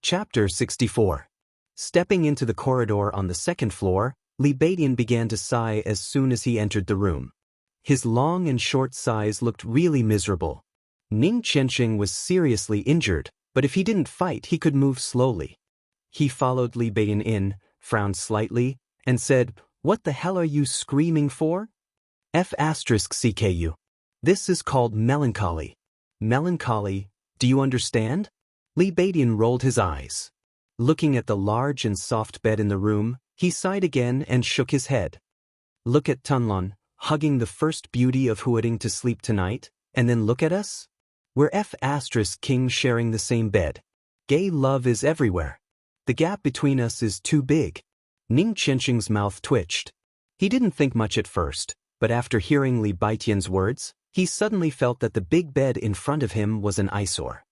Chapter 64. Stepping into the corridor on the second floor, Li Beidian began to sigh as soon as he entered the room. His long and short sighs looked really miserable. Ning Qianxing was seriously injured, but if he didn't fight he could move slowly. He followed Li Beidian in, frowned slightly, and said, "What the hell are you screaming for?" F***CKU. This is called melancholy. Melancholy, do you understand? Li Beidian rolled his eyes. Looking at the large and soft bed in the room, he sighed again and shook his head. Look at Tunlun, hugging the first beauty of Huading to sleep tonight, and then look at us? We're F***king sharing the same bed. Gay love is everywhere. The gap between us is too big. Ning Qianxing's mouth twitched. He didn't think much at first, but after hearing Li Beidian's words, he suddenly felt that the big bed in front of him was an eyesore.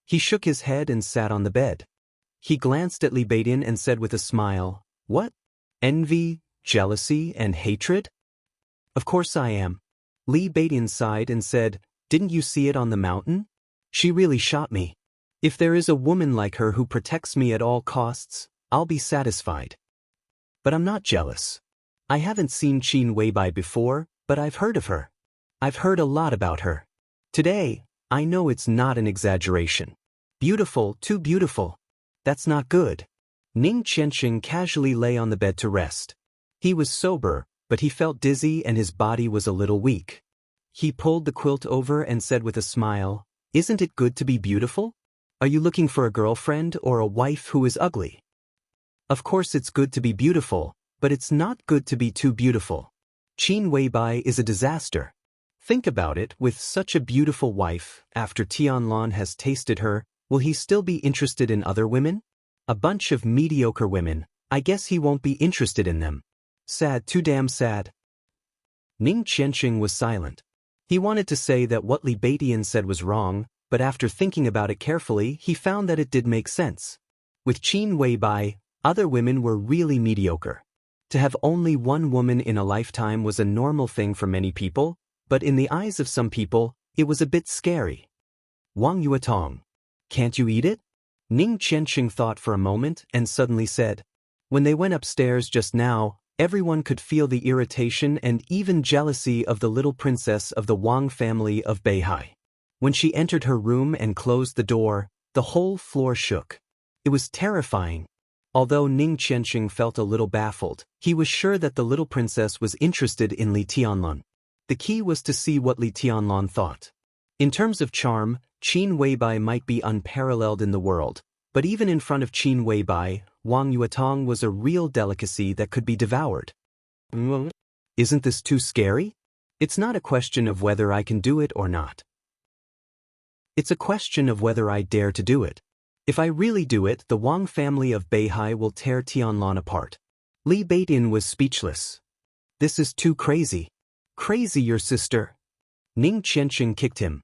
He shook his head and sat on the bed. He glanced at Li Beidian and said with a smile, "What? Envy, jealousy, and hatred?" "Of course I am." Li Beidian sighed and said, "Didn't you see it on the mountain? She really shot me. If there is a woman like her who protects me at all costs, I'll be satisfied. But I'm not jealous. I haven't seen Qin Weibai before, but I've heard of her. I've heard a lot about her. Today, I know it's not an exaggeration. Beautiful, too beautiful. That's not good." Ning Qianxing casually lay on the bed to rest. He was sober, but he felt dizzy and his body was a little weak. He pulled the quilt over and said with a smile, "Isn't it good to be beautiful? Are you looking for a girlfriend or a wife who is ugly?" "Of course it's good to be beautiful, but it's not good to be too beautiful. Qin Weibai is a disaster. Think about it, with such a beautiful wife, after Tianlong has tasted her, will he still be interested in other women? A bunch of mediocre women, I guess he won't be interested in them. Sad, too damn sad." Ning Qianxing was silent. He wanted to say that what Li Beidian said was wrong, but after thinking about it carefully he found that it did make sense. With Qin Weibai, other women were really mediocre. To have only one woman in a lifetime was a normal thing for many people, but in the eyes of some people, it was a bit scary. Wang Yuetong. Can't you eat it? Ning Qianxing thought for a moment and suddenly said, "When they went upstairs just now, everyone could feel the irritation and even jealousy of the little princess of the Wang family of Beihai. When she entered her room and closed the door, the whole floor shook. It was terrifying." Although Ning Qianxing felt a little baffled, he was sure that the little princess was interested in Li Tianlong. The key was to see what Li Tianlong thought. In terms of charm, Qin Weibai might be unparalleled in the world, but even in front of Qin Weibai, Wang Yuetong was a real delicacy that could be devoured. Isn't this too scary? It's not a question of whether I can do it or not. It's a question of whether I dare to do it. If I really do it, the Wang family of Beihai will tear Tianlong apart. Li Beidian was speechless. This is too crazy. Crazy, your sister. Ning Qianxing kicked him.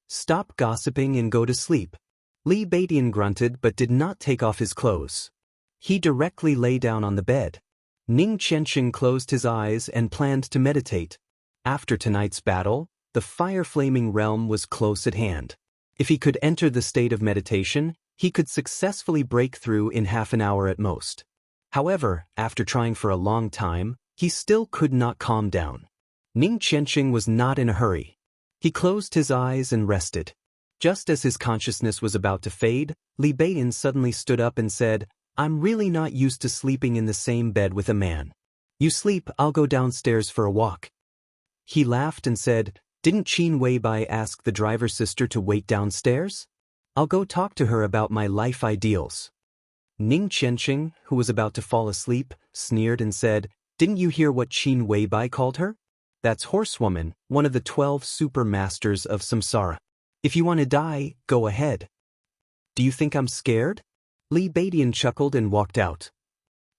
Stop gossiping and go to sleep. Li Beidian grunted but did not take off his clothes. He directly lay down on the bed. Ning Qianxing closed his eyes and planned to meditate. After tonight's battle, the fire-flaming realm was close at hand. If he could enter the state of meditation, he could successfully break through in half an hour at most. However, after trying for a long time, he still could not calm down. Ning Qianxing was not in a hurry. He closed his eyes and rested. Just as his consciousness was about to fade, Li Beidian suddenly stood up and said, "I'm really not used to sleeping in the same bed with a man. You sleep, I'll go downstairs for a walk." He laughed and said, "Didn't Qin Weibai ask the driver's sister to wait downstairs? I'll go talk to her about my life ideals." Ning Qianxing, who was about to fall asleep, sneered and said, "Didn't you hear what Qin Weibai called her? That's Horsewoman, one of the 12 super masters of samsara. If you want to die, go ahead." "Do you think I'm scared?" Li Beidian chuckled and walked out.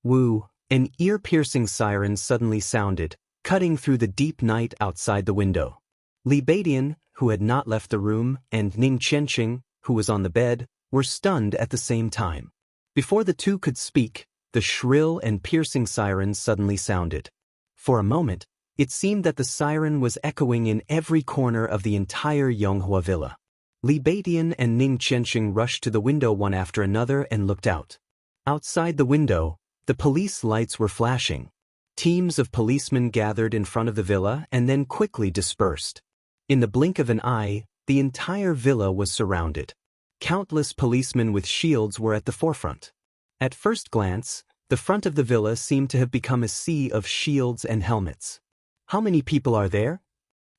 Woo! An ear-piercing siren suddenly sounded, cutting through the deep night outside the window. Li Beidian, who had not left the room, and Ning Qianxing, who was on the bed, were stunned at the same time. Before the two could speak, the shrill and piercing siren suddenly sounded. For a moment, it seemed that the siren was echoing in every corner of the entire Yonghua villa. Li Beidian and Ning Qianxing rushed to the window one after another and looked out. Outside the window, the police lights were flashing. Teams of policemen gathered in front of the villa and then quickly dispersed. In the blink of an eye, the entire villa was surrounded. Countless policemen with shields were at the forefront. At first glance, the front of the villa seemed to have become a sea of shields and helmets. How many people are there?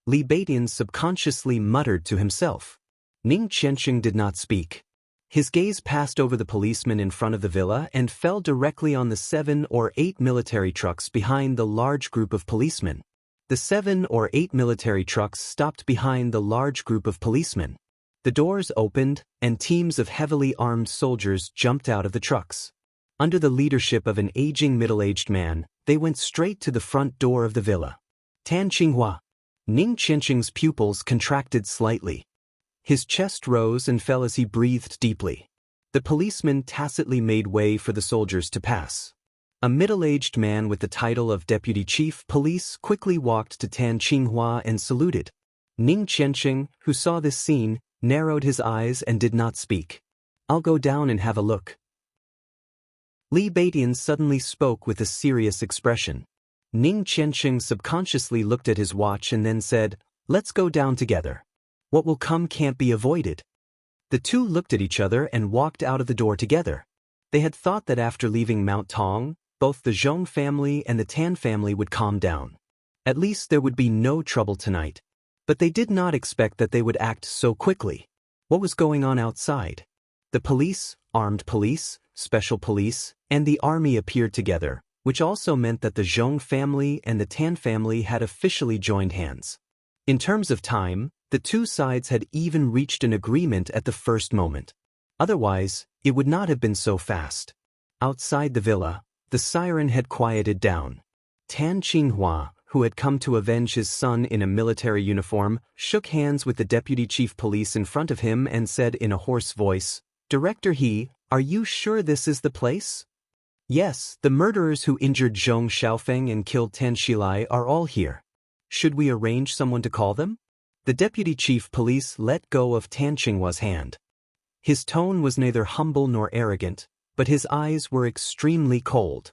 Li Beidian subconsciously muttered to himself. Ning Qianxing did not speak. His gaze passed over the policemen in front of the villa and fell directly on the 7 or 8 military trucks behind the large group of policemen. The 7 or 8 military trucks stopped behind the large group of policemen. The doors opened, and teams of heavily armed soldiers jumped out of the trucks. Under the leadership of an aging middle-aged man, they went straight to the front door of the villa. Tan Qinghua. Ning Qianxing's pupils contracted slightly. His chest rose and fell as he breathed deeply. The policemen tacitly made way for the soldiers to pass. A middle-aged man with the title of Deputy Chief Police quickly walked to Tan Qinghua and saluted. Ning Qianxing, who saw this scene, narrowed his eyes and did not speak. "I'll go down and have a look." Li Beidian suddenly spoke with a serious expression. Ning Qianxing subconsciously looked at his watch and then said, "Let's go down together. What will come can't be avoided." The two looked at each other and walked out of the door together. They had thought that after leaving Mount Tong, both the Zhong family and the Tan family would calm down. At least there would be no trouble tonight. But they did not expect that they would act so quickly. What was going on outside? The police, armed police, special police, and the army appeared together, which also meant that the Zhong family and the Tan family had officially joined hands. In terms of time, the two sides had even reached an agreement at the first moment. Otherwise, it would not have been so fast. Outside the villa, the siren had quieted down. Tan Qinghua, who had come to avenge his son in a military uniform, shook hands with the deputy chief police in front of him and said in a hoarse voice, "Director He, are you sure this is the place?" "Yes, the murderers who injured Zhong Xiaofeng and killed Tan Xilai are all here. Should we arrange someone to call them?" The deputy chief police let go of Tan Qinghua's hand. His tone was neither humble nor arrogant, but his eyes were extremely cold.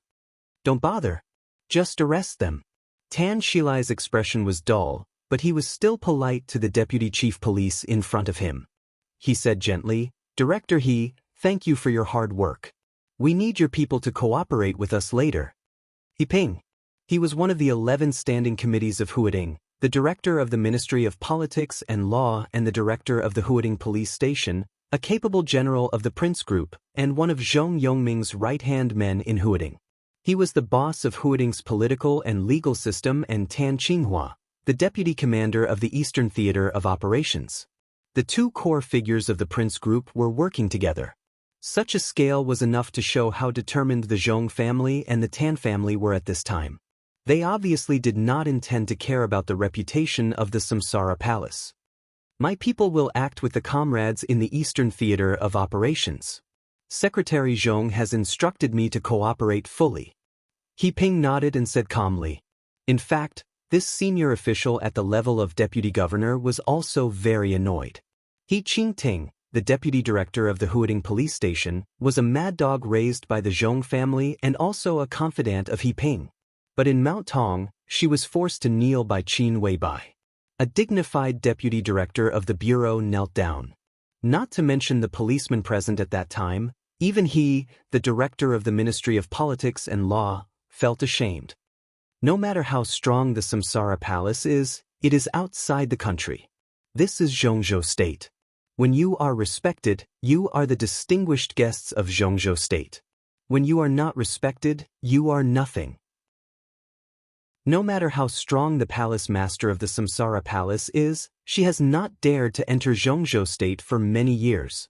"Don't bother. Just arrest them." Tan Xilai's expression was dull, but he was still polite to the deputy chief police in front of him. He said gently, "Director He, thank you for your hard work. We need your people to cooperate with us later." He Ping. He was one of the 11 standing committees of Huading, the director of the Ministry of Politics and Law and the director of the Huading Police Station, a capable general of the Prince Group, and one of Zhong Yongming's right-hand men in Huading. He was the boss of Huading's political and legal system and Tan Qinghua, the deputy commander of the Eastern Theater of Operations. The two core figures of the Prince Group were working together. Such a scale was enough to show how determined the Zhong family and the Tan family were at this time. They obviously did not intend to care about the reputation of the Samsara Palace. "My people will act with the comrades in the Eastern Theater of Operations. Secretary Zhong has instructed me to cooperate fully." He Ping nodded and said calmly. In fact, this senior official at the level of deputy governor was also very annoyed. He Qingting, the deputy director of the Huading police station, was a mad dog raised by the Zhong family and also a confidant of He Ping. But in Mount Tong, she was forced to kneel by Qin Weibai. A dignified deputy director of the bureau knelt down. Not to mention the policeman present at that time, even he, the director of the Ministry of Politics and Law, felt ashamed. No matter how strong the Samsara Palace is, it is outside the country. This is Zhongzhou State. When you are respected, you are the distinguished guests of Zhongzhou State. When you are not respected, you are nothing. No matter how strong the palace master of the Samsara Palace is, she has not dared to enter Zhongzhou State for many years.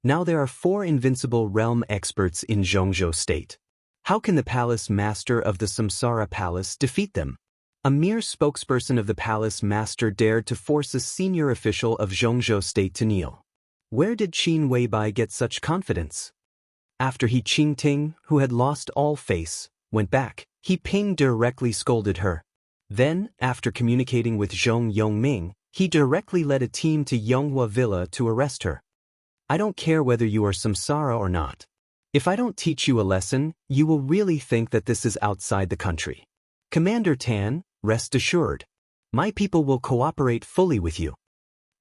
Now there are 4 invincible realm experts in Zhongzhou State. How can the palace master of the Samsara Palace defeat them? A mere spokesperson of the palace master dared to force a senior official of Zhongzhou State to kneel. Where did Qin Weibai get such confidence? After He Qingting, who had lost all face, went back, He Ping directly scolded her. Then, after communicating with Zhong Yongming, He directly led a team to Yonghua Villa to arrest her. I don't care whether you are samsara or not. If I don't teach you a lesson, you will really think that this is outside the country. Commander Tan, rest assured. My people will cooperate fully with you.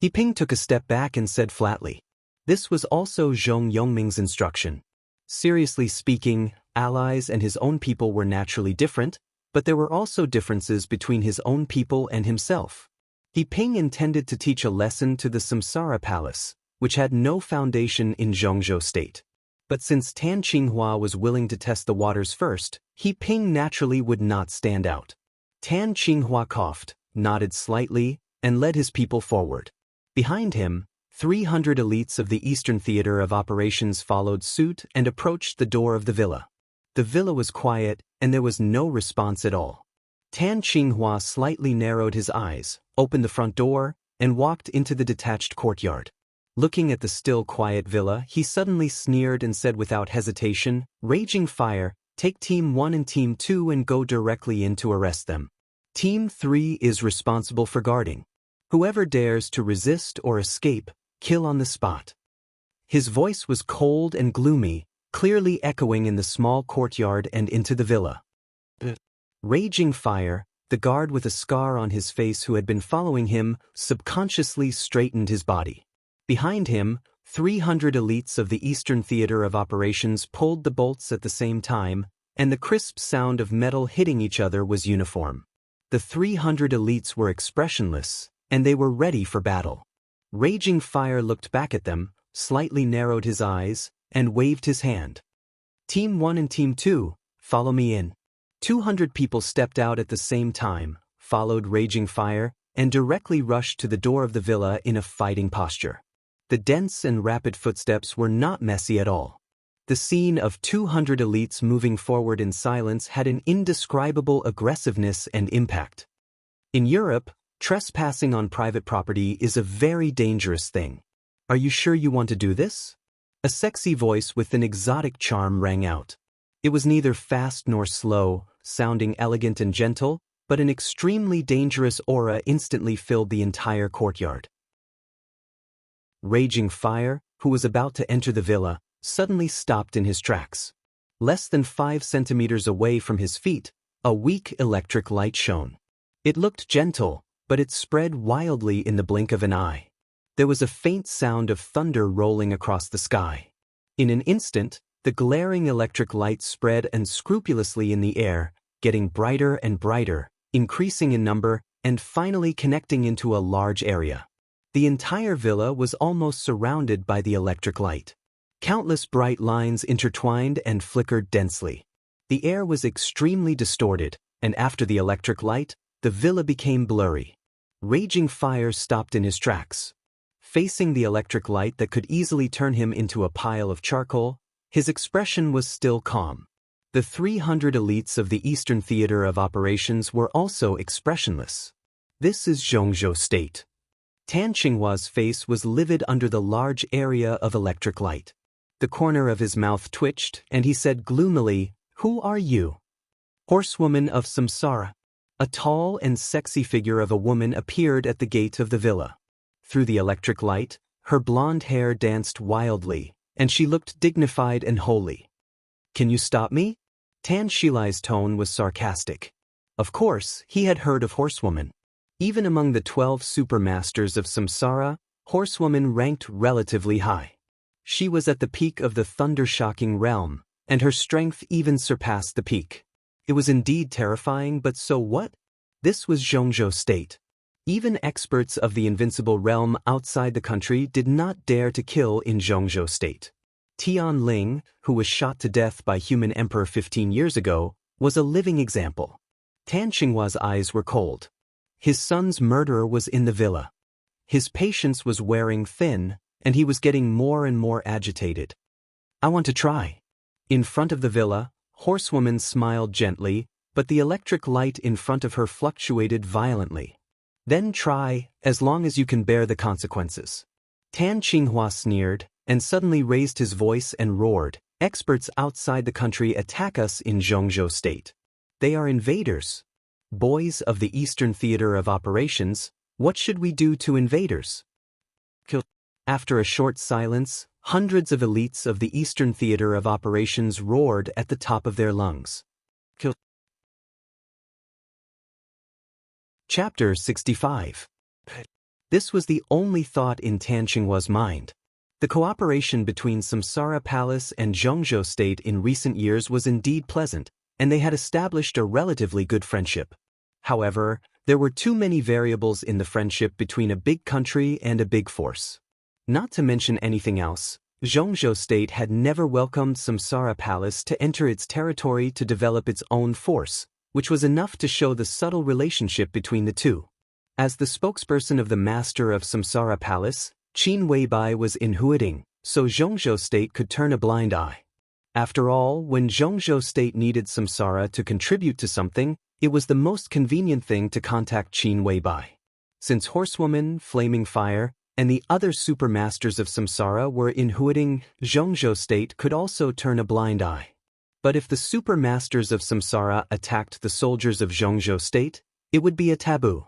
Yiping took a step back and said flatly. This was also Zhong Yongming's instruction. Seriously speaking, allies and his own people were naturally different, but there were also differences between his own people and himself. Yiping intended to teach a lesson to the Samsara Palace, which had no foundation in Zhongzhou State. But since Tan Qinghua was willing to test the waters first, Yiping naturally would not stand out. Tan Qinghua coughed, nodded slightly, and led his people forward. Behind him, 300 elites of the Eastern Theater of Operations followed suit and approached the door of the villa. The villa was quiet, and there was no response at all. Tan Qinghua slightly narrowed his eyes, opened the front door, and walked into the detached courtyard. Looking at the still quiet villa, he suddenly sneered and said without hesitation, "Raging Fire, take Team 1 and Team 2 and go directly in to arrest them. Team 3 is responsible for guarding. Whoever dares to resist or escape, kill on the spot." His voice was cold and gloomy, clearly echoing in the small courtyard and into the villa. Raging Fire, the guard with a scar on his face who had been following him, subconsciously straightened his body. Behind him, 300 elites of the Eastern Theater of Operations pulled the bolts at the same time, and the crisp sound of metal hitting each other was uniform. The 300 elites were expressionless, and they were ready for battle. Raging Fire looked back at them, slightly narrowed his eyes, and waved his hand. "Team 1 and Team 2, follow me in." 200 people stepped out at the same time, followed Raging Fire, and directly rushed to the door of the villa in a fighting posture. The dense and rapid footsteps were not messy at all. The scene of 200 elites moving forward in silence had an indescribable aggressiveness and impact. In Europe, trespassing on private property is a very dangerous thing. "Are you sure you want to do this?" A sexy voice with an exotic charm rang out. It was neither fast nor slow, sounding elegant and gentle, but an extremely dangerous aura instantly filled the entire courtyard. Raging Fire, who was about to enter the villa, suddenly stopped in his tracks. Less than 5 centimeters away from his feet, a weak electric light shone. It looked gentle, but it spread wildly in the blink of an eye. There was a faint sound of thunder rolling across the sky. In an instant, the glaring electric light spread unscrupulously in the air, getting brighter and brighter, increasing in number, and finally connecting into a large area. The entire villa was almost surrounded by the electric light. Countless bright lines intertwined and flickered densely. The air was extremely distorted, and after the electric light, the villa became blurry. Raging Fire stopped in his tracks. Facing the electric light that could easily turn him into a pile of charcoal, his expression was still calm. The 300 elites of the Eastern Theater of Operations were also expressionless. "This is Zhongzhou State." Tan Qinghua's face was livid under the large area of electric light. The corner of his mouth twitched, and he said gloomily, "Who are you?" "Horsewoman of Samsara." A tall and sexy figure of a woman appeared at the gate of the villa. Through the electric light, her blonde hair danced wildly, and she looked dignified and holy. "Can you stop me?" Tan Shilai's tone was sarcastic. Of course, he had heard of Horsewoman. Even among the 12 supermasters of Samsara, Horsewoman ranked relatively high. She was at the peak of the thunder-shocking realm, and her strength even surpassed the peak. It was indeed terrifying, but so what? This was Zhongzhou State. Even experts of the invincible realm outside the country did not dare to kill in Zhongzhou State. Tian Ling, who was shot to death by human emperor 15 years ago, was a living example. Tan Qinghua's eyes were cold. His son's murderer was in the villa. His patience was wearing thin, and he was getting more and more agitated. "I want to try." In front of the villa, Horsewoman smiled gently, but the electric light in front of her fluctuated violently. "Then try, as long as you can bear the consequences." Tan Qinghua sneered, and suddenly raised his voice and roared, "Experts outside the country attack us in Zhongzhou State. They are invaders. Boys of the Eastern Theater of Operations, What should we do to invaders? After a short silence, hundreds of elites of the Eastern Theater of Operations roared at the top of their lungs. Chapter 65. This was the only thought in Tan Qinghua's mind. The cooperation between Samsara Palace and Zhongzhou State in recent years was indeed pleasant, and they had established a relatively good friendship. However, there were too many variables in the friendship between a big country and a big force. Not to mention anything else, Zhongzhou State had never welcomed Samsara Palace to enter its territory to develop its own force, which was enough to show the subtle relationship between the two. As the spokesperson of the master of Samsara Palace, Qin Weibai was in Huading, so Zhongzhou State could turn a blind eye. After all, when Zhongzhou State needed Samsara to contribute to something, it was the most convenient thing to contact Qin Weibai. Since Horsewoman, Flaming Fire, and the other supermasters of Samsara were in Huading, Zhongzhou State could also turn a blind eye. But if the supermasters of Samsara attacked the soldiers of Zhongzhou State, it would be a taboo.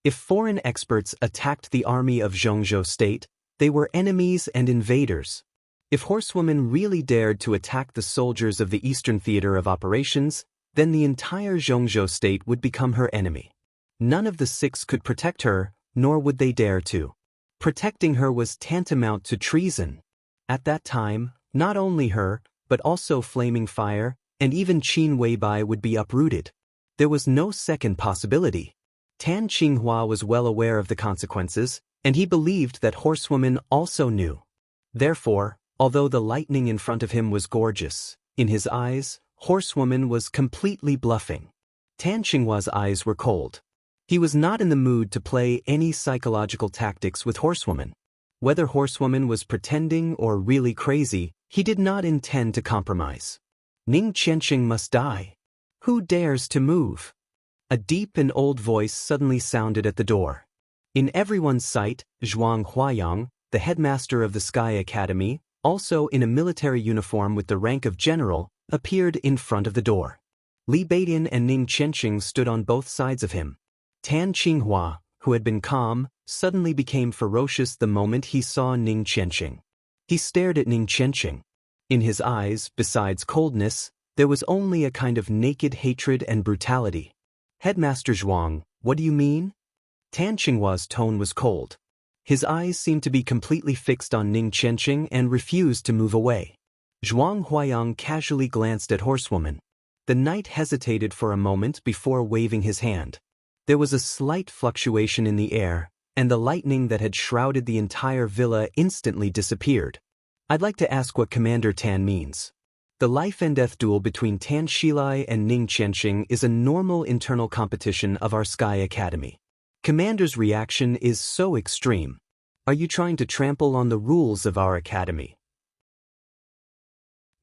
If foreign experts attacked the army of Zhongzhou State, they were enemies and invaders. If Horsewoman really dared to attack the soldiers of the Eastern Theater of Operations, then the entire Zhongzhou State would become her enemy. None of the six could protect her, nor would they dare to. Protecting her was tantamount to treason. At that time, not only her, but also Flaming Fire, and even Qin Weibai would be uprooted. There was no second possibility. Tan Qinghua was well aware of the consequences, and he believed that Horsewoman also knew. Therefore, although the lightning in front of him was gorgeous, in his eyes, Horsewoman was completely bluffing. Tan Qinghua's eyes were cold. He was not in the mood to play any psychological tactics with Horsewoman. Whether Horsewoman was pretending or really crazy, he did not intend to compromise. Ning Qianxing must die. Who dares to move? A deep and old voice suddenly sounded at the door. In everyone's sight, Zhuang Huayang, the headmaster of the Sky Academy, also in a military uniform with the rank of general, appeared in front of the door. Li Beidian and Ning Qianxing stood on both sides of him. Tan Qinghua, who had been calm, suddenly became ferocious the moment he saw Ning Qianxing. He stared at Ning Qianxing. In his eyes, besides coldness, there was only a kind of naked hatred and brutality. Headmaster Zhuang, what do you mean? Tan Qinghua's tone was cold. His eyes seemed to be completely fixed on Ning Qianxing and refused to move away. Zhuang Huayang casually glanced at Horsewoman. The knight hesitated for a moment before waving his hand. There was a slight fluctuation in the air, and the lightning that had shrouded the entire villa instantly disappeared. I'd like to ask what Commander Tan means. The life-and-death duel between Tan Shilai and Ning Qianxing is a normal internal competition of our Sky Academy. Commander's reaction is so extreme. Are you trying to trample on the rules of our academy?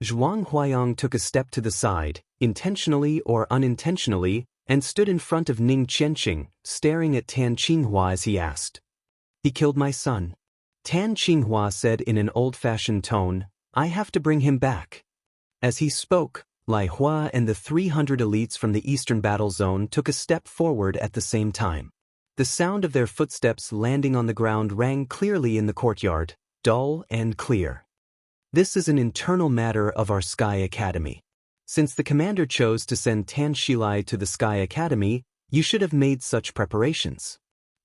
Zhuang Huayang took a step to the side, intentionally or unintentionally, and stood in front of Ning Qianxing, staring at Tan Qinghua as he asked. He killed my son. Tan Qinghua said in an old-fashioned tone, I have to bring him back. As he spoke, Lai Hua and the 300 elites from the Eastern Battle Zone took a step forward at the same time. The sound of their footsteps landing on the ground rang clearly in the courtyard, dull and clear. This is an internal matter of our Sky Academy. Since the commander chose to send Tan Shilai to the Sky Academy, you should have made such preparations.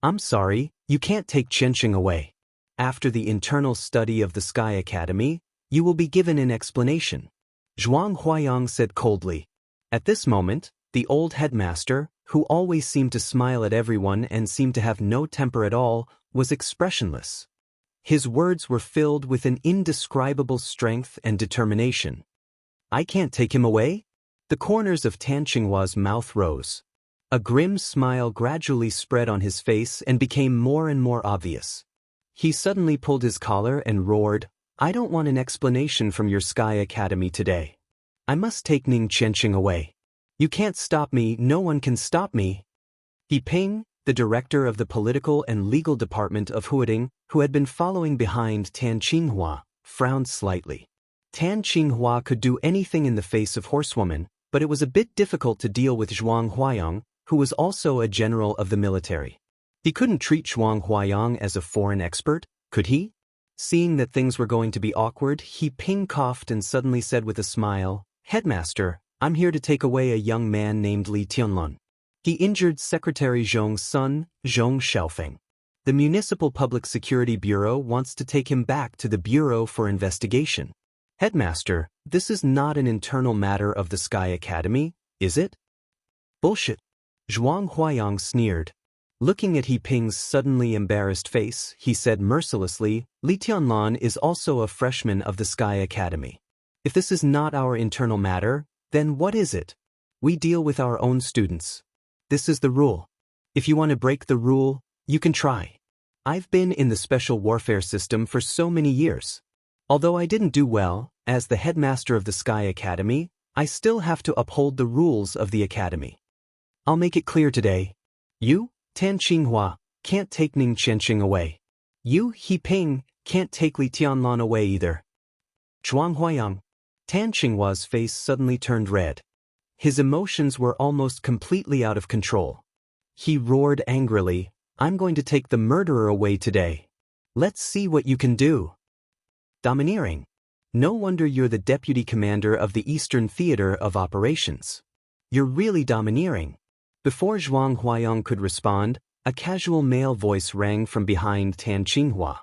I'm sorry, you can't take Qianxing away. After the internal study of the Sky Academy, you will be given an explanation. Zhuang Huayang said coldly. At this moment, the old headmaster, who always seemed to smile at everyone and seemed to have no temper at all, was expressionless. His words were filled with an indescribable strength and determination. I can't take him away? The corners of Tan Qinghua's mouth rose. A grim smile gradually spread on his face and became more and more obvious. He suddenly pulled his collar and roared, I don't want an explanation from your Sky Academy today. I must take Ning Qianxing away. You can't stop me, no one can stop me. He Ping, the director of the political and legal department of Huading, who had been following behind Tan Qinghua, frowned slightly. Tan Qinghua could do anything in the face of Horsewoman, but it was a bit difficult to deal with Zhuang Huayang, who was also a general of the military. He couldn't treat Zhuang Huayang as a foreign expert, could he? Seeing that things were going to be awkward, he ping-coughed and suddenly said with a smile, "Headmaster, I'm here to take away a young man named Li Tianlun. He injured Secretary Zhong's son, Zhong Xiaofeng. The Municipal Public Security Bureau wants to take him back to the Bureau for investigation." "Headmaster, this is not an internal matter of the Sky Academy, is it?" "Bullshit." Zhuang Huayang sneered. Looking at He Ping's suddenly embarrassed face, he said mercilessly, "Li Tianlan is also a freshman of the Sky Academy. If this is not our internal matter, then what is it? We deal with our own students. This is the rule. If you want to break the rule, you can try. I've been in the special warfare system for so many years. Although I didn't do well, as the headmaster of the Sky Academy, I still have to uphold the rules of the Academy. I'll make it clear today. You, Tan Qinghua, can't take Ning Qianxing away. You, He Ping, can't take Li Tianlan away either." Zhuang Huayang. Tan Qinghua's face suddenly turned red. His emotions were almost completely out of control. He roared angrily, "I'm going to take the murderer away today. Let's see what you can do." "Domineering. No wonder you're the deputy commander of the Eastern Theater of Operations. You're really domineering." Before Zhuang Huayang could respond, a casual male voice rang from behind Tan Qinghua.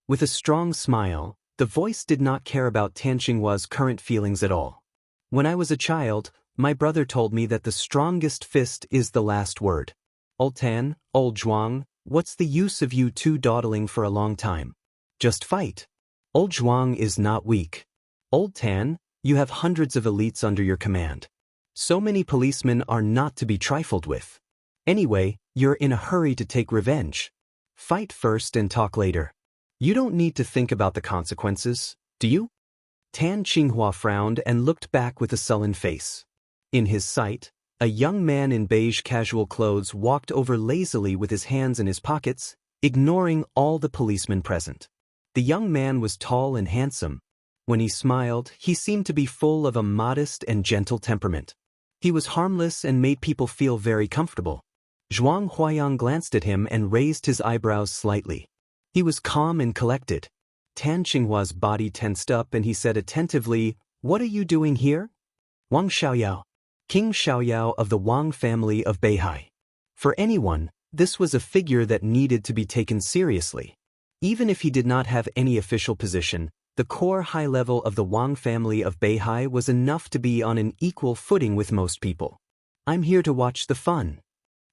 With a strong smile, the voice did not care about Tan Qinghua's current feelings at all. "When I was a child, my brother told me that the strongest fist is the last word. Old Tan, old Zhuang, what's the use of you two dawdling for a long time? Just fight. Old Zhuang is not weak. Old Tan, you have hundreds of elites under your command. So many policemen are not to be trifled with. Anyway, you're in a hurry to take revenge. Fight first and talk later. You don't need to think about the consequences, do you?" Tan Qinghua frowned and looked back with a sullen face. In his sight, a young man in beige casual clothes walked over lazily with his hands in his pockets, ignoring all the policemen present. The young man was tall and handsome. When he smiled, he seemed to be full of a modest and gentle temperament. He was harmless and made people feel very comfortable. Zhuang Huayang glanced at him and raised his eyebrows slightly. He was calm and collected. Tan Qinghua's body tensed up and he said attentively, "What are you doing here?" "Wang Xiaoyao, King Xiaoyao of the Wang family of Beihai." For anyone, this was a figure that needed to be taken seriously. Even if he did not have any official position, the core high level of the Wang family of Beihai was enough to be on an equal footing with most people. "I'm here to watch the fun."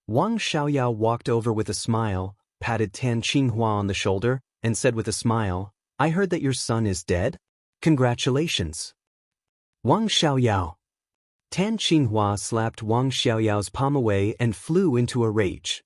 Wang Xiaoyao walked over with a smile, patted Tan Qinghua on the shoulder, and said with a smile, "I heard that your son is dead? Congratulations." "Wang Xiaoyao." Tan Qinghua slapped Wang Xiaoyao's palm away and flew into a rage.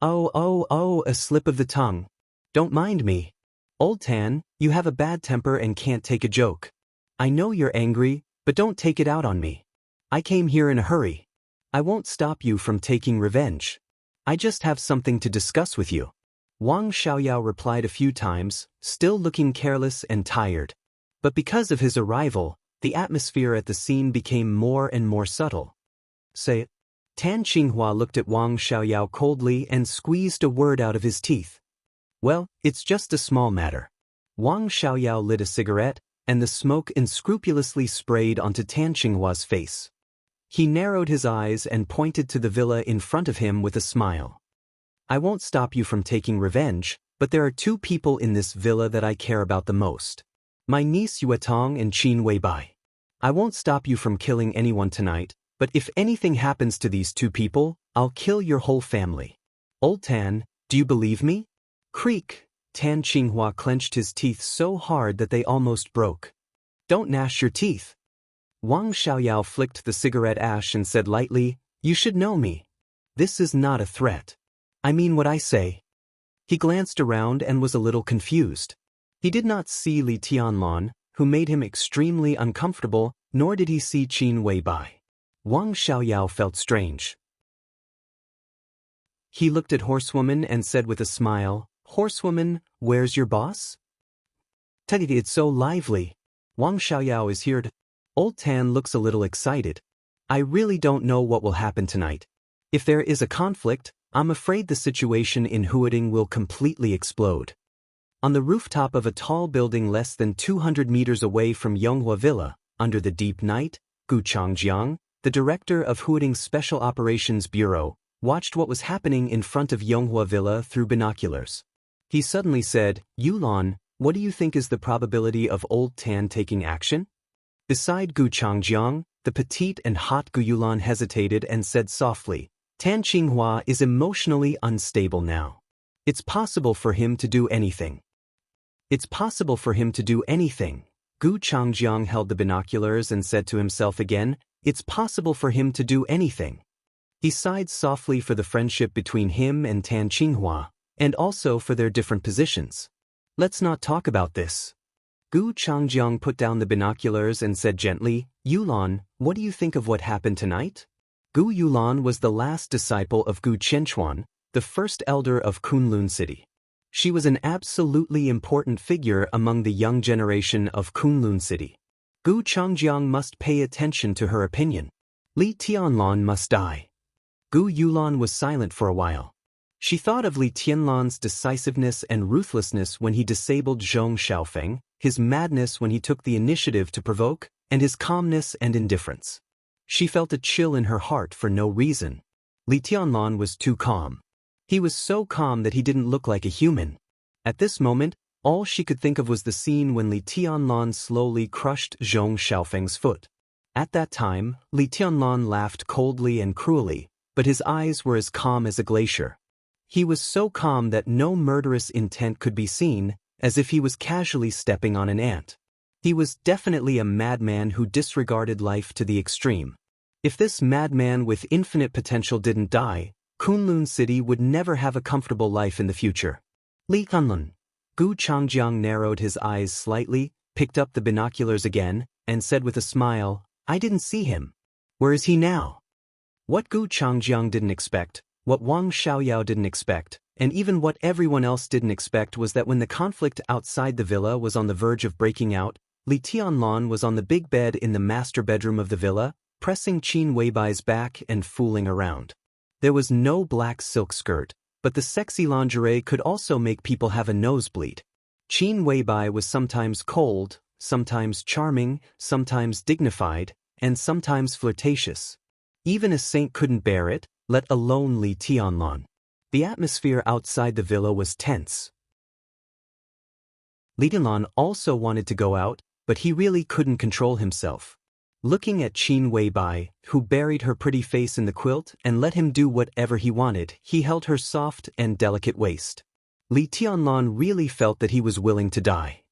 Oh, a slip of the tongue. Don't mind me. Old Tan, you have a bad temper and can't take a joke. I know you're angry, but don't take it out on me. I came here in a hurry. I won't stop you from taking revenge. I just have something to discuss with you." Wang Xiaoyao replied a few times, still looking careless and tired. But because of his arrival, the atmosphere at the scene became more and more subtle. "Say it." Tan Qinghua looked at Wang Xiaoyao coldly and squeezed a word out of his teeth. "Well, it's just a small matter." Wang Xiaoyao lit a cigarette, and the smoke unscrupulously sprayed onto Tan Qinghua's face. He narrowed his eyes and pointed to the villa in front of him with a smile. "I won't stop you from taking revenge, but there are two people in this villa that I care about the most. My niece Yuetong and Qin Weibai. I won't stop you from killing anyone tonight, but if anything happens to these two people, I'll kill your whole family. Old Tan, do you believe me?" Creak! Tan Qinghua clenched his teeth so hard that they almost broke. "Don't gnash your teeth." Wang Xiaoyao flicked the cigarette ash and said lightly, "You should know me. This is not a threat. I mean what I say." He glanced around and was a little confused. He did not see Li Tianlan, who made him extremely uncomfortable, nor did he see Qin Weibai. Wang Xiaoyao felt strange. He looked at Horsewoman and said with a smile, "Horsewoman, where's your boss?" "Tuggy, it's so lively. Wang Xiaoyao is here to..." Old Tan looks a little excited. "I really don't know what will happen tonight. If there is a conflict, I'm afraid the situation in Huading will completely explode. On the rooftop of a tall building less than 200 meters away from Yonghua Villa, under the deep night, Gu Changjiang, the director of Huading's Special Operations Bureau, watched what was happening in front of Yonghua Villa through binoculars. He suddenly said, Yulan, what do you think is the probability of old Tan taking action? Beside Gu Changjiang, the petite and hot Gu Yulan hesitated and said softly, Tan Qinghua is emotionally unstable now. It's possible for him to do anything. It's possible for him to do anything. Gu Changjiang held the binoculars and said to himself again, it's possible for him to do anything. He sighed softly for the friendship between him and Tan Qinghua, and also for their different positions. Let's not talk about this. Gu Changjiang put down the binoculars and said gently, Yulan, what do you think of what happened tonight? Gu Yulan was the last disciple of Gu Qianquan, the first elder of Kunlun City. She was an absolutely important figure among the young generation of Kunlun City. Gu Changjiang must pay attention to her opinion. Li Tianlan must die. Gu Yulan was silent for a while. She thought of Li Tianlan's decisiveness and ruthlessness when he disabled Zhong Xiaofeng, his madness when he took the initiative to provoke, and his calmness and indifference. She felt a chill in her heart for no reason. Li Tianlan was too calm. He was so calm that he didn't look like a human. At this moment, all she could think of was the scene when Li Tianlan slowly crushed Zhong Xiaofeng's foot. At that time, Li Tianlan laughed coldly and cruelly, but his eyes were as calm as a glacier. He was so calm that no murderous intent could be seen, as if he was casually stepping on an ant. He was definitely a madman who disregarded life to the extreme. If this madman with infinite potential didn't die, Kunlun City would never have a comfortable life in the future. Li Kunlun. Gu Changjiang narrowed his eyes slightly, picked up the binoculars again, and said with a smile, I didn't see him. Where is he now? What Gu Changjiang didn't expect, what Wang Xiaoyao didn't expect, and even what everyone else didn't expect was that when the conflict outside the villa was on the verge of breaking out, Li Tianlan was on the big bed in the master bedroom of the villa, pressing Qin Weibai's back and fooling around. There was no black silk skirt, but the sexy lingerie could also make people have a nosebleed. Qin Weibai was sometimes cold, sometimes charming, sometimes dignified, and sometimes flirtatious. Even a saint couldn't bear it, let alone Li Tianlan. The atmosphere outside the villa was tense. Li Tianlan also wanted to go out, but he really couldn't control himself. Looking at Qin Weibai, who buried her pretty face in the quilt and let him do whatever he wanted, he held her soft and delicate waist. Li Tianlan really felt that he was willing to die.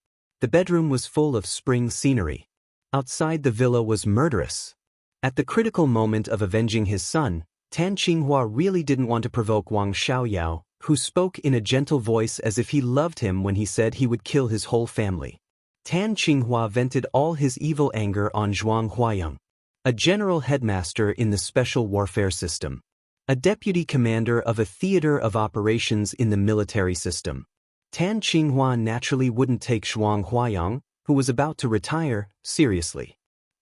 The bedroom was full of spring scenery. Outside the villa was murderous. At the critical moment of avenging his son, Tan Qinghua really didn't want to provoke Wang Xiaoyao, who spoke in a gentle voice as if he loved him when he said he would kill his whole family. Tan Qinghua vented all his evil anger on Zhuang Huayang, a general headmaster in the Special Warfare System, a deputy commander of a theater of operations in the military system. Tan Qinghua naturally wouldn't take Zhuang Huayang, who was about to retire, seriously.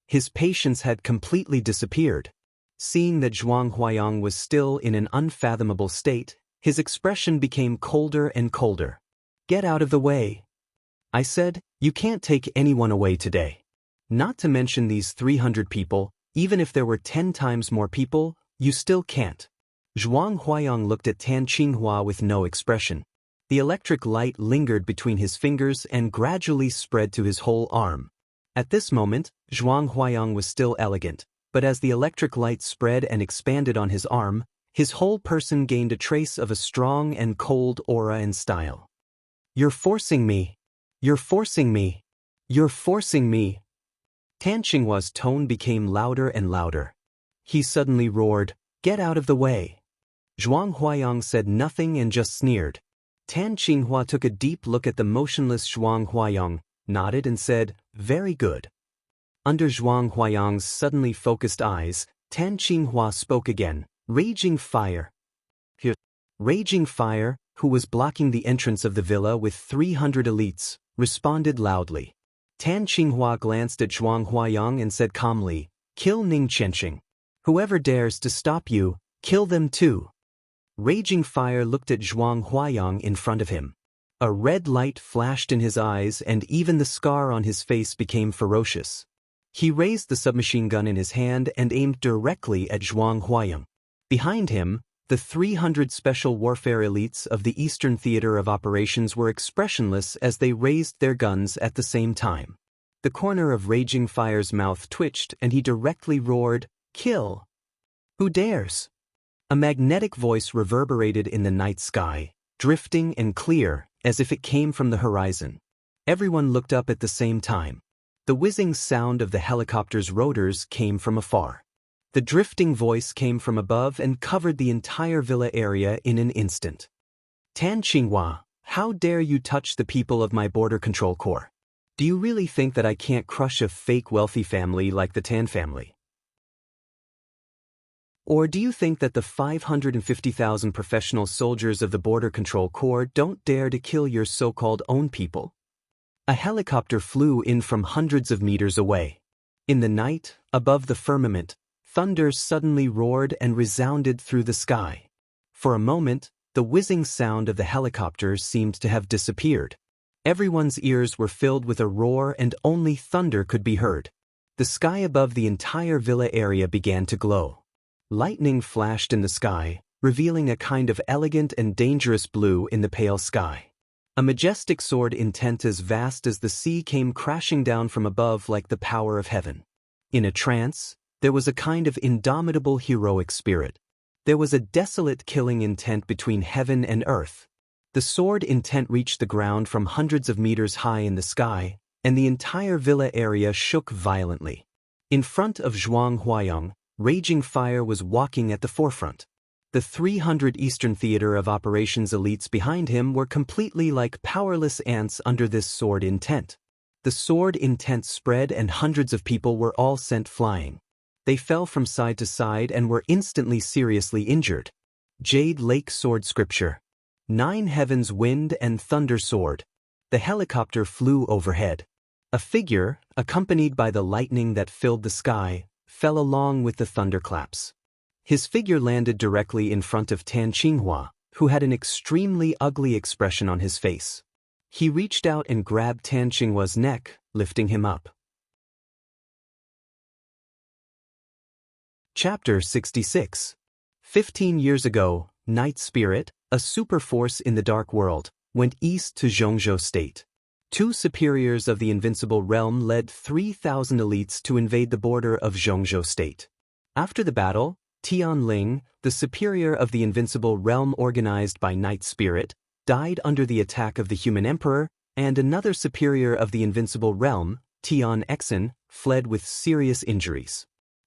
His patience had completely disappeared. Seeing that Zhuang Huayang was still in an unfathomable state, his expression became colder and colder. Get out of the way. I said, you can't take anyone away today. Not to mention these 300 people, even if there were 10 times more people, you still can't. Zhuang Huayang looked at Tan Qinghua with no expression. The electric light lingered between his fingers and gradually spread to his whole arm. At this moment, Zhuang Huayang was still elegant, but as the electric light spread and expanded on his arm, his whole person gained a trace of a strong and cold aura and style. You're forcing me. You're forcing me. You're forcing me. Tan Qinghua's tone became louder and louder. He suddenly roared, get out of the way. Zhuang Huayang said nothing and just sneered. Tan Qinghua took a deep look at the motionless Zhuang Huayang, nodded and said, very good. Under Zhuang Huayang's suddenly focused eyes, Tan Qinghua spoke again, raging fire. Raging Fire, who was blocking the entrance of the villa with 300 elites, responded loudly. Tan Qinghua glanced at Zhuang Huayang and said calmly, kill Ning Qianxing. Whoever dares to stop you, kill them too. Raging Fire looked at Zhuang Huayang in front of him. A red light flashed in his eyes and even the scar on his face became ferocious. He raised the submachine gun in his hand and aimed directly at Zhuang Huayang. Behind him, the 300 special warfare elites of the Eastern Theater of Operations were expressionless as they raised their guns at the same time. The corner of Raging Fire's mouth twitched and he directly roared, "Kill! Who dares?" A magnetic voice reverberated in the night sky, drifting and clear, as if it came from the horizon. Everyone looked up at the same time. The whizzing sound of the helicopter's rotors came from afar. The drifting voice came from above and covered the entire villa area in an instant. "Tan Qinghua, how dare you touch the people of my border control corps? Do you really think that I can't crush a fake wealthy family like the Tan family? Or do you think that the 550,000 professional soldiers of the Border Control Corps don't dare to kill your so-called own people?" A helicopter flew in from hundreds of meters away. In the night, above the firmament, thunder suddenly roared and resounded through the sky. For a moment, the whizzing sound of the helicopter seemed to have disappeared. Everyone's ears were filled with a roar and only thunder could be heard. The sky above the entire villa area began to glow. Lightning flashed in the sky, revealing a kind of elegant and dangerous blue in the pale sky. A majestic sword intent as vast as the sea came crashing down from above like the power of heaven. In a trance, there was a kind of indomitable heroic spirit. There was a desolate killing intent between heaven and earth. The sword intent reached the ground from hundreds of meters high in the sky, and the entire villa area shook violently. In front of Zhuang Huayang, Raging Fire was walking at the forefront. The 300 Eastern Theater of Operations elites behind him were completely like powerless ants under this sword intent. The sword intent spread and hundreds of people were all sent flying. They fell from side to side and were instantly seriously injured. Jade Lake Sword Scripture. 9 Heavens Wind and Thunder Sword. The helicopter flew overhead. A figure, accompanied by the lightning that filled the sky, fell along with the thunderclaps. His figure landed directly in front of Tan Qinghua, who had an extremely ugly expression on his face. He reached out and grabbed Tan Qinghua's neck, lifting him up. Chapter 66. 15 years ago, Night Spirit, a super force in the Dark World, went east to Zhongzhou State. 2 superiors of the Invincible Realm led 3,000 elites to invade the border of Zhongzhou State. After the battle, Tian Ling, the superior of the Invincible Realm organized by Night Spirit, died under the attack of the Human Emperor, and another superior of the Invincible Realm, Tian Exin, fled with serious injuries.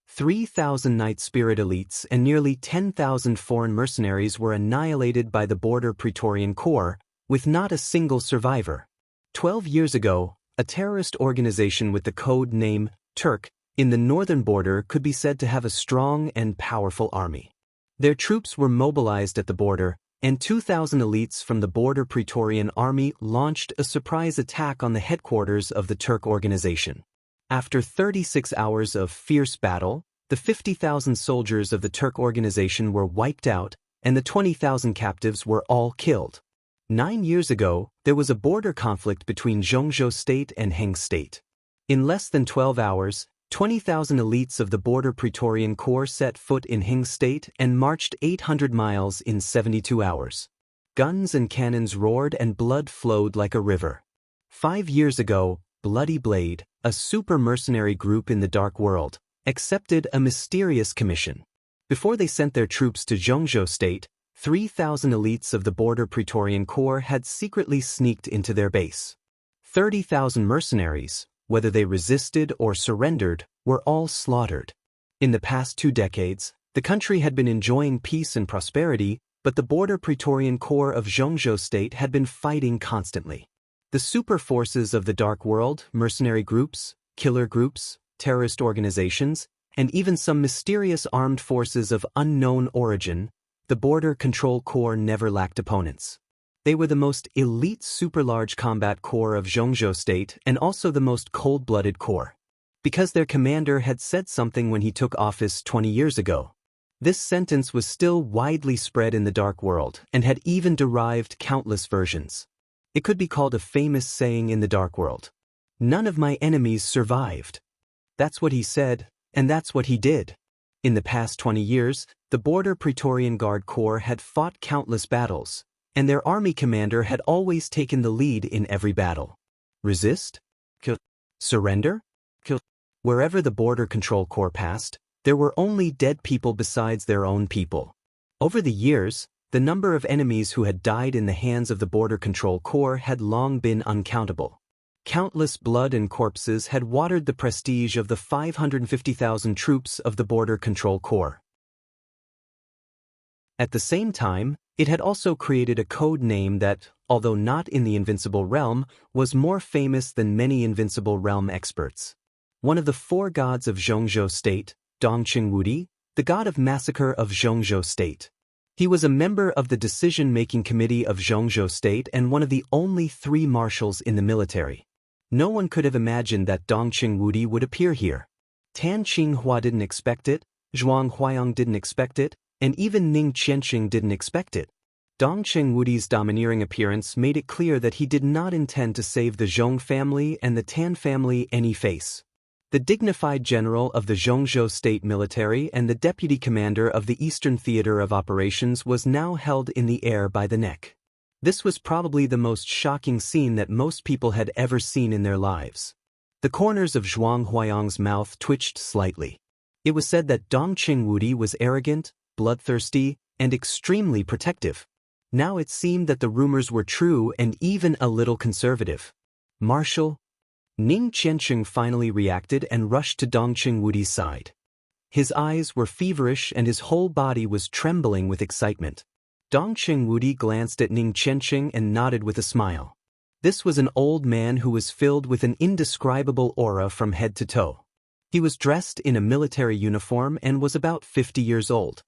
3,000 Night Spirit elites and nearly 10,000 foreign mercenaries were annihilated by the Border Praetorian Corps, with not a single survivor. 12 years ago, a terrorist organization with the code name Turk in the northern border could be said to have a strong and powerful army. Their troops were mobilized at the border, and 2,000 elites from the Border Praetorian Army launched a surprise attack on the headquarters of the Turk organization. After 36 hours of fierce battle, the 50,000 soldiers of the Turk organization were wiped out, and the 20,000 captives were all killed. 9 years ago, there was a border conflict between Zhongzhou State and Heng State. In less than 12 hours, 20,000 elites of the Border Praetorian Corps set foot in Heng State and marched 800 miles in 72 hours. Guns and cannons roared and blood flowed like a river. 5 years ago, Bloody Blade, a super mercenary group in the Dark World, accepted a mysterious commission. Before they sent their troops to Zhongzhou State, 3,000 elites of the Border Praetorian Corps had secretly sneaked into their base. 30,000 mercenaries, whether they resisted or surrendered, were all slaughtered. In the past 2 decades, the country had been enjoying peace and prosperity, but the Border Praetorian Corps of Zhongzhou State had been fighting constantly. The super forces of the Dark World, mercenary groups, killer groups, terrorist organizations, and even some mysterious armed forces of unknown origin, the Border Control Corps never lacked opponents. They were the most elite super-large combat corps of Zhongzhou State and also the most cold-blooded corps. Because their commander had said something when he took office 20 years ago. This sentence was still widely spread in the dark world and had even derived countless versions. It could be called a famous saying in the dark world. None of my enemies survived. That's what he said, and that's what he did. In the past 20 years, the Border Praetorian Guard Corps had fought countless battles, and their army commander had always taken the lead in every battle. Resist? Kill. Surrender? Kill. Wherever the Border Control Corps passed, there were only dead people besides their own people. Over the years, the number of enemies who had died in the hands of the Border Control Corps had long been uncountable. Countless blood and corpses had watered the prestige of the 550,000 troops of the Border Control Corps. At the same time, it had also created a code name that, although not in the Invincible Realm, was more famous than many Invincible Realm experts. One of the four gods of Zhongzhou State, Dongqing Wudi, the god of massacre of Zhongzhou State. He was a member of the decision-making committee of Zhongzhou State and one of the only 3 marshals in the military. No one could have imagined that Dongqing Wudi would appear here. Tan Qinghua didn't expect it, Zhuang Huayang didn't expect it, and even Ning Qianxing didn't expect it. Dongqing Wudi's domineering appearance made it clear that he did not intend to save the Zhong family and the Tan family any face. The dignified general of the Zhongzhou State military and the deputy commander of the Eastern Theater of Operations was now held in the air by the neck. This was probably the most shocking scene that most people had ever seen in their lives. The corners of Zhuang Huayang's mouth twitched slightly. It was said that Dongqing Wudi was arrogant, bloodthirsty, and extremely protective. Now it seemed that the rumors were true and even a little conservative. Marshal? Ning Qianxing finally reacted and rushed to Dongqing Wudi's side. His eyes were feverish and his whole body was trembling with excitement. Dongqing Wudi glanced at Ning Qianxing and nodded with a smile. This was an old man who was filled with an indescribable aura from head to toe. He was dressed in a military uniform and was about 50 years old.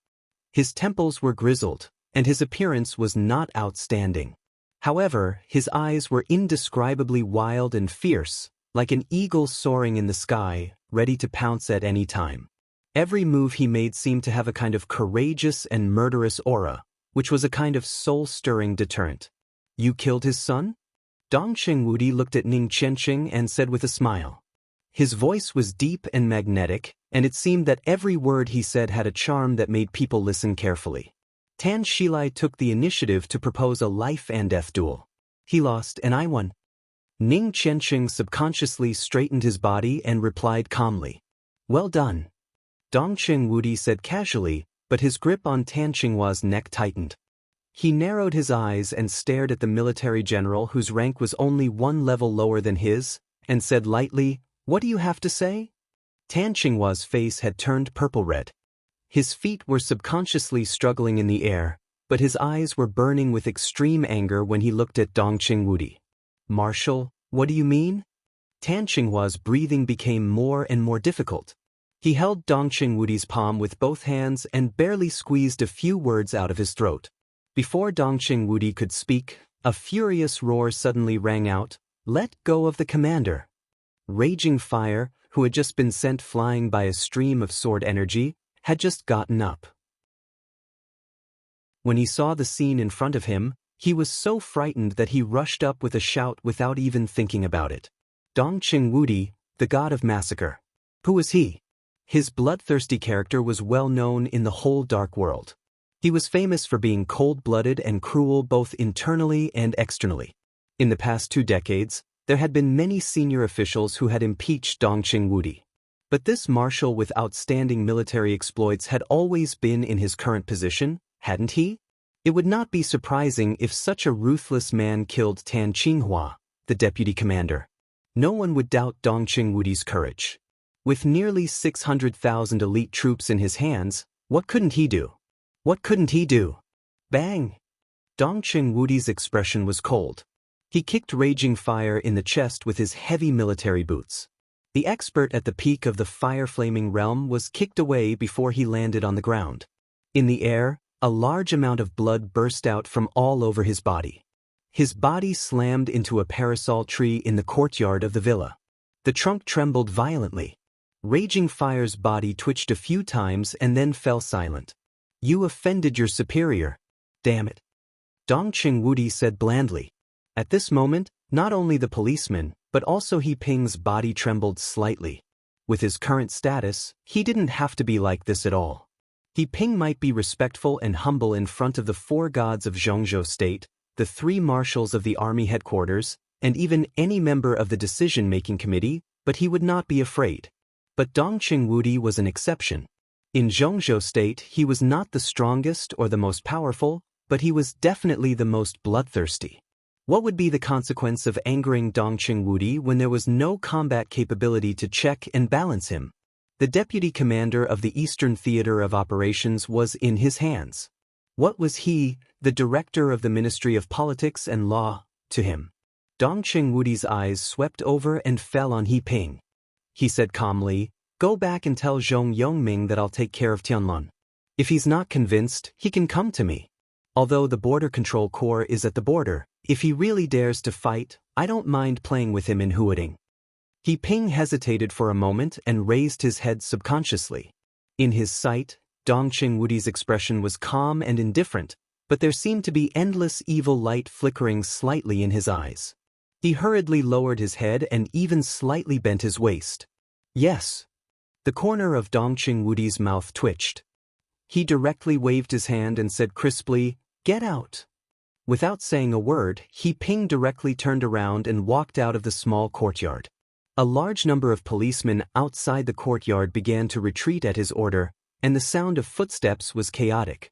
His temples were grizzled, and his appearance was not outstanding. However, his eyes were indescribably wild and fierce, like an eagle soaring in the sky, ready to pounce at any time. Every move he made seemed to have a kind of courageous and murderous aura, which was a kind of soul-stirring deterrent. You killed his son? Dongqing Wudi looked at Ning Qianxing and said with a smile. His voice was deep and magnetic, and it seemed that every word he said had a charm that made people listen carefully. Tan Shilai took the initiative to propose a life-and-death duel. He lost and I won. Ning Qianxing subconsciously straightened his body and replied calmly. Well done. Dongqing Wudi said casually, but his grip on Tan Qinghua's neck tightened. He narrowed his eyes and stared at the military general whose rank was only 1 level lower than his, and said lightly, What do you have to say? Tan Qinghua's face had turned purple-red. His feet were subconsciously struggling in the air, but his eyes were burning with extreme anger when he looked at Dongqing Wudi. Marshal, what do you mean? Tan Qinghua's breathing became more and more difficult. He held Dongqing Wudi's palm with both hands and barely squeezed a few words out of his throat. Before Dongqing Wudi could speak, a furious roar suddenly rang out, Let go of the commander. Raging Fire, who had just been sent flying by a stream of sword energy, had just gotten up. When he saw the scene in front of him, he was so frightened that he rushed up with a shout without even thinking about it. Dongqing Wudi, the god of massacre. Who was he? His bloodthirsty character was well known in the whole dark world. He was famous for being cold-blooded and cruel both internally and externally. In the past 2 decades, there had been many senior officials who had impeached Dongqing Wudi. But this marshal with outstanding military exploits had always been in his current position, hadn't he? It would not be surprising if such a ruthless man killed Tan Qinghua, the deputy commander. No one would doubt Dongqing Wudi's courage. With nearly 600,000 elite troops in his hands, what couldn't he do? What couldn't he do? Bang! Dongqing Wudi's expression was cold. He kicked Raging Fire in the chest with his heavy military boots. The expert at the peak of the fire-flaming realm was kicked away before he landed on the ground. In the air, a large amount of blood burst out from all over his body. His body slammed into a parasol tree in the courtyard of the villa. The trunk trembled violently. Raging Fire's body twitched a few times and then fell silent. You offended your superior. Damn it. Dongqing Wudi said blandly. At this moment, not only the policeman, but also He Ping's body trembled slightly. With his current status, he didn't have to be like this at all. He Ping might be respectful and humble in front of the 4 gods of Zhongzhou State, the 3 marshals of the army headquarters, and even any member of the decision-making committee, but he would not be afraid. But Dongqing Wudi was an exception. In Zhongzhou State, he was not the strongest or the most powerful, but he was definitely the most bloodthirsty. What would be the consequence of angering Dongqing Wudi when there was no combat capability to check and balance him? The deputy commander of the Eastern Theater of Operations was in his hands. What was he, the director of the Ministry of Politics and Law, to him? Dongqing Wudi's eyes swept over and fell on He Ping. He said calmly, "Go back and tell Zhong Yongming that I'll take care of Tianlun. If he's not convinced, he can come to me. Although the Border Control Corps is at the border, if he really dares to fight, I don't mind playing with him in Huading." He Ping hesitated for a moment and raised his head subconsciously. In his sight, Dongqing Wudi's expression was calm and indifferent, but there seemed to be endless evil light flickering slightly in his eyes. He hurriedly lowered his head and even slightly bent his waist. "Yes." The corner of Dongqing Wudi's mouth twitched. He directly waved his hand and said crisply, "Get out." Without saying a word, He Ping directly turned around and walked out of the small courtyard. A large number of policemen outside the courtyard began to retreat at his order, and the sound of footsteps was chaotic.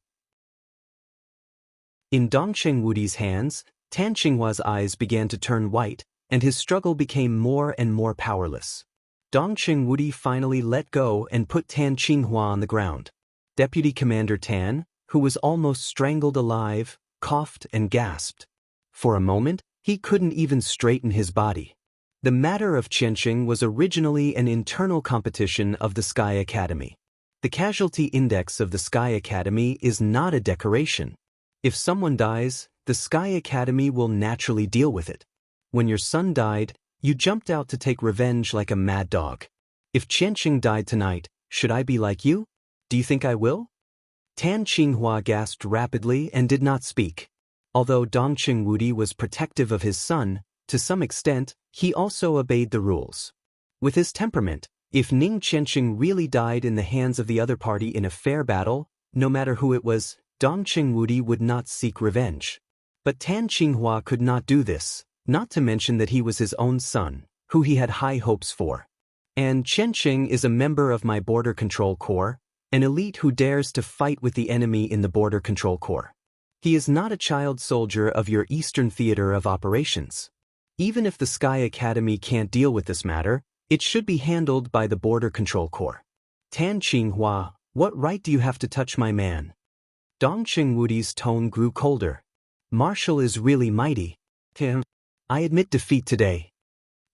In Dongqing Wudi's hands, Tan Qinghua's eyes began to turn white, and his struggle became more and more powerless. Dongqing Wudi finally let go and put Tan Qinghua on the ground. Deputy Commander Tan, who was almost strangled alive, coughed and gasped. For a moment, he couldn't even straighten his body. The matter of Qianxing was originally an internal competition of the Sky Academy. The casualty index of the Sky Academy is not a decoration. If someone dies, the Sky Academy will naturally deal with it. When your son died, you jumped out to take revenge like a mad dog. If Qianxing died tonight, should I be like you? Do you think I will? Tan Qinghua gasped rapidly and did not speak. Although Dongqing Wudi was protective of his son, to some extent, he also obeyed the rules. With his temperament, if Ning Qianxing really died in the hands of the other party in a fair battle, no matter who it was, Dongqing Wudi would not seek revenge. But Tan Qinghua could not do this, not to mention that he was his own son, who he had high hopes for. And Qianxing is a member of my Border Control Corps, an elite who dares to fight with the enemy in the Border Control Corps. He is not a child soldier of your Eastern Theater of Operations. Even if the Sky Academy can't deal with this matter, it should be handled by the Border Control Corps. Tan Qinghua, what right do you have to touch my man? Dongqing Wudi's tone grew colder. Marshal is really mighty. I admit defeat today.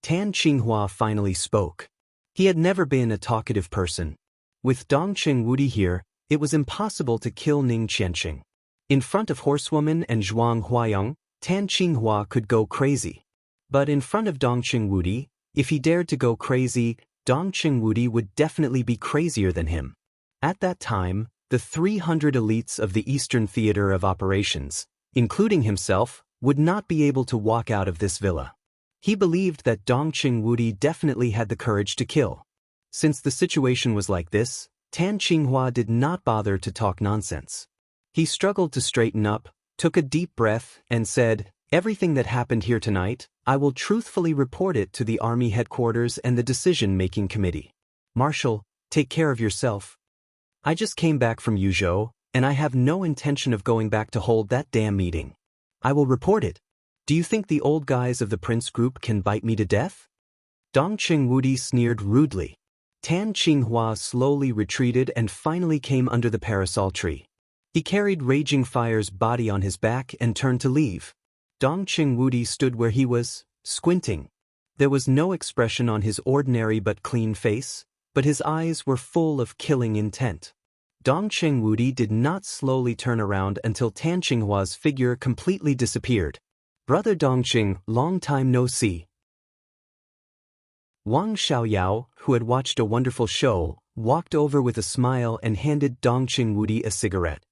Tan Qinghua finally spoke. He had never been a talkative person. With Dongqing Wudi here, it was impossible to kill Ning Qianxing. In front of Horsewoman and Zhuang Huayang, Tan Qinghua could go crazy. But in front of Dongqing Wudi, if he dared to go crazy, Dongqing Wudi would definitely be crazier than him. At that time, the 300 elites of the Eastern Theater of Operations, including himself, would not be able to walk out of this villa. He believed that Dongqing Wudi definitely had the courage to kill. Since the situation was like this, Tan Qinghua did not bother to talk nonsense. He struggled to straighten up, took a deep breath, and said, "Everything that happened here tonight, I will truthfully report it to the Army headquarters and the decision-making committee. Marshal, take care of yourself. I just came back from Yuzhou, and I have no intention of going back to hold that damn meeting. I will report it. Do you think the old guys of the Prince Group can bite me to death?" Dongqing Wudi sneered rudely. Tan Qinghua slowly retreated and finally came under the parasol tree. He carried Raging Fire's body on his back and turned to leave. Dongqing Wudi stood where he was, squinting. There was no expression on his ordinary but clean face, but his eyes were full of killing intent. Dongqing Wudi did not slowly turn around until Tan Qinghua's figure completely disappeared. "Brother Dongqing, long time no see." Wang Xiaoyao, who had watched a wonderful show, walked over with a smile and handed Dongqing Wudi a cigarette.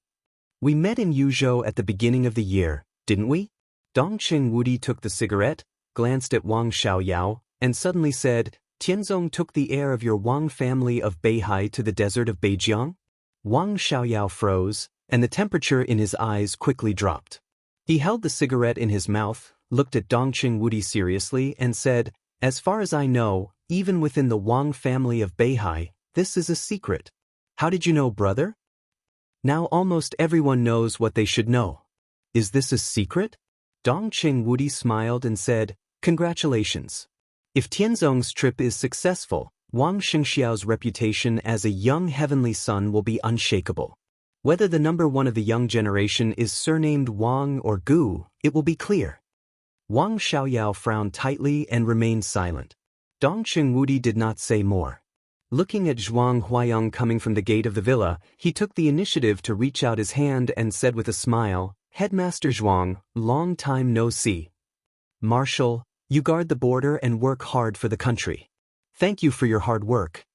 We met in Yuzhou at the beginning of the year, didn't we? Dongqing Wudi took the cigarette, glanced at Wang Xiaoyao, and suddenly said, Tianzong took the heir of your Wang family of Beihai to the desert of Beijiang? Wang Xiaoyao froze, and the temperature in his eyes quickly dropped. He held the cigarette in his mouth, looked at Dongqing Wudi seriously, and said, As far as I know, even within the Wang family of Beihai, this is a secret. How did you know, brother? Now almost everyone knows what they should know. Is this a secret? Dongqing Wudi smiled and said, Congratulations. If Tianzong's trip is successful, Wang Xianxiao's reputation as a young heavenly son will be unshakable. Whether the number one of the young generation is surnamed Wang or Gu, it will be clear. Wang Xiaoyao frowned tightly and remained silent. Dongqing Wudi did not say more. Looking at Zhuang Huayang coming from the gate of the villa, he took the initiative to reach out his hand and said with a smile, Headmaster Zhuang, long time no see. Marshal, you guard the border and work hard for the country. Thank you for your hard work.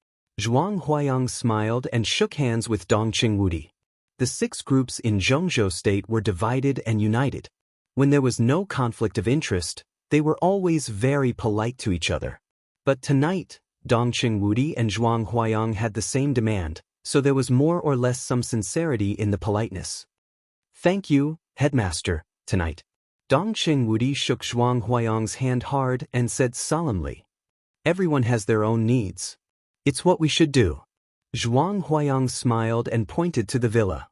Zhuang Huayang smiled and shook hands with Dongqing Wudi. The 6 groups in Zhongzhou State were divided and united. When there was no conflict of interest, they were always very polite to each other. But tonight, Dongqing Wudi and Zhuang Huayang had the same demand, so there was more or less some sincerity in the politeness. Thank you, Headmaster, tonight. Dongqing Wudi shook Zhuang Huayang's hand hard and said solemnly, Everyone has their own needs. It's what we should do. Zhuang Huayang smiled and pointed to the villa.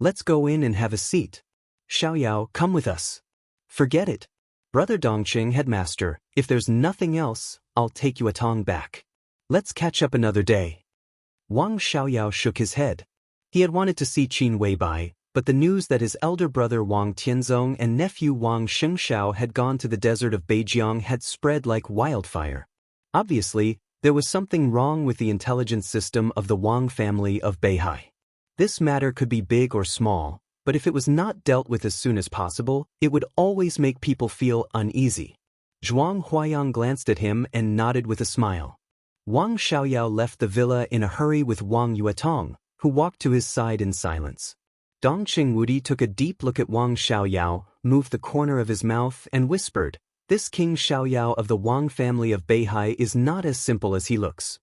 Let's go in and have a seat. Xiaoyao, come with us. Forget it. Brother Dongqing, Headmaster, if there's nothing else, I'll take you a tong back. Let's catch up another day. Wang Xiaoyao shook his head. He had wanted to see Qin Weibai, but the news that his elder brother Wang Tianzong and nephew Wang Shengxiao had gone to the desert of Beijiang had spread like wildfire. Obviously, there was something wrong with the intelligence system of the Wang family of Beihai. This matter could be big or small, but if it was not dealt with as soon as possible, it would always make people feel uneasy. Zhuang Huayang glanced at him and nodded with a smile. Wang Xiaoyao left the villa in a hurry with Wang Yuetong, who walked to his side in silence. Dongqing Wudi took a deep look at Wang Xiaoyao, moved the corner of his mouth, and whispered, This King Xiaoyao of the Wang family of Beihai is not as simple as he looks.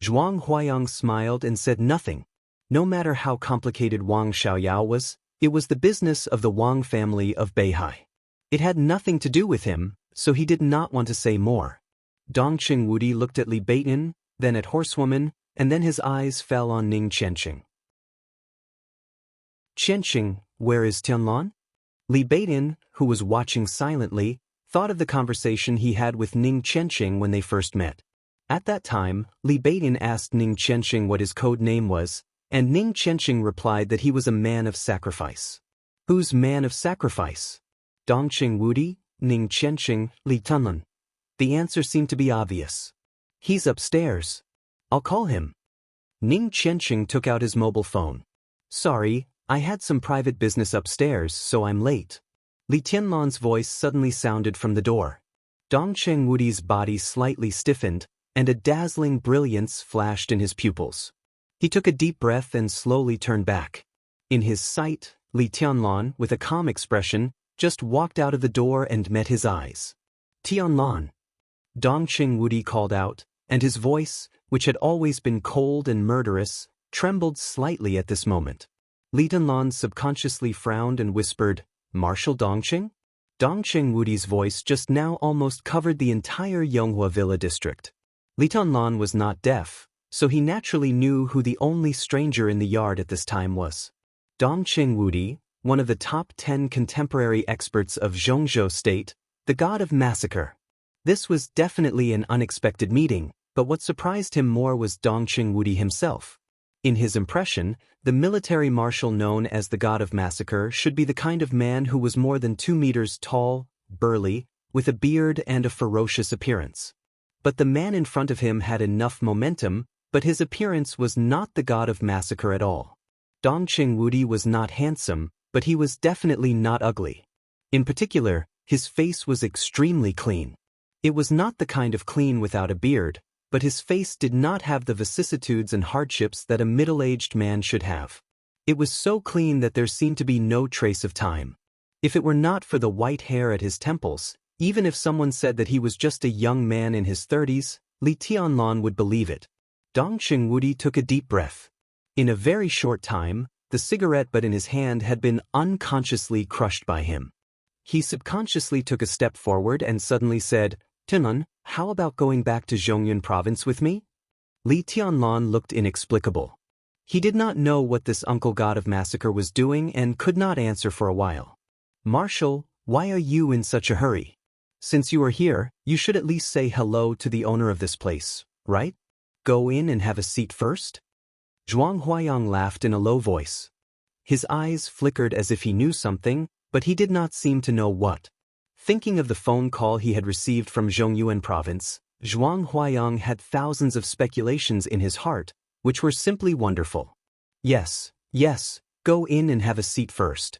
Zhuang Huayang smiled and said nothing. No matter how complicated Wang Xiaoyao was, it was the business of the Wang family of Beihai. It had nothing to do with him, so he did not want to say more. Dongqing Wudi looked at Li Beitin, then at Horsewoman, and then his eyes fell on Ning Qianxing. Qianxing, where is Tianlan? Li Beitin, who was watching silently, thought of the conversation he had with Ning Qianxing when they first met. At that time, Li Beitin asked Ning Qianxing what his code name was, and Ning Qianxing replied that he was a man of sacrifice. Who's man of sacrifice? Dongqing Wudi, Ning Qianxing, Li Tunlan. The answer seemed to be obvious. He's upstairs. I'll call him. Ning Qianxing took out his mobile phone. Sorry, I had some private business upstairs, so I'm late. Li Tianlan's voice suddenly sounded from the door. Dongqing Wudi's body slightly stiffened, and a dazzling brilliance flashed in his pupils. He took a deep breath and slowly turned back. In his sight, Li Tianlan, with a calm expression, just walked out of the door and met his eyes. Tianlan. Dongqing Wudi called out, and his voice, which had always been cold and murderous, trembled slightly at this moment. Li Tianlan subconsciously frowned and whispered, Marshal Dongqing? Dongqing Wudi's voice just now almost covered the entire Yonghua Villa district. Li Tianlan was not deaf, so he naturally knew who the only stranger in the yard at this time was. Dongqing Wudi, one of the top 10 contemporary experts of Zhongzhou State, the god of massacre. This was definitely an unexpected meeting, but what surprised him more was Dongqing Wudi himself. In his impression, the military marshal known as the god of massacre should be the kind of man who was more than 2 meters tall, burly, with a beard and a ferocious appearance. But the man in front of him had enough momentum, but his appearance was not the god of massacre at all. Dongqing Wudi was not handsome, but he was definitely not ugly. In particular, his face was extremely clean. It was not the kind of clean without a beard, but his face did not have the vicissitudes and hardships that a middle-aged man should have. It was so clean that there seemed to be no trace of time. If it were not for the white hair at his temples, even if someone said that he was just a young man in his 30s, Li Tianlan would believe it. Dong Qingwudi took a deep breath. In a very short time, the cigarette butt in his hand had been unconsciously crushed by him. He subconsciously took a step forward and suddenly said, "Tianlan, how about going back to Zhongyun province with me?" Li Tianlan looked inexplicable. He did not know what this uncle god of massacre was doing and could not answer for a while. "Marshal, why are you in such a hurry? Since you are here, you should at least say hello to the owner of this place, right? Go in and have a seat first?" Zhuang Huayang laughed in a low voice. His eyes flickered as if he knew something, but he did not seem to know what. Thinking of the phone call he had received from Zhongyuan province, Zhuang Huayang had thousands of speculations in his heart, which were simply wonderful. Yes, go in and have a seat first.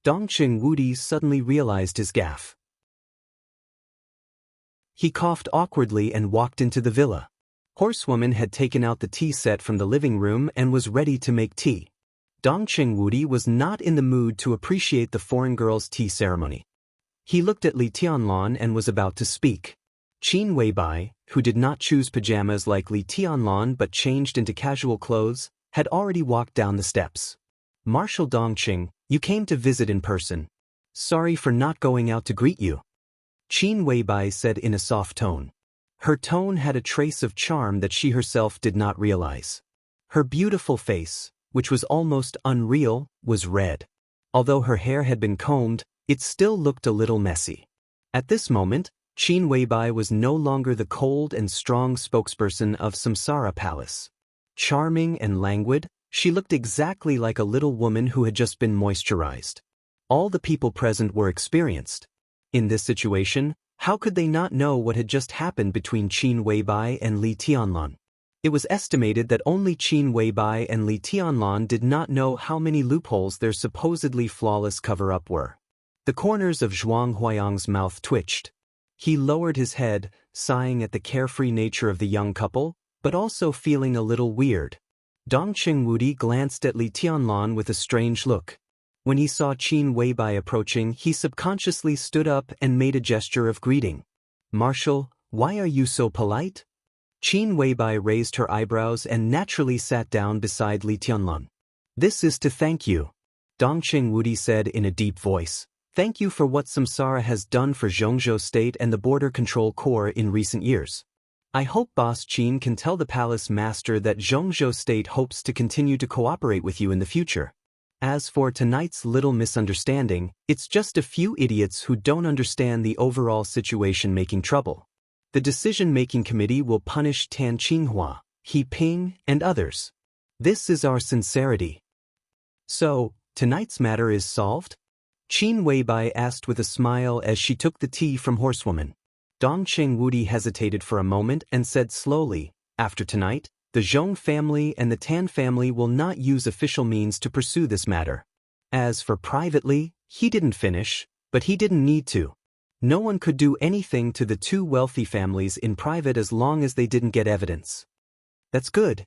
Dong Qingwudi suddenly realized his gaffe. He coughed awkwardly and walked into the villa. Horsewoman had taken out the tea set from the living room and was ready to make tea. Dong Qingwudi was not in the mood to appreciate the foreign girl's tea ceremony. He looked at Li Tianlan and was about to speak. Qin Weibai, who did not choose pajamas like Li Tianlan but changed into casual clothes, had already walked down the steps. "Marshal Dongqing, you came to visit in person. Sorry for not going out to greet you," Qin Weibai said in a soft tone. Her tone had a trace of charm that she herself did not realize. Her beautiful face, which was almost unreal, was red. Although her hair had been combed, it still looked a little messy. At this moment, Qin Weibai was no longer the cold and strong spokesperson of Samsara Palace. Charming and languid, she looked exactly like a little woman who had just been moisturized. All the people present were experienced. In this situation, how could they not know what had just happened between Qin Weibai and Li Tianlan? It was estimated that only Qin Weibai and Li Tianlan did not know how many loopholes their supposedly flawless cover-up were. The corners of Zhuang Huayang's mouth twitched. He lowered his head, sighing at the carefree nature of the young couple, but also feeling a little weird. Dong Qingwudi glanced at Li Tianlan with a strange look. When he saw Qin Weibai approaching, he subconsciously stood up and made a gesture of greeting. "Marshal, why are you so polite?" Qin Weibai raised her eyebrows and naturally sat down beside Li Tianlan. "This is to thank you," Dong Qingwudi said in a deep voice. "Thank you for what Samsara has done for Zhongzhou State and the Border Control Corps in recent years. I hope Boss Qin can tell the palace master that Zhongzhou State hopes to continue to cooperate with you in the future. As for tonight's little misunderstanding, it's just a few idiots who don't understand the overall situation making trouble. The decision-making committee will punish Tan Qinghua, He Ping, and others. This is our sincerity." "So, tonight's matter is solved?" Qin Weibai asked with a smile as she took the tea from Horsewoman. Dong Qingwudi hesitated for a moment and said slowly, "After tonight, the Zhong family and the Tan family will not use official means to pursue this matter. As for privately, he didn't finish, but he didn't need to. No one could do anything to the two wealthy families in private as long as they didn't get evidence." "That's good,"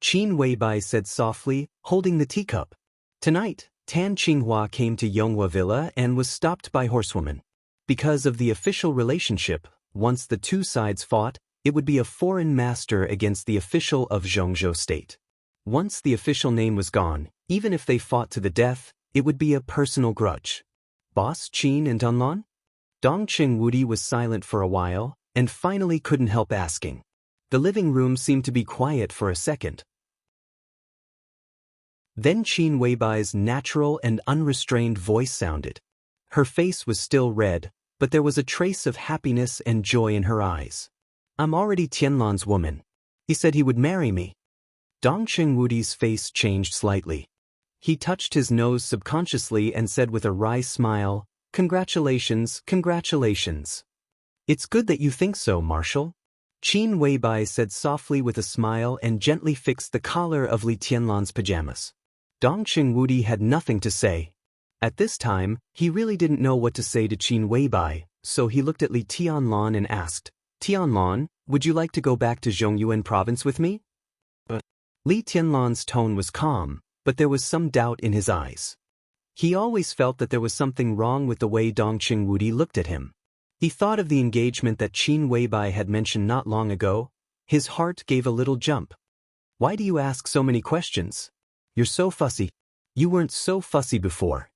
Qin Weibai said softly, holding the teacup. Tonight, Tan Qinghua came to Yonghua Villa and was stopped by Horsewoman. Because of the official relationship, once the two sides fought, it would be a foreign master against the official of Zhongzhou State. Once the official name was gone, even if they fought to the death, it would be a personal grudge. "Boss Qin and Dunlan?" Dong Qingwudi was silent for a while, and finally couldn't help asking. The living room seemed to be quiet for a second. Then Qin Weibai's natural and unrestrained voice sounded. Her face was still red, but there was a trace of happiness and joy in her eyes. "I'm already Tianlan's woman. He said he would marry me." Dong Qingwudi's face changed slightly. He touched his nose subconsciously and said with a wry smile, "Congratulations, congratulations." "It's good that you think so, Marshal," Qin Weibai said softly with a smile and gently fixed the collar of Li Tianlan's pajamas. Dong Qingwudi had nothing to say. At this time, he really didn't know what to say to Qin Weibai, so he looked at Li Tianlan and asked, "Tianlan, would you like to go back to Zhongyuan province with me?" Li Tianlan's tone was calm, but there was some doubt in his eyes. He always felt that there was something wrong with the way Dongqing Wudi looked at him. He thought of the engagement that Qin Weibai had mentioned not long ago. His heart gave a little jump. Why do you ask so many questions? You're so fussy. You weren't so fussy before.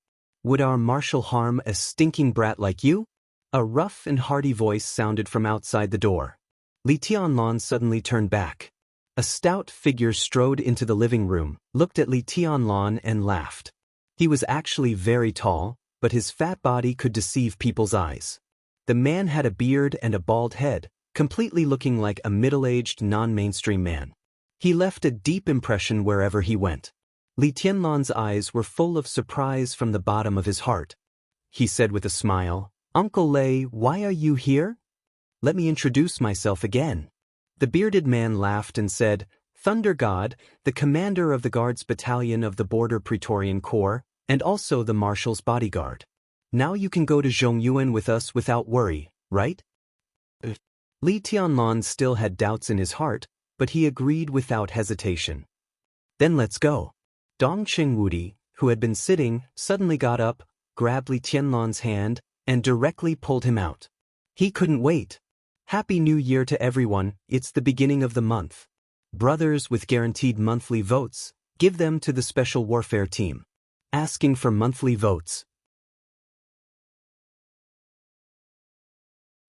Would our marshal harm a stinking brat like you? A rough and hearty voice sounded from outside the door. Li Tianlan suddenly turned back. A stout figure strode into the living room, looked at Li Tianlan and laughed. He was actually very tall, but his fat body could deceive people's eyes. The man had a beard and a bald head, completely looking like a middle-aged non-mainstream man. He left a deep impression wherever he went. Li Tianlan's eyes were full of surprise from the bottom of his heart. He said with a smile, "Uncle Lei, why are you here?" "Let me introduce myself again." The bearded man laughed and said, "Thunder God, the commander of the Guards Battalion of the Border Praetorian Corps, and also the Marshal's bodyguard. Now you can go to Zhongyuan with us without worry, right?" Li Tianlan still had doubts in his heart, but he agreed without hesitation. "Then let's go." Dongqing Wudi, who had been sitting, suddenly got up, grabbed Li Tianlan's hand, and directly pulled him out. He couldn't wait. "Happy New Year to everyone, it's the beginning of the month. Brothers with guaranteed monthly votes, give them to the Special Warfare Team. Asking for monthly votes."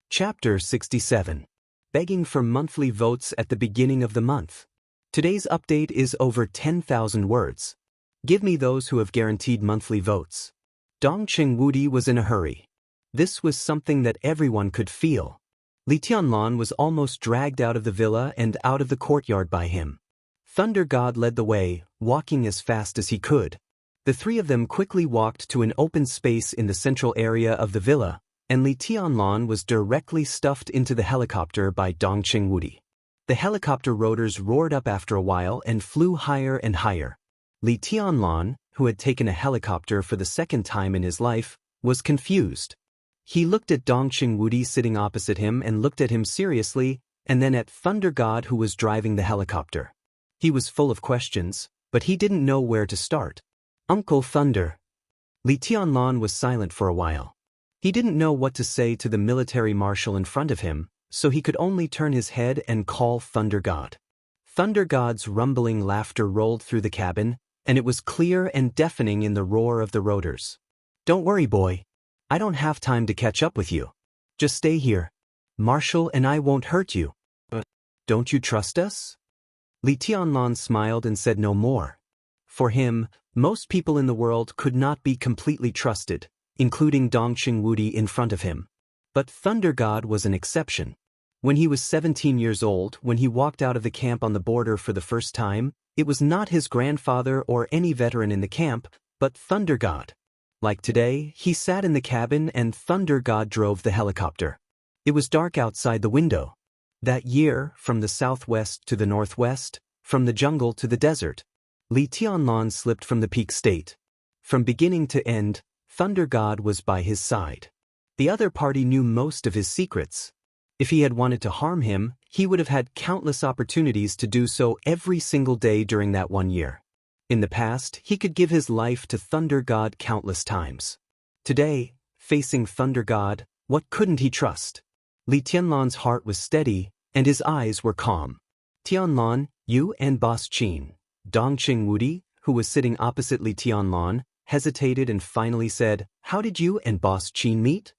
Chapter 67. Begging for monthly votes at the beginning of the month. Today's update is over 10,000 words. Give me those who have guaranteed monthly votes. Dongqing Wudi was in a hurry. This was something that everyone could feel. Li Tianlan was almost dragged out of the villa and out of the courtyard by him. Thunder God led the way, walking as fast as he could. The three of them quickly walked to an open space in the central area of the villa, and Li Tianlan was directly stuffed into the helicopter by Dongqing Wudi. The helicopter rotors roared up after a while and flew higher and higher. Li Tianlan, who had taken a helicopter for the second time in his life, was confused. He looked at Dongqing Wudi sitting opposite him and looked at him seriously, and then at Thunder God who was driving the helicopter. He was full of questions, but he didn't know where to start. "Uncle Thunder." Li Tianlan was silent for a while. He didn't know what to say to the military marshal in front of him, so he could only turn his head and call Thunder God. Thunder God's rumbling laughter rolled through the cabin, and it was clear and deafening in the roar of the rotors. "Don't worry, boy. I don't have time to catch up with you. Just stay here. Marshal and I won't hurt you." "Don't you trust us?" Li Tianlan smiled and said no more. For him, most people in the world could not be completely trusted, including Dongqing Wudi in front of him. But Thunder God was an exception. When he was 17 years old, when he walked out of the camp on the border for the first time, it was not his grandfather or any veteran in the camp, but Thunder God. Like today, he sat in the cabin and Thunder God drove the helicopter. It was dark outside the window. That year, from the southwest to the northwest, from the jungle to the desert, Li Tianlan slipped from the peak state. From beginning to end, Thunder God was by his side. The other party knew most of his secrets. If he had wanted to harm him, he would have had countless opportunities to do so every single day during that 1 year. In the past, he could give his life to Thunder God countless times. Today, facing Thunder God, what couldn't he trust? Li Tianlan's heart was steady, and his eyes were calm. "Tianlan, you and Boss Qin." Dongqing Wudi, who was sitting opposite Li Tianlan, hesitated and finally said, "How did you and Boss Qin meet?"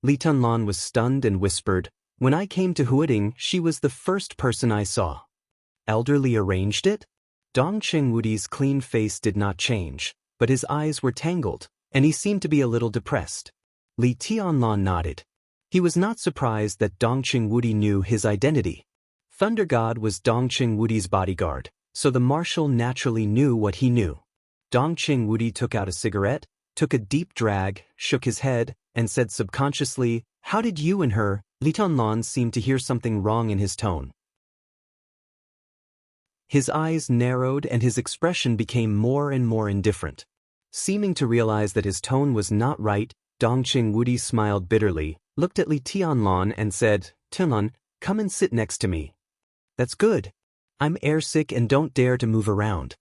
Li Tianlan was stunned and whispered, "When I came to Huading, she was the first person I saw." "Elderly arranged it?" Dongqing Wudi's clean face did not change, but his eyes were tangled, and he seemed to be a little depressed. Li Tianlan nodded. He was not surprised that Dongqing Wudi knew his identity. Thunder God was Dongqing Wudi's bodyguard, so the marshal naturally knew what he knew. Dongqing Wudi took out a cigarette, took a deep drag, shook his head, and said subconsciously, "How did you and her?" Li Tianlan seemed to hear something wrong in his tone. His eyes narrowed and his expression became more and more indifferent. Seeming to realize that his tone was not right, Dongqing Wudi smiled bitterly, looked at Li Tianlan and said, "Tianlan, come and sit next to me." "That's good. I'm airsick and don't dare to move around."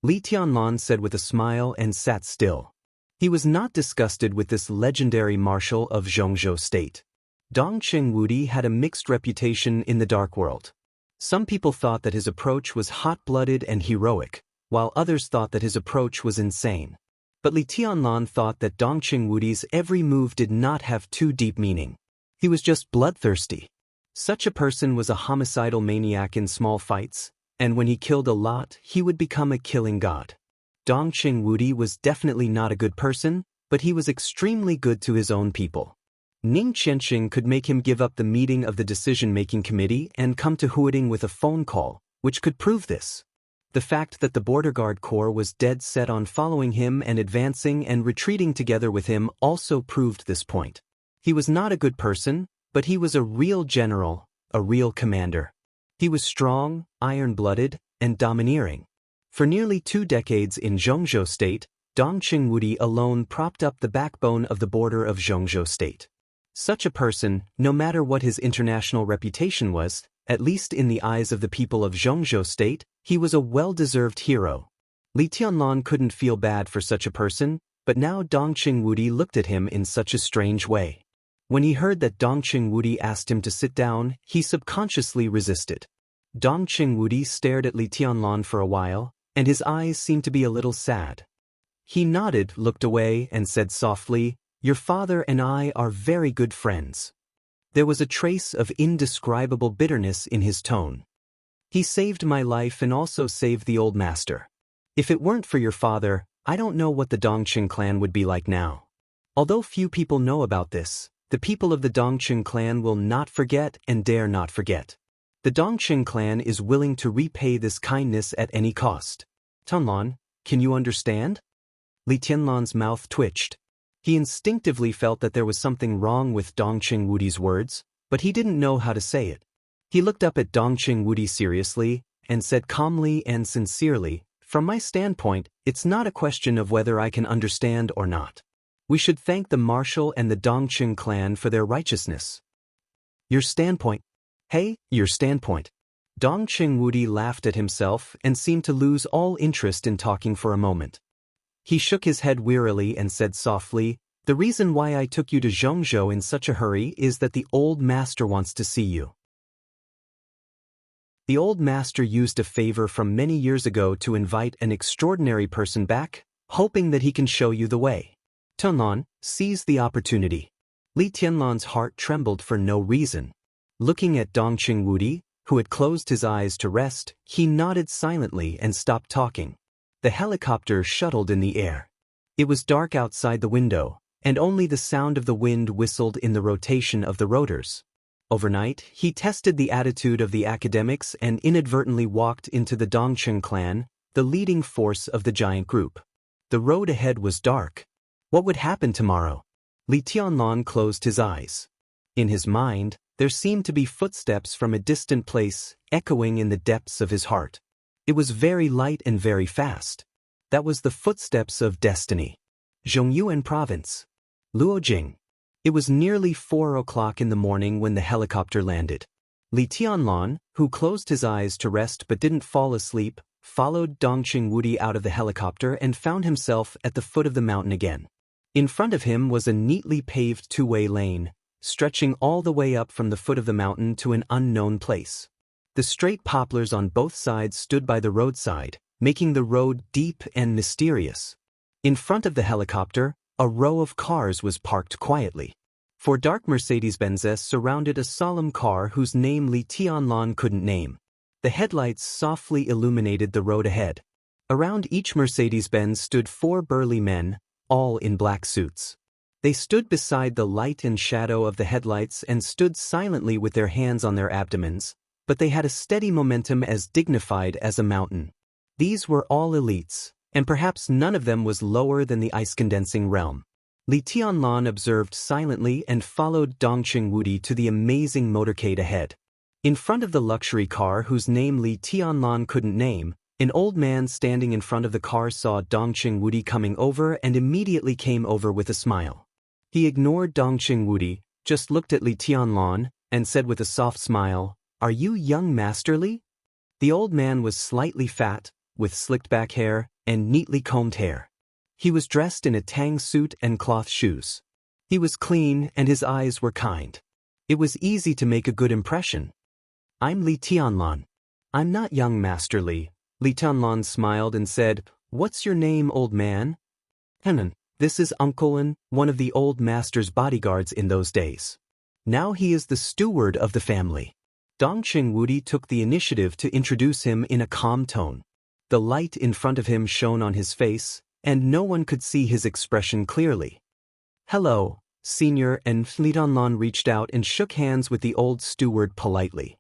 Li Tianlan said with a smile and sat still. He was not disgusted with this legendary marshal of Zhongzhou state. Dong Qingwudi had a mixed reputation in the dark world. Some people thought that his approach was hot-blooded and heroic, while others thought that his approach was insane. But Li Tianlan thought that Dong Qingwudi's every move did not have too deep meaning. He was just bloodthirsty. Such a person was a homicidal maniac in small fights, and when he killed a lot, he would become a killing god. Dong Qingwudi was definitely not a good person, but he was extremely good to his own people. Ning Qianxing could make him give up the meeting of the decision-making committee and come to Huading with a phone call, which could prove this. The fact that the border guard corps was dead set on following him and advancing and retreating together with him also proved this point. He was not a good person, but he was a real general, a real commander. He was strong, iron-blooded, and domineering. For nearly 2 decades in Zhongzhou state, Dong Qingwudi alone propped up the backbone of the border of Zhongzhou state. Such a person, no matter what his international reputation was, at least in the eyes of the people of Zhongzhou state, he was a well-deserved hero. Li Tianlan couldn't feel bad for such a person, but now Dong Qingwudi looked at him in such a strange way. When he heard that Dong Qingwudi asked him to sit down, he subconsciously resisted. Dong Qingwudi stared at Li Tianlan for a while, and his eyes seemed to be a little sad. He nodded, looked away, and said softly, "Your father and I are very good friends." There was a trace of indescribable bitterness in his tone. "He saved my life and also saved the old master. If it weren't for your father, I don't know what the Dongqing clan would be like now." Although few people know about this, the people of the Dongqing clan will not forget and dare not forget. The Dongqing clan is willing to repay this kindness at any cost. Tianlan, can you understand? Li Tianlan's mouth twitched. He instinctively felt that there was something wrong with Dong Qingwudi's words, but he didn't know how to say it. He looked up at Dong Qingwudi seriously, and said calmly and sincerely, "From my standpoint, it's not a question of whether I can understand or not. We should thank the marshal and the Dongqing clan for their righteousness." "Your standpoint? Hey, your standpoint." Dong Qingwudi laughed at himself and seemed to lose all interest in talking for a moment. He shook his head wearily and said softly, "The reason why I took you to Zhongzhou in such a hurry is that the old master wants to see you." The old master used a favor from many years ago to invite an extraordinary person back, hoping that he can show you the way. Tianlan, seize the opportunity. Li Tianlan's heart trembled for no reason. Looking at Dong Qingwudi, who had closed his eyes to rest, he nodded silently and stopped talking. The helicopter shuttled in the air. It was dark outside the window, and only the sound of the wind whistled in the rotation of the rotors. Overnight, he tested the attitude of the academics and inadvertently walked into the Dongqing clan, the leading force of the giant group. The road ahead was dark. What would happen tomorrow? Li Tianlan closed his eyes. In his mind, there seemed to be footsteps from a distant place, echoing in the depths of his heart. It was very light and very fast. That was the footsteps of destiny. Zhongyuan Province. Luojing. It was nearly 4 o'clock in the morning when the helicopter landed. Li Tianlan, who closed his eyes to rest but didn't fall asleep, followed Dong Qingwudi out of the helicopter and found himself at the foot of the mountain again. In front of him was a neatly paved 2-way lane, stretching all the way up from the foot of the mountain to an unknown place. The straight poplars on both sides stood by the roadside, making the road deep and mysterious. In front of the helicopter, a row of cars was parked quietly. 4 dark Mercedes-Benzes surrounded a solemn car whose name Li Tianlan couldn't name. The headlights softly illuminated the road ahead. Around each Mercedes-Benz stood 4 burly men, all in black suits. They stood beside the light and shadow of the headlights and stood silently with their hands on their abdomens, but they had a steady momentum as dignified as a mountain. These were all elites, and perhaps none of them was lower than the ice-condensing realm. Li Tianlan observed silently and followed Dong Qingwudi to the amazing motorcade ahead. In front of the luxury car whose name Li Tianlan couldn't name, an old man standing in front of the car saw Dong Qingwudi coming over and immediately came over with a smile. He ignored Dong Qingwudi, just looked at Li Tianlan, and said with a soft smile, "Are you young Master Li?" The old man was slightly fat, with slicked back hair and neatly combed hair. He was dressed in a tang suit and cloth shoes. He was clean and his eyes were kind. It was easy to make a good impression. "I'm Li Tianlan. I'm not young Master Li." Li Tianlan smiled and said, "What's your name, old man?" "Henan, this is Uncle Lin, one of the old master's bodyguards in those days. Now he is the steward of the family." Dongqing Wudi took the initiative to introduce him in a calm tone. The light in front of him shone on his face, and no one could see his expression clearly. "Hello, Senior," and Li Tianlan reached out and shook hands with the old steward politely.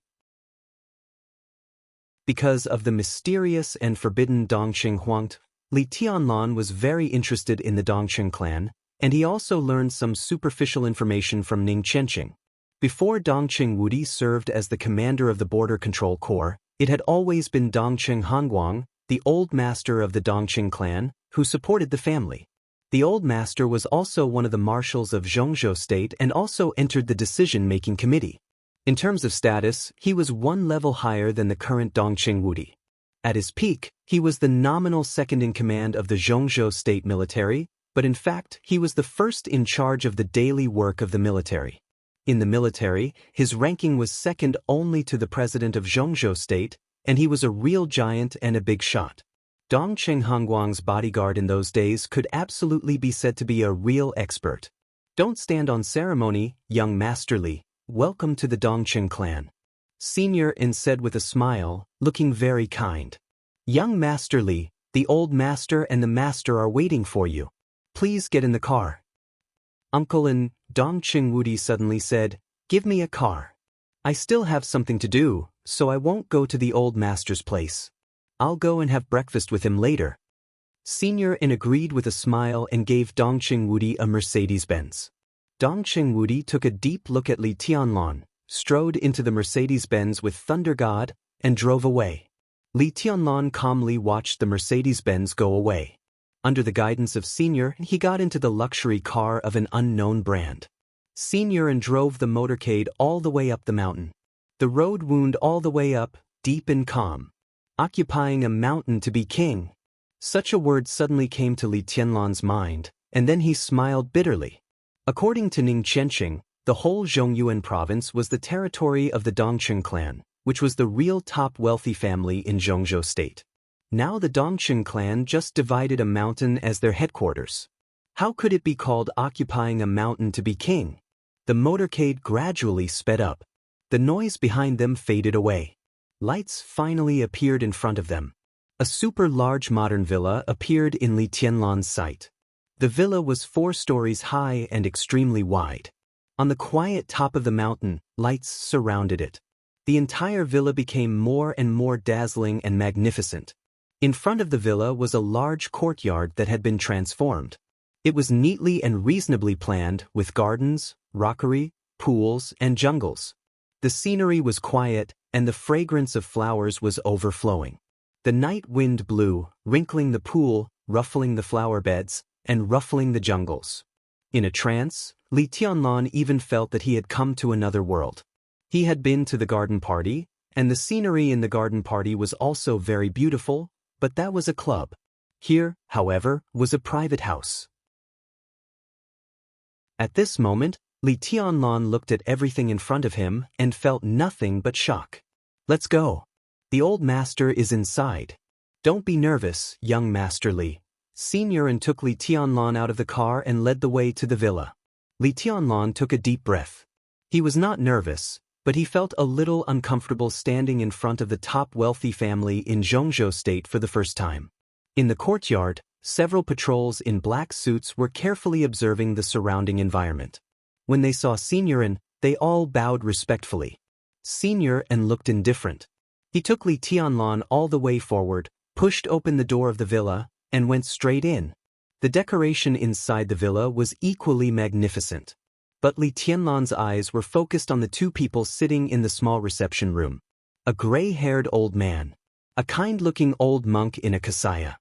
Because of the mysterious and forbidden Dongqing Huangte, Li Tianlan was very interested in the Dongqing clan, and he also learned some superficial information from Ning Qianqing. Before Dongqing Wudi served as the commander of the Border Control Corps, it had always been Dongqing Hanguang, the old master of the Dongqing clan, who supported the family. The old master was also one of the marshals of Zhongzhou state and also entered the decision-making committee. In terms of status, he was one level higher than the current Dongqing Wudi. At his peak, he was the nominal second-in-command of the Zhongzhou state military, but in fact, he was the first in charge of the daily work of the military. In the military, his ranking was second only to the president of Zhongzhou state, and he was a real giant and a big shot. Dongqing Hanguang's bodyguard in those days could absolutely be said to be a real expert. "Don't stand on ceremony, young Master Li. Welcome to the Dongqing clan," Senior Lin said with a smile, looking very kind. "Young Master Li, the old master and the master are waiting for you. Please get in the car." "Uncle Lin," Dongqing Wudi suddenly said, "give me a car. I still have something to do, so I won't go to the old master's place. I'll go and have breakfast with him later." Senior Lin agreed with a smile and gave Dongqing Wudi a Mercedes-Benz. Dongqing Wudi took a deep look at Li Tianlan, strode into the Mercedes-Benz with Thunder God, and drove away. Li Tianlan calmly watched the Mercedes-Benz go away. Under the guidance of Senior, he got into the luxury car of an unknown brand. Senior and drove the motorcade all the way up the mountain. The road wound all the way up, deep and calm. Occupying a mountain to be king. Such a word suddenly came to Li Tianlan's mind, and then he smiled bitterly. According to Ning Qianqing, the whole Zhongyuan province was the territory of the Dongqing clan, which was the real top wealthy family in Zhongzhou state. Now the Dongqing clan just divided a mountain as their headquarters. How could it be called occupying a mountain to be king? The motorcade gradually sped up. The noise behind them faded away. Lights finally appeared in front of them. A super large modern villa appeared in Li Tianlan's sight. The villa was 4 stories high and extremely wide. On the quiet top of the mountain, lights surrounded it. The entire villa became more and more dazzling and magnificent. In front of the villa was a large courtyard that had been transformed. It was neatly and reasonably planned with gardens, rockery, pools, and jungles. The scenery was quiet, and the fragrance of flowers was overflowing. The night wind blew, wrinkling the pool, ruffling the flower beds, and ruffling the jungles. In a trance, Li Tianlan even felt that he had come to another world. He had been to the garden party, and the scenery in the garden party was also very beautiful, but that was a club. Here, however, was a private house. At this moment, Li Tianlan looked at everything in front of him and felt nothing but shock. "Let's go. The old master is inside. Don't be nervous, young Master Li." Senior Lin took Li Tianlan out of the car and led the way to the villa. Li Tianlan took a deep breath. He was not nervous, but he felt a little uncomfortable standing in front of the top wealthy family in Zhongzhou state for the first time. In the courtyard, several patrols in black suits were carefully observing the surrounding environment. When they saw Senior Lin, they all bowed respectfully. Senior Lin looked indifferent. He took Li Tianlan all the way forward, pushed open the door of the villa, and went straight in. The decoration inside the villa was equally magnificent. But Li Tianlan's eyes were focused on the 2 people sitting in the small reception room. A gray-haired old man. A kind-looking old monk in a kasaya.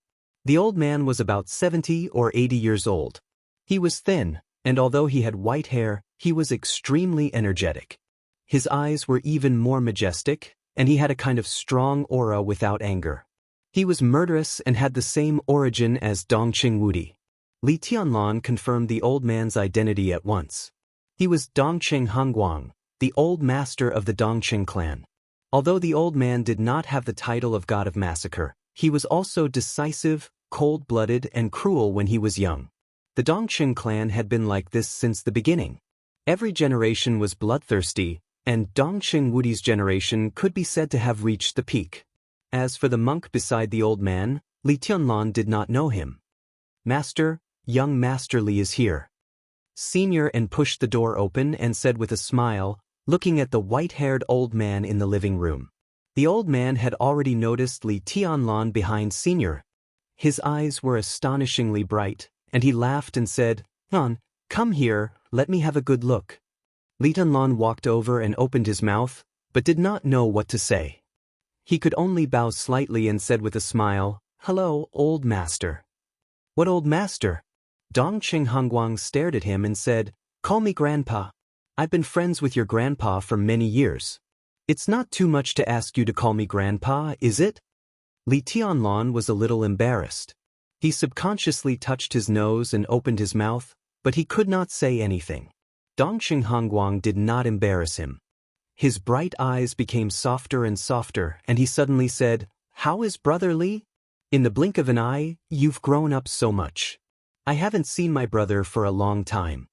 The old man was about 70 or 80 years old. He was thin, and although he had white hair, he was extremely energetic. His eyes were even more majestic, and he had a kind of strong aura without anger. He was murderous and had the same origin as Dongqing Wudi. Li Tianlan confirmed the old man's identity at once. He was Dongqing Hongguang, the old master of the Dongqing clan. Although the old man did not have the title of God of Massacre, he was also decisive, cold-blooded, and cruel when he was young. The Dongqing clan had been like this since the beginning. Every generation was bloodthirsty, and Dongqing Wudi's generation could be said to have reached the peak. As for the monk beside the old man, Li Tianlan did not know him. "Master, young Master Li is here." Senior and pushed the door open and said with a smile, looking at the white-haired old man in the living room. The old man had already noticed Li Tianlan behind Senior. His eyes were astonishingly bright, and he laughed and said, "Han, come here, let me have a good look." Li Tianlan walked over and opened his mouth, but did not know what to say. He could only bow slightly and said with a smile, "Hello, old master." "What old master?" Dongqing Hongguang stared at him and said, "Call me grandpa. I've been friends with your grandpa for many years. It's not too much to ask you to call me grandpa, is it?" Li Tianlan was a little embarrassed. He subconsciously touched his nose and opened his mouth, but he could not say anything. Dongqing Hongguang did not embarrass him. His bright eyes became softer and softer, and he suddenly said, "How is brother Li? In the blink of an eye, you've grown up so much. I haven't seen my brother for a long time."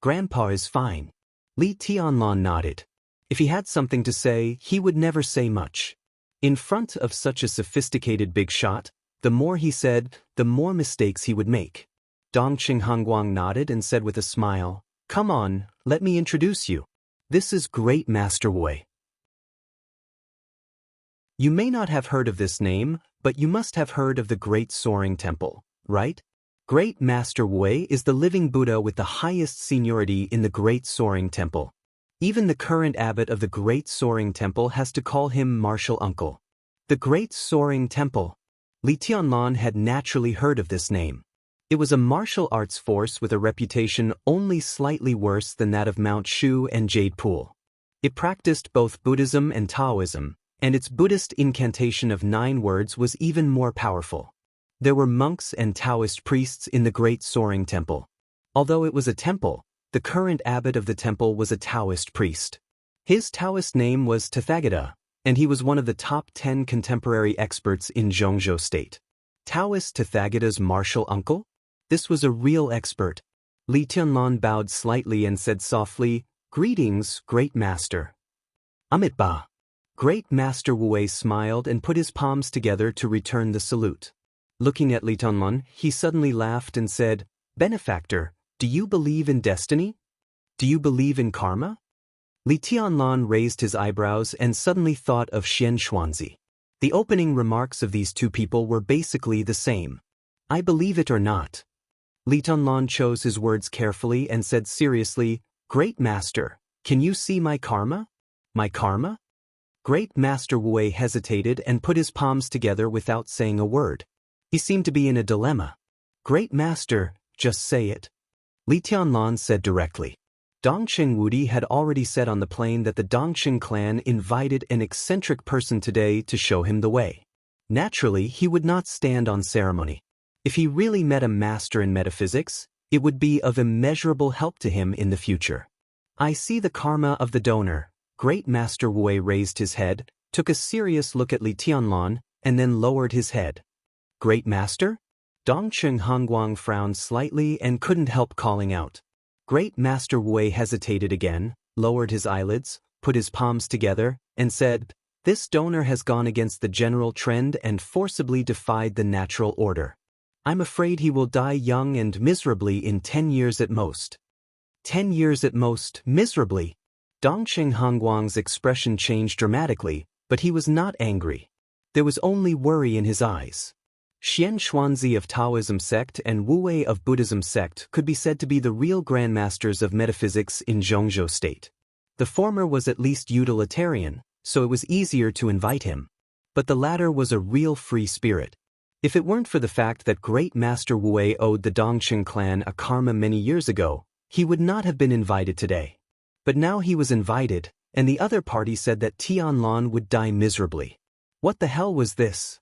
"Grandpa is fine." Li Tianlan nodded. If he had something to say, he would never say much. In front of such a sophisticated big shot, the more he said, the more mistakes he would make. Dongqing Hongguang nodded and said with a smile, "Come on, let me introduce you. This is Great Master Wei." You may not have heard of this name, but you must have heard of the Great Soaring Temple, right? Great Master Wei is the living Buddha with the highest seniority in the Great Soaring Temple. Even the current abbot of the Great Soaring Temple has to call him martial uncle. The Great Soaring Temple. Li Tianlan had naturally heard of this name. It was a martial arts force with a reputation only slightly worse than that of Mount Shu and Jade Pool. It practiced both Buddhism and Taoism, and its Buddhist incantation of 9 words was even more powerful. There were monks and Taoist priests in the Great Soaring Temple. Although it was a temple, the current abbot of the temple was a Taoist priest. His Taoist name was Tathagata, and he was one of the top 10 contemporary experts in Zhongzhou State. Taoist Tathagata's martial uncle? This was a real expert. Li Tianlan bowed slightly and said softly, "Greetings, Great Master." "Amitba." Great Master Wei smiled and put his palms together to return the salute. Looking at Li Tianlan, he suddenly laughed and said, "Benefactor, do you believe in destiny? Do you believe in karma?" Li Tianlan raised his eyebrows and suddenly thought of Xianxia. The opening remarks of these two people were basically the same. "I believe it or not." Li Tianlan chose his words carefully and said seriously, "Great Master, can you see my karma?" "My karma?" Great Master Wei hesitated and put his palms together without saying a word. He seemed to be in a dilemma. "Great Master, just say it." Li Tianlan said directly. Dongqing Wudi had already said on the plane that the Dongqing clan invited an eccentric person today to show him the way. Naturally, he would not stand on ceremony. If he really met a master in metaphysics, it would be of immeasurable help to him in the future. "I see the karma of the donor." Great Master Wei raised his head, took a serious look at Li Tianlan, and then lowered his head. "Great Master?" Dongqing Hongguang frowned slightly and couldn't help calling out. Great Master Wei hesitated again, lowered his eyelids, put his palms together, and said, "This donor has gone against the general trend and forcibly defied the natural order. I'm afraid he will die young and miserably in 10 years at most." 10 years at most, miserably. Dongqing Hongguang's expression changed dramatically, but he was not angry. There was only worry in his eyes. Xianxia of Taoism sect and Wu Wei of Buddhism sect could be said to be the real grandmasters of metaphysics in Zhongzhou State. The former was at least utilitarian, so it was easier to invite him. But the latter was a real free spirit. If it weren't for the fact that Great Master Wu Wei owed the Dongqing clan a karma many years ago, he would not have been invited today. But now he was invited, and the other party said that Tianlan would die miserably. What the hell was this?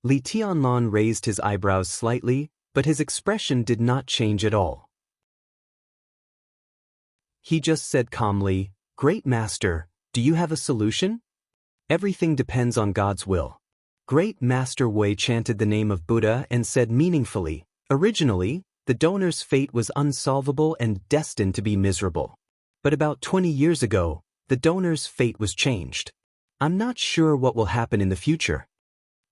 Li Tianlong raised his eyebrows slightly, but his expression did not change at all. He just said calmly, "Great Master, do you have a solution?" "Everything depends on God's will." Great Master Wei chanted the name of Buddha and said meaningfully, "Originally, the donor's fate was unsolvable and destined to be miserable. But about 20 years ago, the donor's fate was changed. I'm not sure what will happen in the future."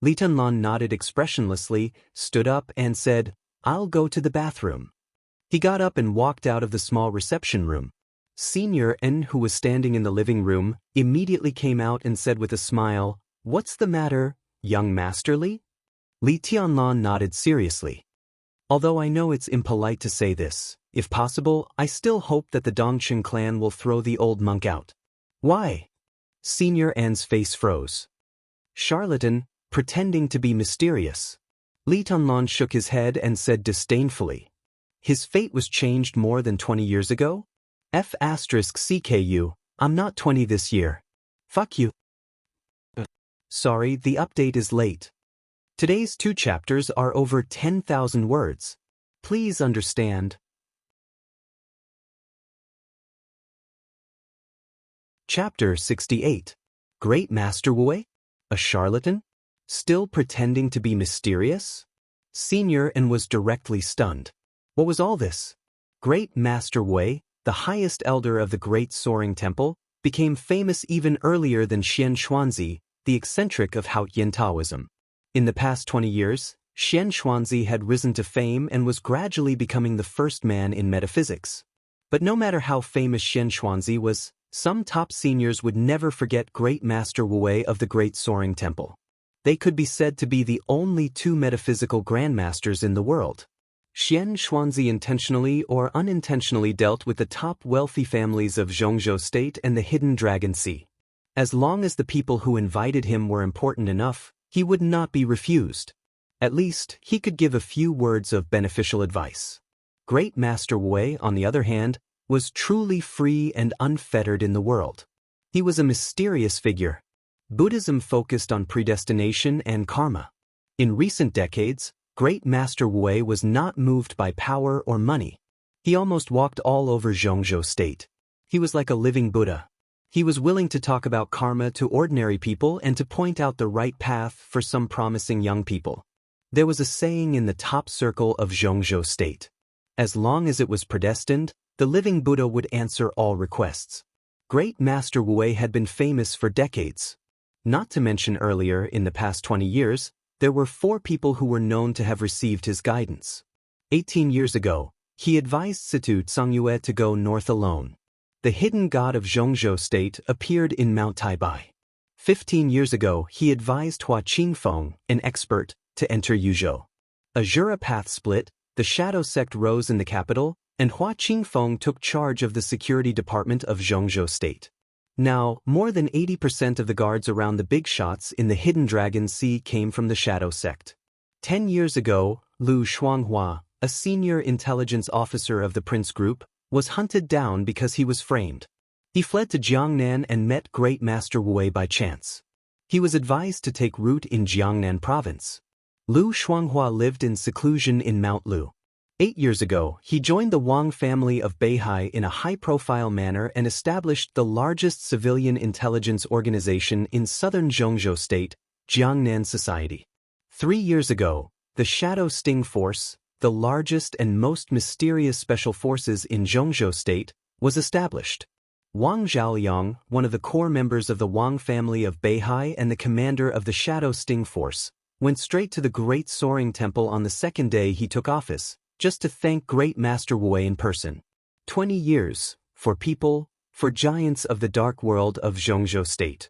Li Tianlong nodded expressionlessly, stood up and said, "I'll go to the bathroom." He got up and walked out of the small reception room. Senior N, who was standing in the living room, immediately came out and said with a smile, "What's the matter, young Master Li?" Li Tianlong nodded seriously. "Although I know it's impolite to say this, if possible, I still hope that the Dongchen clan will throw the old monk out." "Why?" Senior N's face froze. "Charlatan, pretending to be mysterious." Li Tianlong shook his head and said disdainfully, "His fate was changed more than 20 years ago? F***CKU, I'm not 20 this year. Fuck you." Sorry, the update is late. Today's 2 chapters are over 10,000 words. Please understand. Chapter 68. Great Master Wu? A charlatan? Still pretending to be mysterious? Senior N was directly stunned. What was all this? Great Master Wu, the highest elder of the Great Soaring Temple, became famous even earlier than Xianxia, the eccentric of Haotian Taoism. In the past 20 years, Xianxia had risen to fame and was gradually becoming the first man in metaphysics. But no matter how famous Xianxia was, some top seniors would never forget Great Master Wu of the Great Soaring Temple. They could be said to be the only 2 metaphysical grandmasters in the world. Xianxia intentionally or unintentionally dealt with the top wealthy families of Zhongzhou State and the Hidden Dragon Sea. As long as the people who invited him were important enough, he would not be refused. At least, he could give a few words of beneficial advice. Great Master Wu, on the other hand, was truly free and unfettered in the world. He was a mysterious figure. Buddhism focused on predestination and karma. In recent decades, Great Master Wu was not moved by power or money. He almost walked all over Zhongzhou State. He was like a living Buddha. He was willing to talk about karma to ordinary people and to point out the right path for some promising young people. There was a saying in the top circle of Zhongzhou State. As long as it was predestined, the living Buddha would answer all requests. Great Master Wu had been famous for decades. Not to mention earlier, in the past 20 years, there were 4 people who were known to have received his guidance. 18 years ago, he advised Situ Tsangyue to go north alone. The hidden god of Zhongzhou State appeared in Mount Taibai. 15 years ago, he advised Hua Qingfeng, an expert, to enter Yuzhou. A Jura path split, the shadow sect rose in the capital, and Hua Qingfeng took charge of the security department of Zhongzhou State. Now, more than 80% of the guards around the big shots in the Hidden Dragon Sea came from the shadow sect. 10 years ago, Lu Shuanghua, a senior intelligence officer of the Prince Group, was hunted down because he was framed. He fled to Jiangnan and met Great Master Wu by chance. He was advised to take root in Jiangnan province. Lu Shuanghua lived in seclusion in Mount Lu. 8 years ago, he joined the Wang family of Beihai in a high-profile manner and established the largest civilian intelligence organization in southern Zhongzhou State, Jiangnan Society. 3 years ago, the Shadow Sting Force, the largest and most mysterious special forces in Zhongzhou State, was established. Wang Zhaoyang, one of the core members of the Wang family of Beihai and the commander of the Shadow Sting Force, went straight to the Great Soaring Temple on the second day he took office, just to thank Great Master Wu in person. 20 years, for people, for giants of the dark world of Zhongzhou State.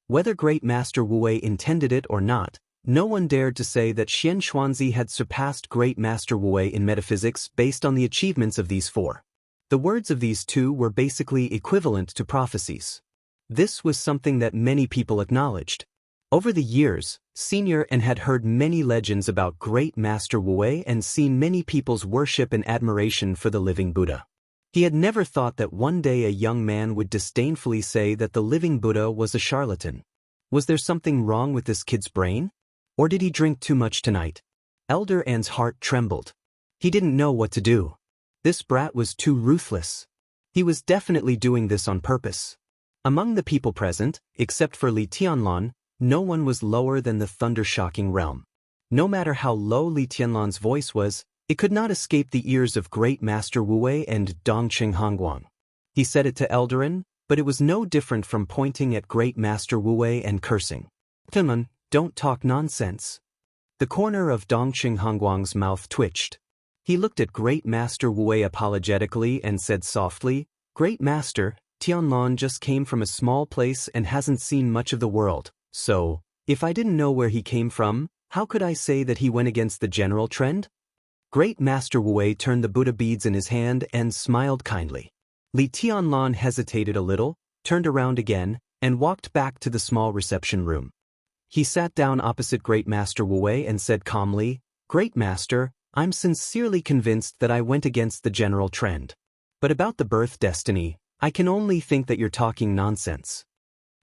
Whether Great Master Wu intended it or not, no one dared to say that Xianxia had surpassed Great Master Wu in metaphysics based on the achievements of these 4. The words of these 2 were basically equivalent to prophecies. This was something that many people acknowledged. Over the years, Senior N had heard many legends about Great Master Wu and seen many people's worship and admiration for the living Buddha. He had never thought that one day a young man would disdainfully say that the living Buddha was a charlatan. Was there something wrong with this kid's brain? Or did he drink too much tonight? Elder An's heart trembled. He didn't know what to do. This brat was too ruthless. He was definitely doing this on purpose. Among the people present, except for Li Tianlan, no one was lower than the thunder-shocking realm. No matter how low Li Tianlan's voice was, it could not escape the ears of Great Master Wu Wei and Dongqing Hongguang. He said it to Eldarin, but it was no different from pointing at Great Master Wu Wei and cursing. Tianlan, don't talk nonsense. The corner of Dongqing Hongguang's mouth twitched. He looked at Great Master Wu Wei apologetically and said softly, Great Master, Tianlan just came from a small place and hasn't seen much of the world, so, if I didn't know where he came from, how could I say that he went against the general trend? Great Master Wu Wei turned the Buddha beads in his hand and smiled kindly. Li Tianlan hesitated a little, turned around again, and walked back to the small reception room. He sat down opposite Great Master Wu Wei and said calmly, Great Master, I'm sincerely convinced that I went against the general trend. But about the birth destiny, I can only think that you're talking nonsense.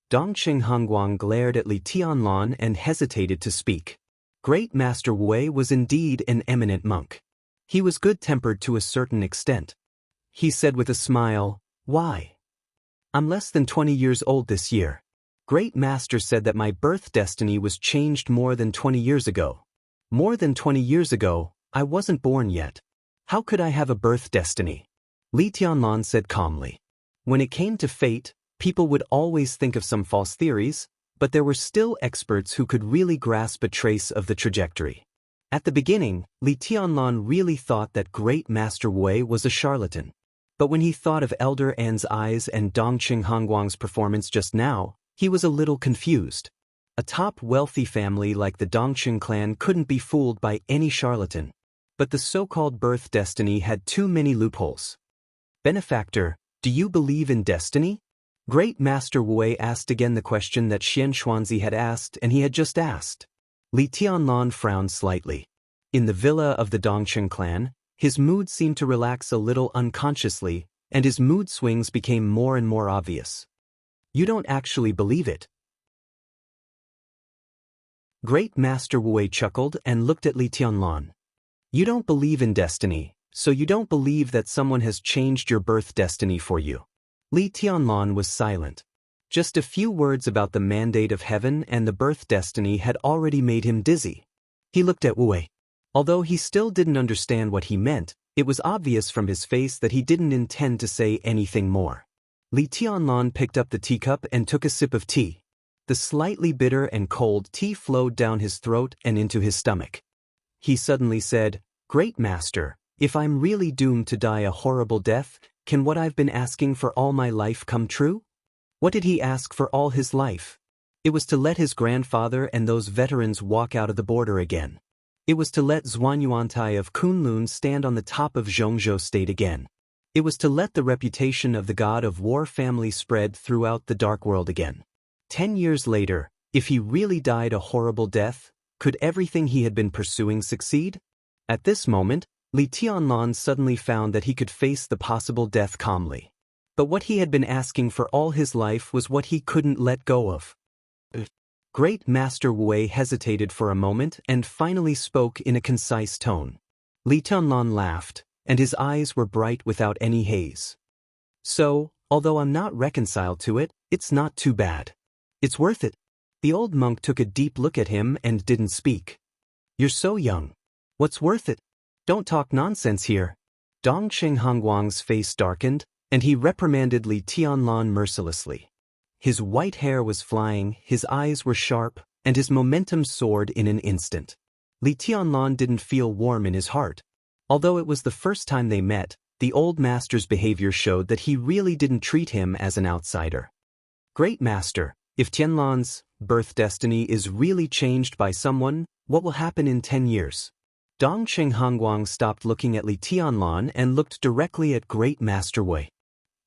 Dongqing Hongguang glared at Li Tianlan and hesitated to speak. Great Master Wu Wei was indeed an eminent monk. He was good-tempered to a certain extent. He said with a smile, Why? I'm less than 20 years old this year. Great Master said that my birth destiny was changed more than 20 years ago. More than 20 years ago, I wasn't born yet. How could I have a birth destiny? Li Tianlan said calmly. When it came to fate, people would always think of some false theories, but there were still experts who could really grasp a trace of the trajectory. At the beginning, Li Tianlan really thought that Great Master Wu Wei was a charlatan. But when he thought of Elder An's eyes and Dongqing Hongguang's performance just now, he was a little confused. A top wealthy family like the Dongqing clan couldn't be fooled by any charlatan. But the so-called birth destiny had too many loopholes. Benefactor, do you believe in destiny? Great Master Wu Wei asked again the question that Xianxia had asked and he had just asked. Li Tianlan frowned slightly. In the villa of the Dongqing clan, his mood seemed to relax a little unconsciously, and his mood swings became more and more obvious. You don't actually believe it. Great Master Wu Wei chuckled and looked at Li Tianlan. You don't believe in destiny, so you don't believe that someone has changed your birth destiny for you. Li Tianlan was silent. Just a few words about the mandate of heaven and the birth destiny had already made him dizzy. He looked at Wu Wei. Although he still didn't understand what he meant, it was obvious from his face that he didn't intend to say anything more. Li Tianlan picked up the teacup and took a sip of tea. The slightly bitter and cold tea flowed down his throat and into his stomach. He suddenly said, Great Master, if I'm really doomed to die a horrible death, can what I've been asking for all my life come true? What did he ask for all his life? It was to let his grandfather and those veterans walk out of the border again. It was to let Zhuanyuantai of Kunlun stand on the top of Zhongzhou State again. It was to let the reputation of the god of war family spread throughout the dark world again. 10 years later, if he really died a horrible death, could everything he had been pursuing succeed? At this moment, Li Tianlan suddenly found that he could face the possible death calmly. But what he had been asking for all his life was what he couldn't let go of. Great Master Wu Wei hesitated for a moment and finally spoke in a concise tone. Li Tianlan laughed, and his eyes were bright without any haze. So, although I'm not reconciled to it, it's not too bad. It's worth it. The old monk took a deep look at him and didn't speak. You're so young. What's worth it? Don't talk nonsense here. Dongqing Hongguang's face darkened, and he reprimanded Li Tianlan mercilessly. His white hair was flying, his eyes were sharp, and his momentum soared in an instant. Li Tianlan didn't feel warm in his heart. Although it was the first time they met, the old master's behavior showed that he really didn't treat him as an outsider. Great Master, if Tianlan's birth destiny is really changed by someone, what will happen in 10 years? Dongqing Hongguang stopped looking at Li Tianlan and looked directly at Great Master Wu Wei.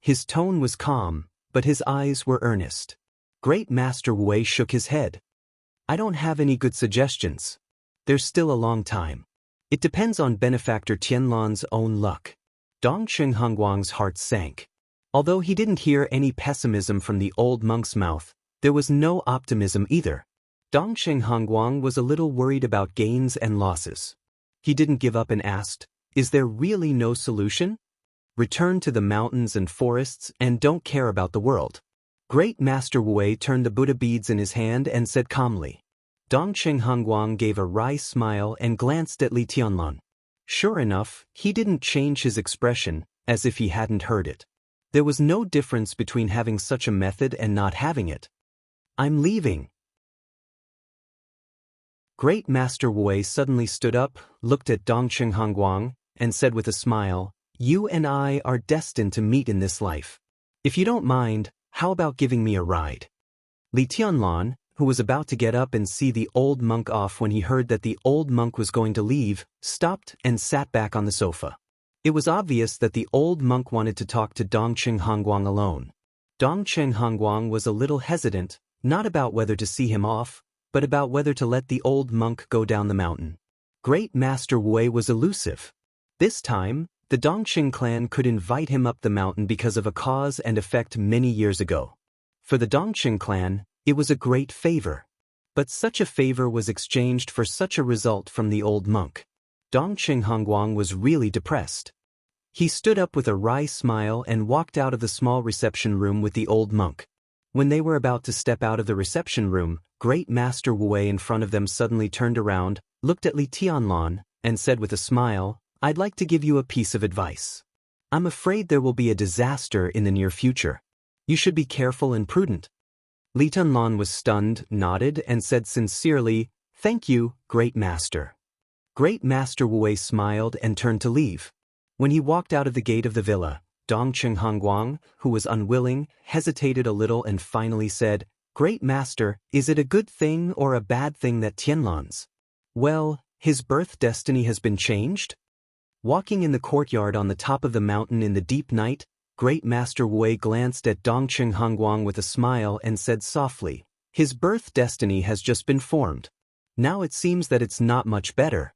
His tone was calm, but his eyes were earnest. Great Master Wu Wei shook his head. I don't have any good suggestions. There's still a long time. It depends on Benefactor Tianlan's own luck. Dongqing Hongguang's heart sank. Although he didn't hear any pessimism from the old monk's mouth, There was no optimism either. Dongsheng Hongguang was a little worried about gains and losses. He didn't give up and asked, "Is there really no solution? Return to the mountains and forests and don't care about the world." Great Master Wei turned the Buddha beads in his hand and said calmly. Dongsheng Hongguang gave a wry smile and glanced at Li Tianlan. Sure enough, he didn't change his expression, as if he hadn't heard it. There was no difference between having such a method and not having it. "I'm leaving." Great Master Wei suddenly stood up, looked at Dongsheng Hongguang, and said with a smile, "You and I are destined to meet in this life. If you don't mind, how about giving me a ride?" Li Tianlan, who was about to get up and see the old monk off when he heard that the old monk was going to leave, stopped and sat back on the sofa. It was obvious that the old monk wanted to talk to Dongsheng Hongguang alone. Dongsheng Hongguang was a little hesitant, not about whether to see him off, but about whether to let the old monk go down the mountain. Great Master Wei was elusive. This time, the Dongsheng clan could invite him up the mountain because of a cause and effect many years ago. For the Dongsheng clan, it was a great favor. But such a favor was exchanged for such a result from the old monk. Dongsheng Hongguang was really depressed. He stood up with a wry smile and walked out of the small reception room with the old monk. When they were about to step out of the reception room, Great Master Wei in front of them suddenly turned around, looked at Li Tianlan, and said with a smile, "I'd like to give you a piece of advice. I'm afraid there will be a disaster in the near future. You should be careful and prudent." Li Tianlan was stunned, nodded, and said sincerely, "Thank you, Great Master." Great Master Wei smiled and turned to leave. When he walked out of the gate of the villa, Dongsheng Hongguang, who was unwilling, hesitated a little and finally said, "Great Master, is it a good thing or a bad thing that Tianlan's? Well, his birth destiny has been changed?" Walking in the courtyard on the top of the mountain in the deep night, Great Master Wei glanced at Dongsheng Hongguang with a smile and said softly, "His birth destiny has just been formed. Now it seems that it's not much better.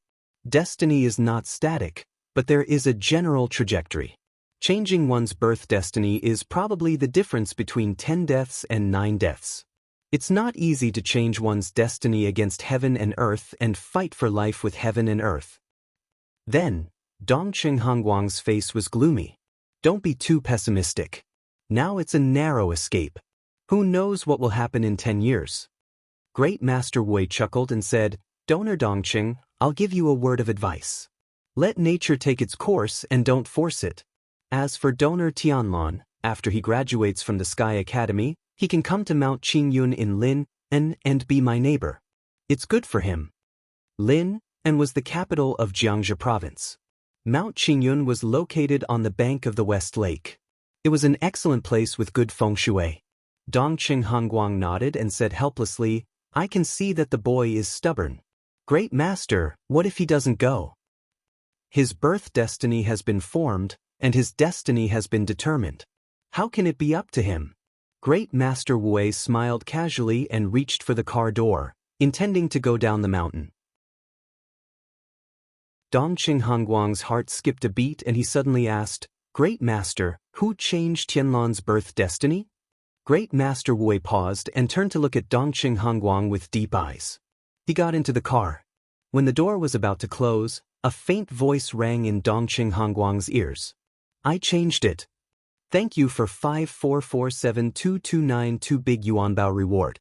Destiny is not static, but there is a general trajectory. Changing one's birth destiny is probably the difference between 10 deaths and 9 deaths. It's not easy to change one's destiny against heaven and earth and fight for life with heaven and earth." Then, Dongsheng Hongguang's face was gloomy. "Don't be too pessimistic. Now it's a narrow escape. Who knows what will happen in 10 years? Great Master Wei chuckled and said, "Donor Dongsheng, I'll give you a word of advice. Let nature take its course and don't force it. As for Donor Tianlan, after he graduates from the Sky Academy, he can come to Mount Qingyun in Lin and be my neighbor. It's good for him." Lin was the capital of Jiangxia province. Mount Qingyun was located on the bank of the West Lake. It was an excellent place with good feng shui. Dongsheng Hongguang nodded and said helplessly, "I can see that the boy is stubborn. Great Master, what if he doesn't go? His birth destiny has been formed, and his destiny has been determined. How can it be up to him?" Great Master Wei smiled casually and reached for the car door, intending to go down the mountain. Dongsheng Hongguang's heart skipped a beat and he suddenly asked, "Great Master, who changed Tianlan's birth destiny?" Great Master Wei paused and turned to look at Dongsheng Hongguang with deep eyes. He got into the car. When the door was about to close, a faint voice rang in Dongsheng Hongguang's ears. "I changed it. Thank you for 5447229 big yuanbao reward."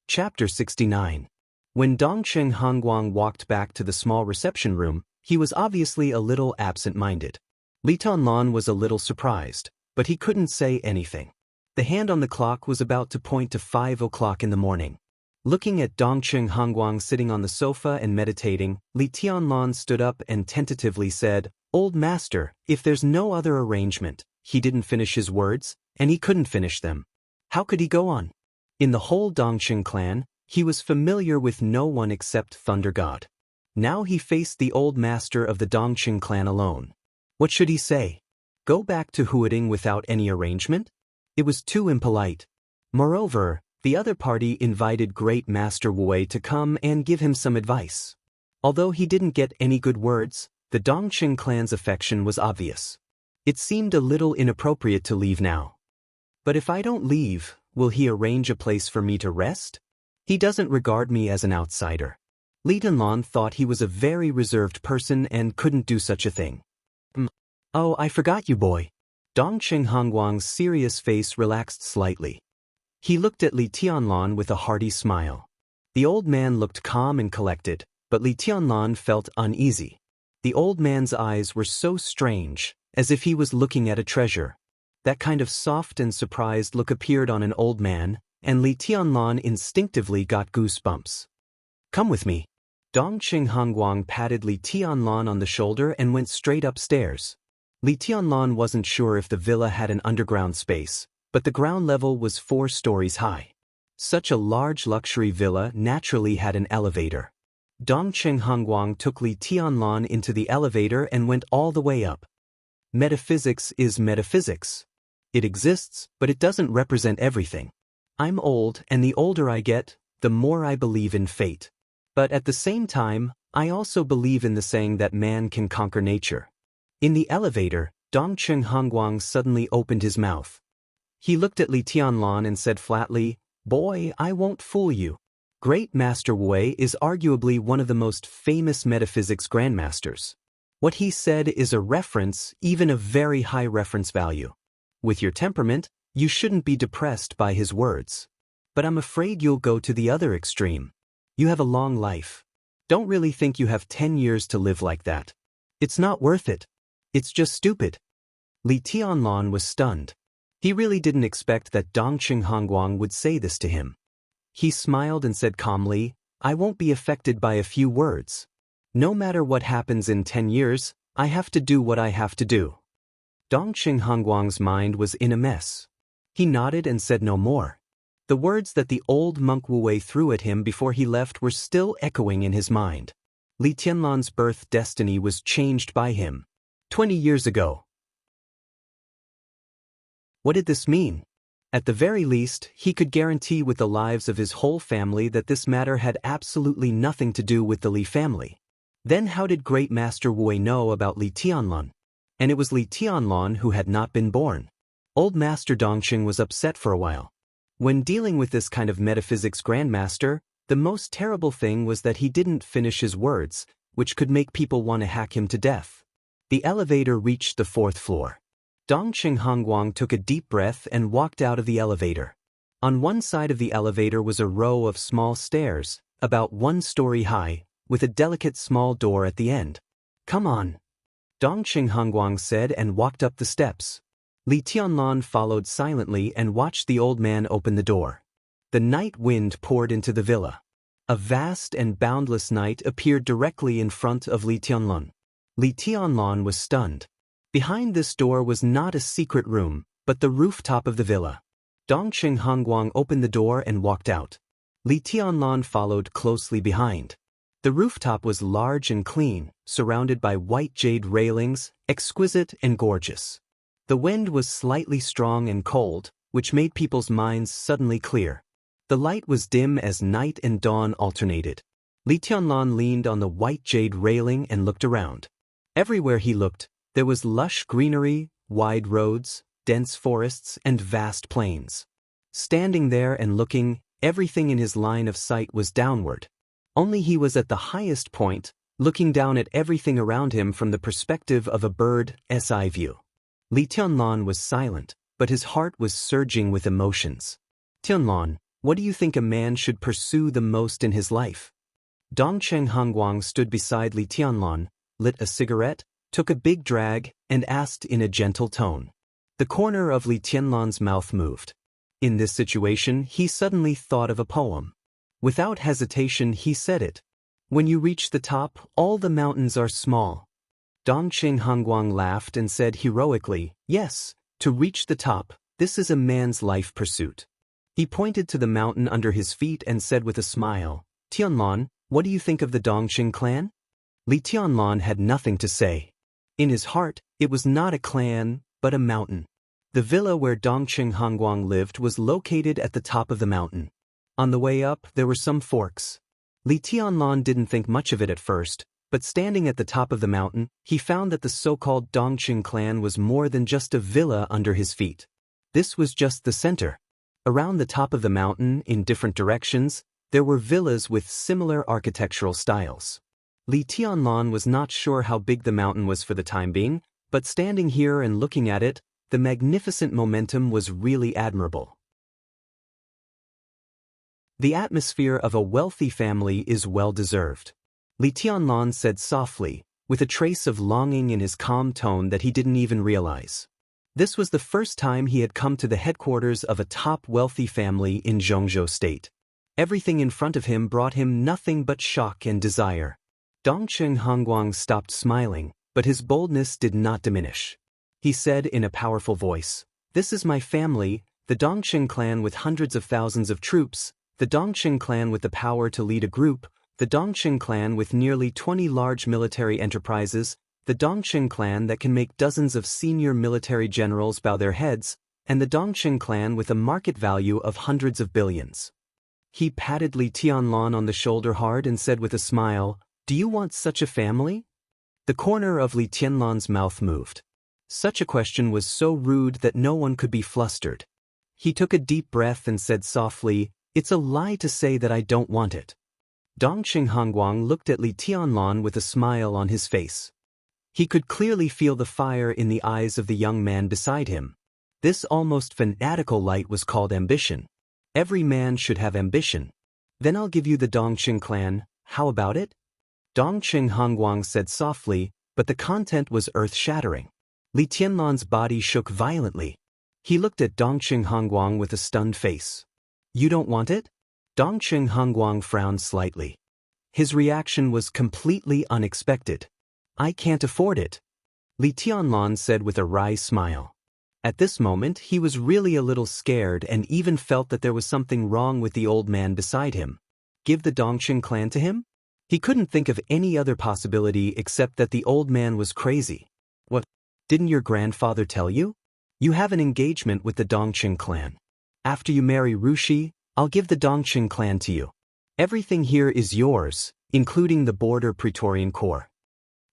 Chapter 69. When Dongsheng Hongguang walked back to the small reception room, he was obviously a little absent-minded. Li Tianlan was a little surprised, but he couldn't say anything. The hand on the clock was about to point to 5 o'clock in the morning. Looking at Dongsheng Hongguang sitting on the sofa and meditating, Li Tianlan stood up and tentatively said, "Old Master, if there's no other arrangement." He didn't finish his words, and he couldn't finish them. How could he go on? In the whole Dongsheng clan, he was familiar with no one except Thunder God. Now he faced the old master of the Dongsheng clan alone. What should he say? Go back to Huading without any arrangement? It was too impolite. Moreover, the other party invited Great Master Wei to come and give him some advice. Although he didn't get any good words, the Dongsheng clan's affection was obvious. It seemed a little inappropriate to leave now. But if I don't leave, will he arrange a place for me to rest? He doesn't regard me as an outsider. Li Tianlan thought he was a very reserved person and couldn't do such a thing. Oh, I forgot you, boy. Dongqing Hongguang's serious face relaxed slightly. He looked at Li Tianlan with a hearty smile. The old man looked calm and collected, but Li Tianlan felt uneasy. The old man's eyes were so strange, as if he was looking at a treasure. That kind of soft and surprised look appeared on an old man, and Li Tianlan instinctively got goosebumps. Come with me. Dongqing Hongguang patted Li Tianlan on the shoulder and went straight upstairs. Li Tianlan wasn't sure if the villa had an underground space, but the ground level was 4 stories high. Such a large luxury villa naturally had an elevator. Dongqing Hongguang took Li Tianlan into the elevator and went all the way up. Metaphysics is metaphysics. It exists, but it doesn't represent everything. I'm old, and the older I get, the more I believe in fate. But at the same time, I also believe in the saying that man can conquer nature. In the elevator, Dongqing Hongguang suddenly opened his mouth. He looked at Li Tianlan and said flatly, "Boy, I won't fool you. Great Master Wei is arguably one of the most famous metaphysics grandmasters. What he said is a reference, even a very high reference value. With your temperament, you shouldn't be depressed by his words. But I'm afraid you'll go to the other extreme. You have a long life. Don't really think you have 10 years to live like that. It's not worth it. It's just stupid." Li Tianlan was stunned. He really didn't expect that Dongqing Hongguang would say this to him. He smiled and said calmly, "I won't be affected by a few words. No matter what happens in 10 years, I have to do what I have to do." Dongqing Hongguang's mind was in a mess. He nodded and said no more. The words that the old monk Wu Wei threw at him before he left were still echoing in his mind. Li Tianlan's birth destiny was changed by him. 20 years ago. What did this mean? At the very least, he could guarantee with the lives of his whole family that this matter had absolutely nothing to do with the Li family. Then how did Great Master Wu Wei know about Li Tianlan? And it was Li Tianlan who had not been born. Old Master Dongqing was upset for a while. When dealing with this kind of metaphysics grandmaster, the most terrible thing was that he didn't finish his words, which could make people want to hack him to death. The elevator reached the 4th floor. Dongqing Hongguang took a deep breath and walked out of the elevator. On one side of the elevator was a row of small stairs, about 1 story high, with a delicate small door at the end. "Come on," Dongqing Hongguang said and walked up the steps. Li Tianlan followed silently and watched the old man open the door. The night wind poured into the villa. A vast and boundless night appeared directly in front of Li Tianlan. Li Tianlan was stunned. Behind this door was not a secret room, but the rooftop of the villa. Dongqing Hongguang opened the door and walked out. Li Tianlan followed closely behind. The rooftop was large and clean, surrounded by white jade railings, exquisite and gorgeous. The wind was slightly strong and cold, which made people's minds suddenly clear. The light was dim as night and dawn alternated. Li Tianlan leaned on the white jade railing and looked around. Everywhere he looked, there was lush greenery, wide roads, dense forests, and vast plains. Standing there and looking, everything in his line of sight was downward. Only he was at the highest point, looking down at everything around him from the perspective of a bird's eye view. Li Tianlan was silent, but his heart was surging with emotions. "Tianlan, what do you think a man should pursue the most in his life?" Dongqing Hongguang stood beside Li Tianlan, lit a cigarette, took a big drag, and asked in a gentle tone. The corner of Li Tianlan's mouth moved. In this situation, he suddenly thought of a poem. Without hesitation, he said it. "When you reach the top, all the mountains are small." Dongqing Hongguang laughed and said heroically, "Yes, to reach the top, this is a man's life pursuit." He pointed to the mountain under his feet and said with a smile, "Tianlan, what do you think of the Dongqing clan?" Li Tianlan had nothing to say. In his heart, it was not a clan, but a mountain. The villa where Dongqing Hongguang lived was located at the top of the mountain. On the way up, there were some forks. Li Tianlan didn't think much of it at first, But standing at the top of the mountain, he found that the so-called Dongqing clan was more than just a villa under his feet. This was just the center. Around the top of the mountain, in different directions, there were villas with similar architectural styles. Li Tianlan was not sure how big the mountain was for the time being, but standing here and looking at it, the magnificent momentum was really admirable. The atmosphere of a wealthy family is well-deserved. Li Tianlan said softly, with a trace of longing in his calm tone that he didn't even realize. This was the first time he had come to the headquarters of a top wealthy family in Zhongzhou State. Everything in front of him brought him nothing but shock and desire. Dongqing Hongguang stopped smiling, but his boldness did not diminish. He said in a powerful voice, "This is my family, the Dongqing clan with hundreds of thousands of troops, the Dongqing clan with the power to lead a group, the Dongqing clan with nearly 20 large military enterprises, the Dongqing clan that can make dozens of senior military generals bow their heads, and the Dongqing clan with a market value of hundreds of billions." He patted Li Tianlan on the shoulder hard and said with a smile, "Do you want such a family?" The corner of Li Tianlan's mouth moved. Such a question was so rude that no one could be flustered. He took a deep breath and said softly, "It's a lie to say that I don't want it." Dongqing Hongguang looked at Li Tianlan with a smile on his face. He could clearly feel the fire in the eyes of the young man beside him. This almost fanatical light was called ambition. Every man should have ambition. "Then I'll give you the Dongqing clan, how about it?" Dongqing Hongguang said softly, but the content was earth-shattering. Li Tianlan's body shook violently. He looked at Dongqing Hongguang with a stunned face. "You don't want it?" Dongqing Hongguang frowned slightly. His reaction was completely unexpected. "I can't afford it," Li Tianlan said with a wry smile. At this moment he was really a little scared and even felt that there was something wrong with the old man beside him. Give the Dongqing clan to him? He couldn't think of any other possibility except that the old man was crazy. "What? Didn't your grandfather tell you? You have an engagement with the Dongqing clan. After you marry Rushi, I'll give the Dongqing clan to you. Everything here is yours, including the border Praetorian Corps."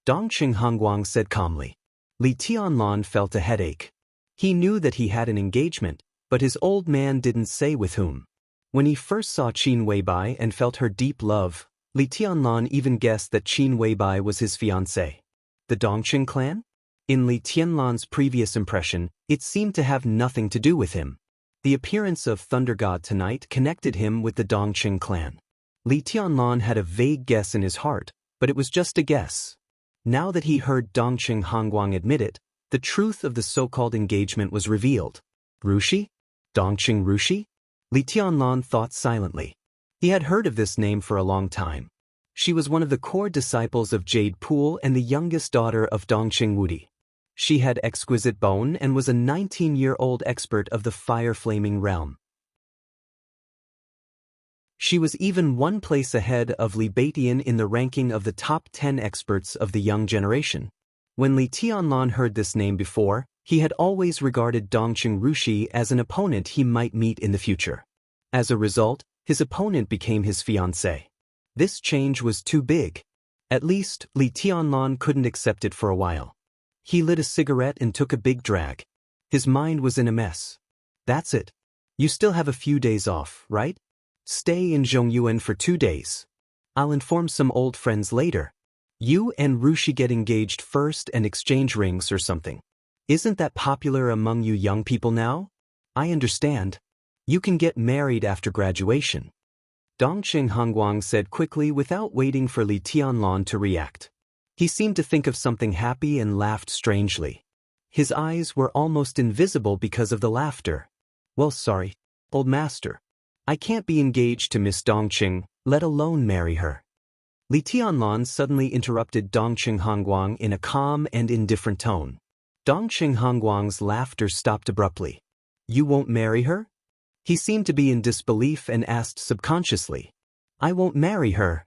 Dongqing Hongguang said calmly. Li Tianlan felt a headache. He knew that he had an engagement, but his old man didn't say with whom. When he first saw Qin Weibai and felt her deep love, Li Tianlan even guessed that Qin Weibai was his fiancée. The Dongqing clan? In Li Tianlan's previous impression, it seemed to have nothing to do with him. The appearance of Thunder God tonight connected him with the Dongqing clan. Li Tianlan had a vague guess in his heart, but it was just a guess. Now that he heard Dongqing Hongguang admit it, the truth of the so-called engagement was revealed. Rushi? Dongqing Rushi? Li Tianlan thought silently. He had heard of this name for a long time. She was one of the core disciples of Jade Pool and the youngest daughter of Dongqing Wudi. She had exquisite bone and was a 19-year-old expert of the fire-flaming realm. She was even one place ahead of Li Baidian in the ranking of the top 10 experts of the young generation. When Li Tianlan heard this name before, he had always regarded Dongqing Rushi as an opponent he might meet in the future. As a result, his opponent became his fiancée. This change was too big. At least, Li Tianlan couldn't accept it for a while. He lit a cigarette and took a big drag. His mind was in a mess. "That's it. You still have a few days off, right? Stay in Zhongyuan for 2 days. I'll inform some old friends later. You and Rushi get engaged first and exchange rings or something. Isn't that popular among you young people now? I understand. You can get married after graduation." Dongqing Hongguang said quickly without waiting for Li Tianlan to react. He seemed to think of something happy and laughed strangely. His eyes were almost invisible because of the laughter. "Well, sorry, old master. I can't be engaged to Miss Dongqing, let alone marry her." Li Tianlan suddenly interrupted Dongqing Hongguang in a calm and indifferent tone. Dongqing Hongguang's laughter stopped abruptly. "You won't marry her?" He seemed to be in disbelief and asked subconsciously. "I won't marry her."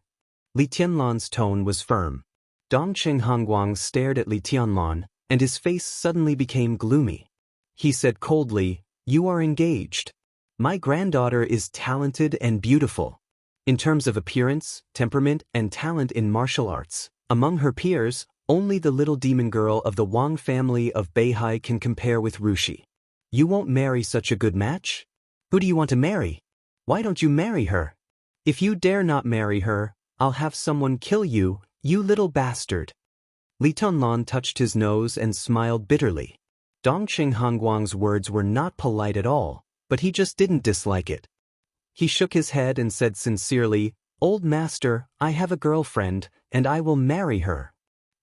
Li Tianlan's tone was firm. Dongqing Hongguang stared at Li Tianlan, and his face suddenly became gloomy. He said coldly, "You are engaged. My granddaughter is talented and beautiful. In terms of appearance, temperament, and talent in martial arts, Among her peers, only the little demon girl of the Wang family of Beihai can compare with Rushi. You won't marry such a good match? Who do you want to marry? Why don't you marry her? If you dare not marry her, I'll have someone kill you, you little bastard. Li Tianlan touched his nose and smiled bitterly. Dongqing Hongguang's words were not polite at all, but he just didn't dislike it. He shook his head and said sincerely, "Old master, I have a girlfriend, and I will marry her."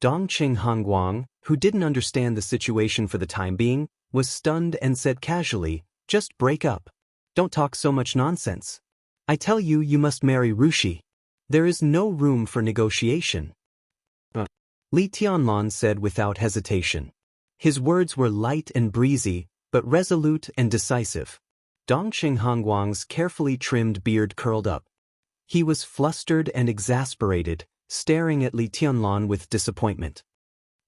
Dongqing Hongguang, who didn't understand the situation for the time being, was stunned and said casually, "Just break up. Don't talk so much nonsense. I tell you, you must marry Rushi. There is no room for negotiation." Li Tianlan said without hesitation. His words were light and breezy, but resolute and decisive. Dongqing Hongguang's carefully trimmed beard curled up. He was flustered and exasperated, staring at Li Tianlan with disappointment.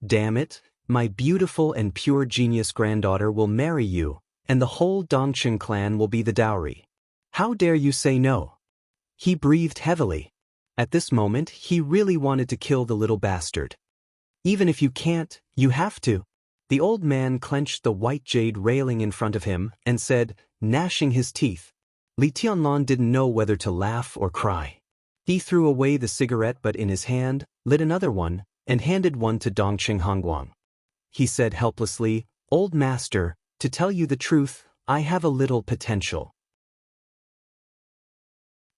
"Damn it, my beautiful and pure genius granddaughter will marry you, and the whole Dongqing clan will be the dowry. How dare you say no?" He breathed heavily. At this moment, he really wanted to kill the little bastard. "Even if you can't, you have to." The old man clenched the white jade railing in front of him and said, gnashing his teeth. Li Tianlan didn't know whether to laugh or cry. He threw away the cigarette but in his hand, lit another one, and handed one to Dongqing Hongguang. He said helplessly, "Old master, to tell you the truth, I have a little potential.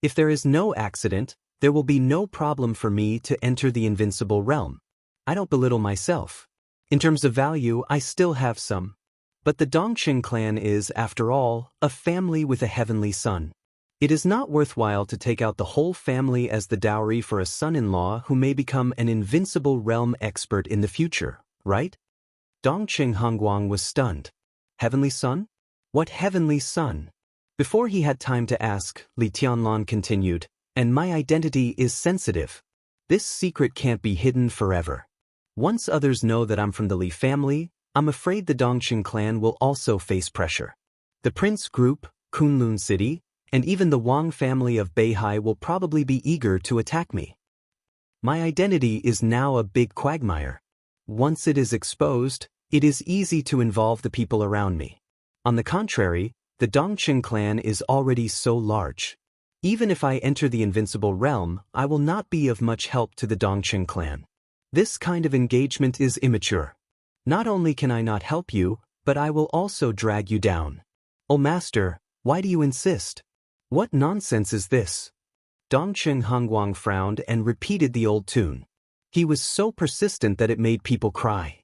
If there is no accident, there will be no problem for me to enter the invincible realm. I don't belittle myself. In terms of value, I still have some. But the Dongqing clan is, after all, a family with a heavenly son. It is not worthwhile to take out the whole family as the dowry for a son-in-law who may become an invincible realm expert in the future, right?" Dongqing Hongguang was stunned. Heavenly son? What heavenly son? Before he had time to ask, Li Tianlan continued, "And my identity is sensitive. This secret can't be hidden forever. Once others know that I'm from the Li family, I'm afraid the Dongqing clan will also face pressure. The Prince Group, Kunlun City, and even the Wang family of Beihai will probably be eager to attack me. My identity is now a big quagmire. Once it is exposed, it is easy to involve the people around me. On the contrary, the Dongqing clan is already so large. Even if I enter the invincible realm, I will not be of much help to the Dongqing clan. This kind of engagement is immature. Not only can I not help you, but I will also drag you down. Oh master, why do you insist? What nonsense is this?" Dongqing Hongguang frowned and repeated the old tune. He was so persistent that it made people cry.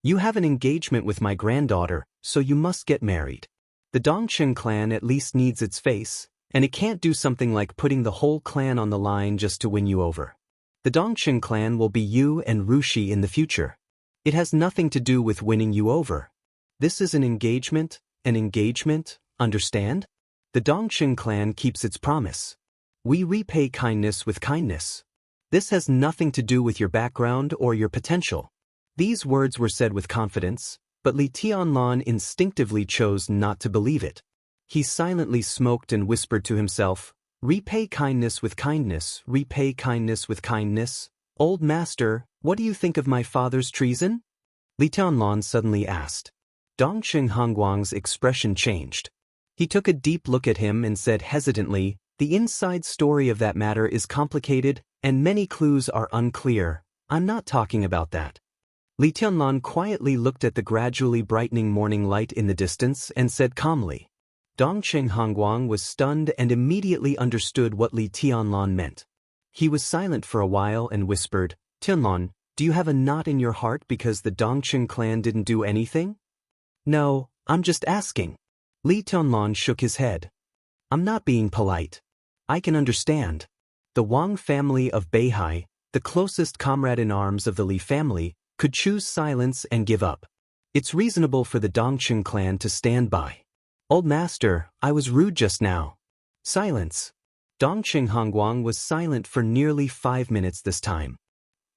"You have an engagement with my granddaughter, so you must get married. The Dongqing clan at least needs its face, and it can't do something like putting the whole clan on the line just to win you over. The Dongqing clan will be you and Rushi in the future. It has nothing to do with winning you over. This is an engagement, understand? The Dongqing clan keeps its promise. We repay kindness with kindness. This has nothing to do with your background or your potential." These words were said with confidence, but Li Tianlan instinctively chose not to believe it. He silently smoked and whispered to himself, "Repay kindness with kindness, repay kindness with kindness. Old master, what do you think of my father's treason?" Li Tianlan suddenly asked. Dongqing Hongguang's expression changed. He took a deep look at him and said hesitantly, "The inside story of that matter is complicated, and many clues are unclear. I'm not talking about that." Li Tianlan quietly looked at the gradually brightening morning light in the distance and said calmly. Dongqing Hongguang was stunned and immediately understood what Li Tianlan meant. He was silent for a while and whispered, "Tianlan, do you have a knot in your heart because the Dongqing clan didn't do anything?" "No, I'm just asking." Li Tianlan shook his head. "I'm not being polite. I can understand. The Wang family of Beihai, the closest comrade-in-arms of the Li family, could choose silence and give up. It's reasonable for the Dongqing clan to stand by. Old master, I was rude just now." Silence. Dongqing Hongguang was silent for nearly 5 minutes this time.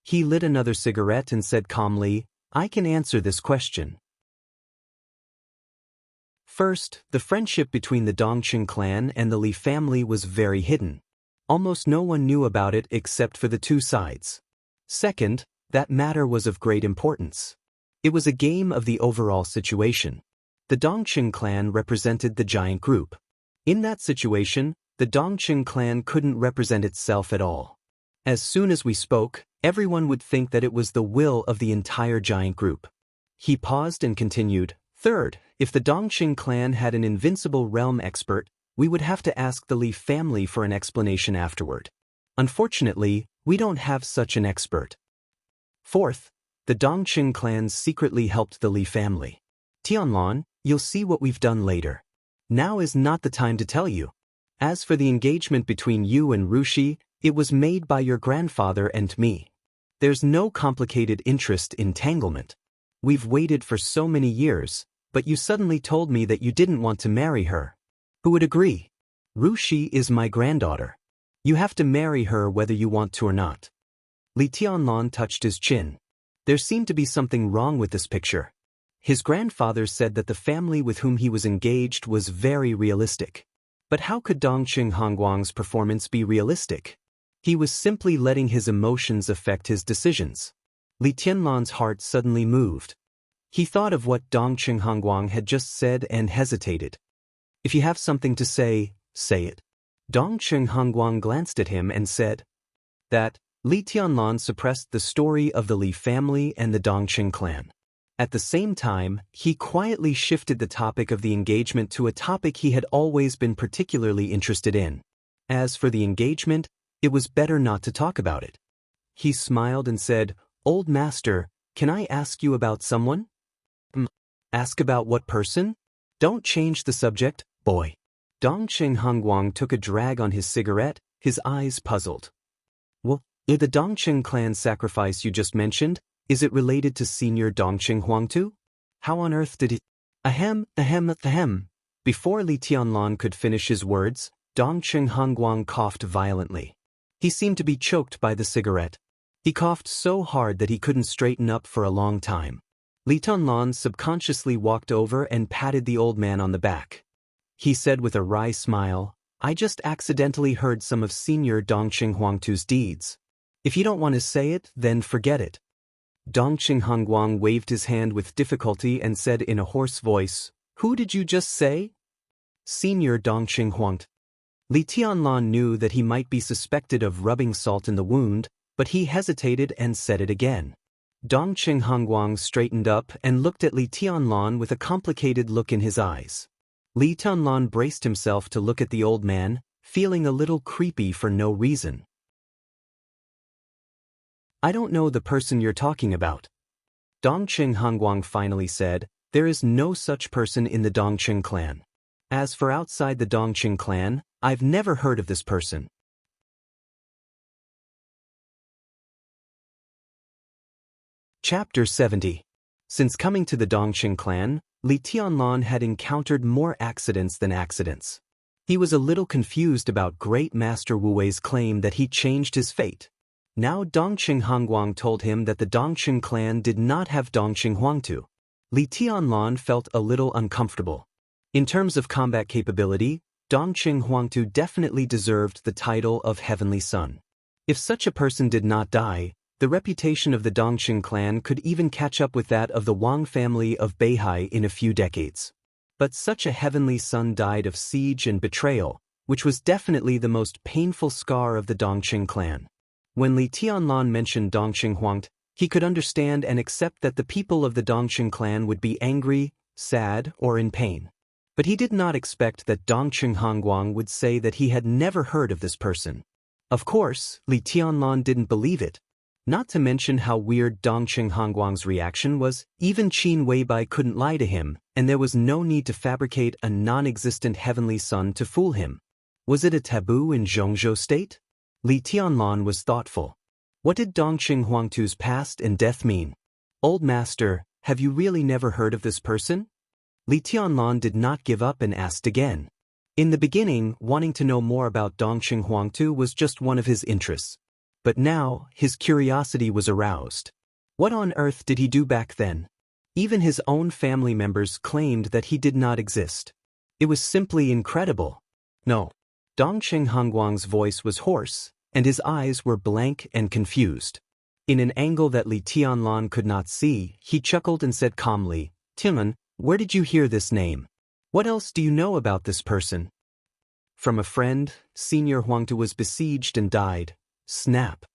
He lit another cigarette and said calmly, "I can answer this question. First, the friendship between the Dongqing clan and the Li family was very hidden. Almost no one knew about it except for the two sides. Second, that matter was of great importance. It was a game of the overall situation. The Dongqing clan represented the giant group. In that situation, the Dongqing clan couldn't represent itself at all. As soon as we spoke, everyone would think that it was the will of the entire giant group. He paused and continued, Third, if the Dongqing clan had an invincible realm expert, we would have to ask the Li family for an explanation afterward. Unfortunately, we don't have such an expert. Fourth, the Dongqing clan secretly helped the Li family. Tianlan, you'll see what we've done later. Now is not the time to tell you. As for the engagement between you and Rushi, it was made by your grandfather and me. There's no complicated interest entanglement. We've waited for so many years, but you suddenly told me that you didn't want to marry her. Who would agree? Rushi is my granddaughter. You have to marry her whether you want to or not. Li Tianlan touched his chin. There seemed to be something wrong with this picture. His grandfather said that the family with whom he was engaged was very realistic. But how could Dongqing Hongguang's performance be realistic? He was simply letting his emotions affect his decisions. Li Tianlan's heart suddenly moved. He thought of what Dongqing Hongguang had just said and hesitated. If you have something to say, say it. Dongqing Hongguang glanced at him and said that Li Tianlan suppressed the story of the Li family and the Dongqing clan. At the same time, he quietly shifted the topic of the engagement to a topic he had always been particularly interested in. As for the engagement, it was better not to talk about it. He smiled and said, Old master, can I ask you about someone? Ask about what person? Don't change the subject, boy. Dongqing Hongguang took a drag on his cigarette, his eyes puzzled. Well, the Dongqing clan sacrifice you just mentioned, is it related to Senior Dongqing Huangtu? How on earth did it? Ahem. Before Li Tianlan could finish his words, Dongqing Hongguang coughed violently. He seemed to be choked by the cigarette. He coughed so hard that he couldn't straighten up for a long time. Li Tianlan subconsciously walked over and patted the old man on the back. He said with a wry smile, I just accidentally heard some of Senior Dongqing Huangtu's deeds. If you don't want to say it, then forget it. Dongqing Hongguang waved his hand with difficulty and said in a hoarse voice, Who did you just say? Senior Dongqing Huangtu. Li Tianlan knew that he might be suspected of rubbing salt in the wound, but he hesitated and said it again. Dongqing Hongguang straightened up and looked at Li Tianlan with a complicated look in his eyes. Li Tianlan braced himself to look at the old man, feeling a little creepy for no reason. I don't know the person you're talking about. Dongqing Hongguang finally said, There is no such person in the Dongqing clan. As for outside the Dongqing clan, I've never heard of this person. Chapter 70. Since coming to the Dongqing clan, Li Tianlan had encountered more accidents than accidents. He was a little confused about Great Master Wu Wei's claim that he changed his fate. Now Dongqing Hongguang told him that the Dongqing clan did not have Dongqing Huangtu. Li Tianlan felt a little uncomfortable. In terms of combat capability, Dongqing Huangtu definitely deserved the title of Heavenly Son. If such a person did not die, the reputation of the Dongqing clan could even catch up with that of the Wang family of Beihai in a few decades. But such a Heavenly Son died of siege and betrayal, which was definitely the most painful scar of the Dongqing clan. When Li Tianlan mentioned Dongqing Huangtu, he could understand and accept that the people of the Dongqing clan would be angry, sad, or in pain. But he did not expect that Dongqing Hongguang would say that he had never heard of this person. Of course, Li Tianlan didn't believe it. Not to mention how weird Dongqing Hongguang's reaction was, even Qin Weibai couldn't lie to him, and there was no need to fabricate a non-existent Heavenly Son to fool him. Was it a taboo in Zhongzhou state? Li Tianlan was thoughtful. What did Dongqing Huangtu's past and death mean? Old master, have you really never heard of this person? Li Tianlan did not give up and asked again. In the beginning, wanting to know more about Dongqing Huangtu was just one of his interests. But now, his curiosity was aroused. What on earth did he do back then? Even his own family members claimed that he did not exist. It was simply incredible. No. Dongqing Hongguang's voice was hoarse, and his eyes were blank and confused. In an angle that Li Tianlan could not see, he chuckled and said calmly, "Timon, where did you hear this name? What else do you know about this person?" "From a friend, Senior Huangtu was besieged and died." Snap.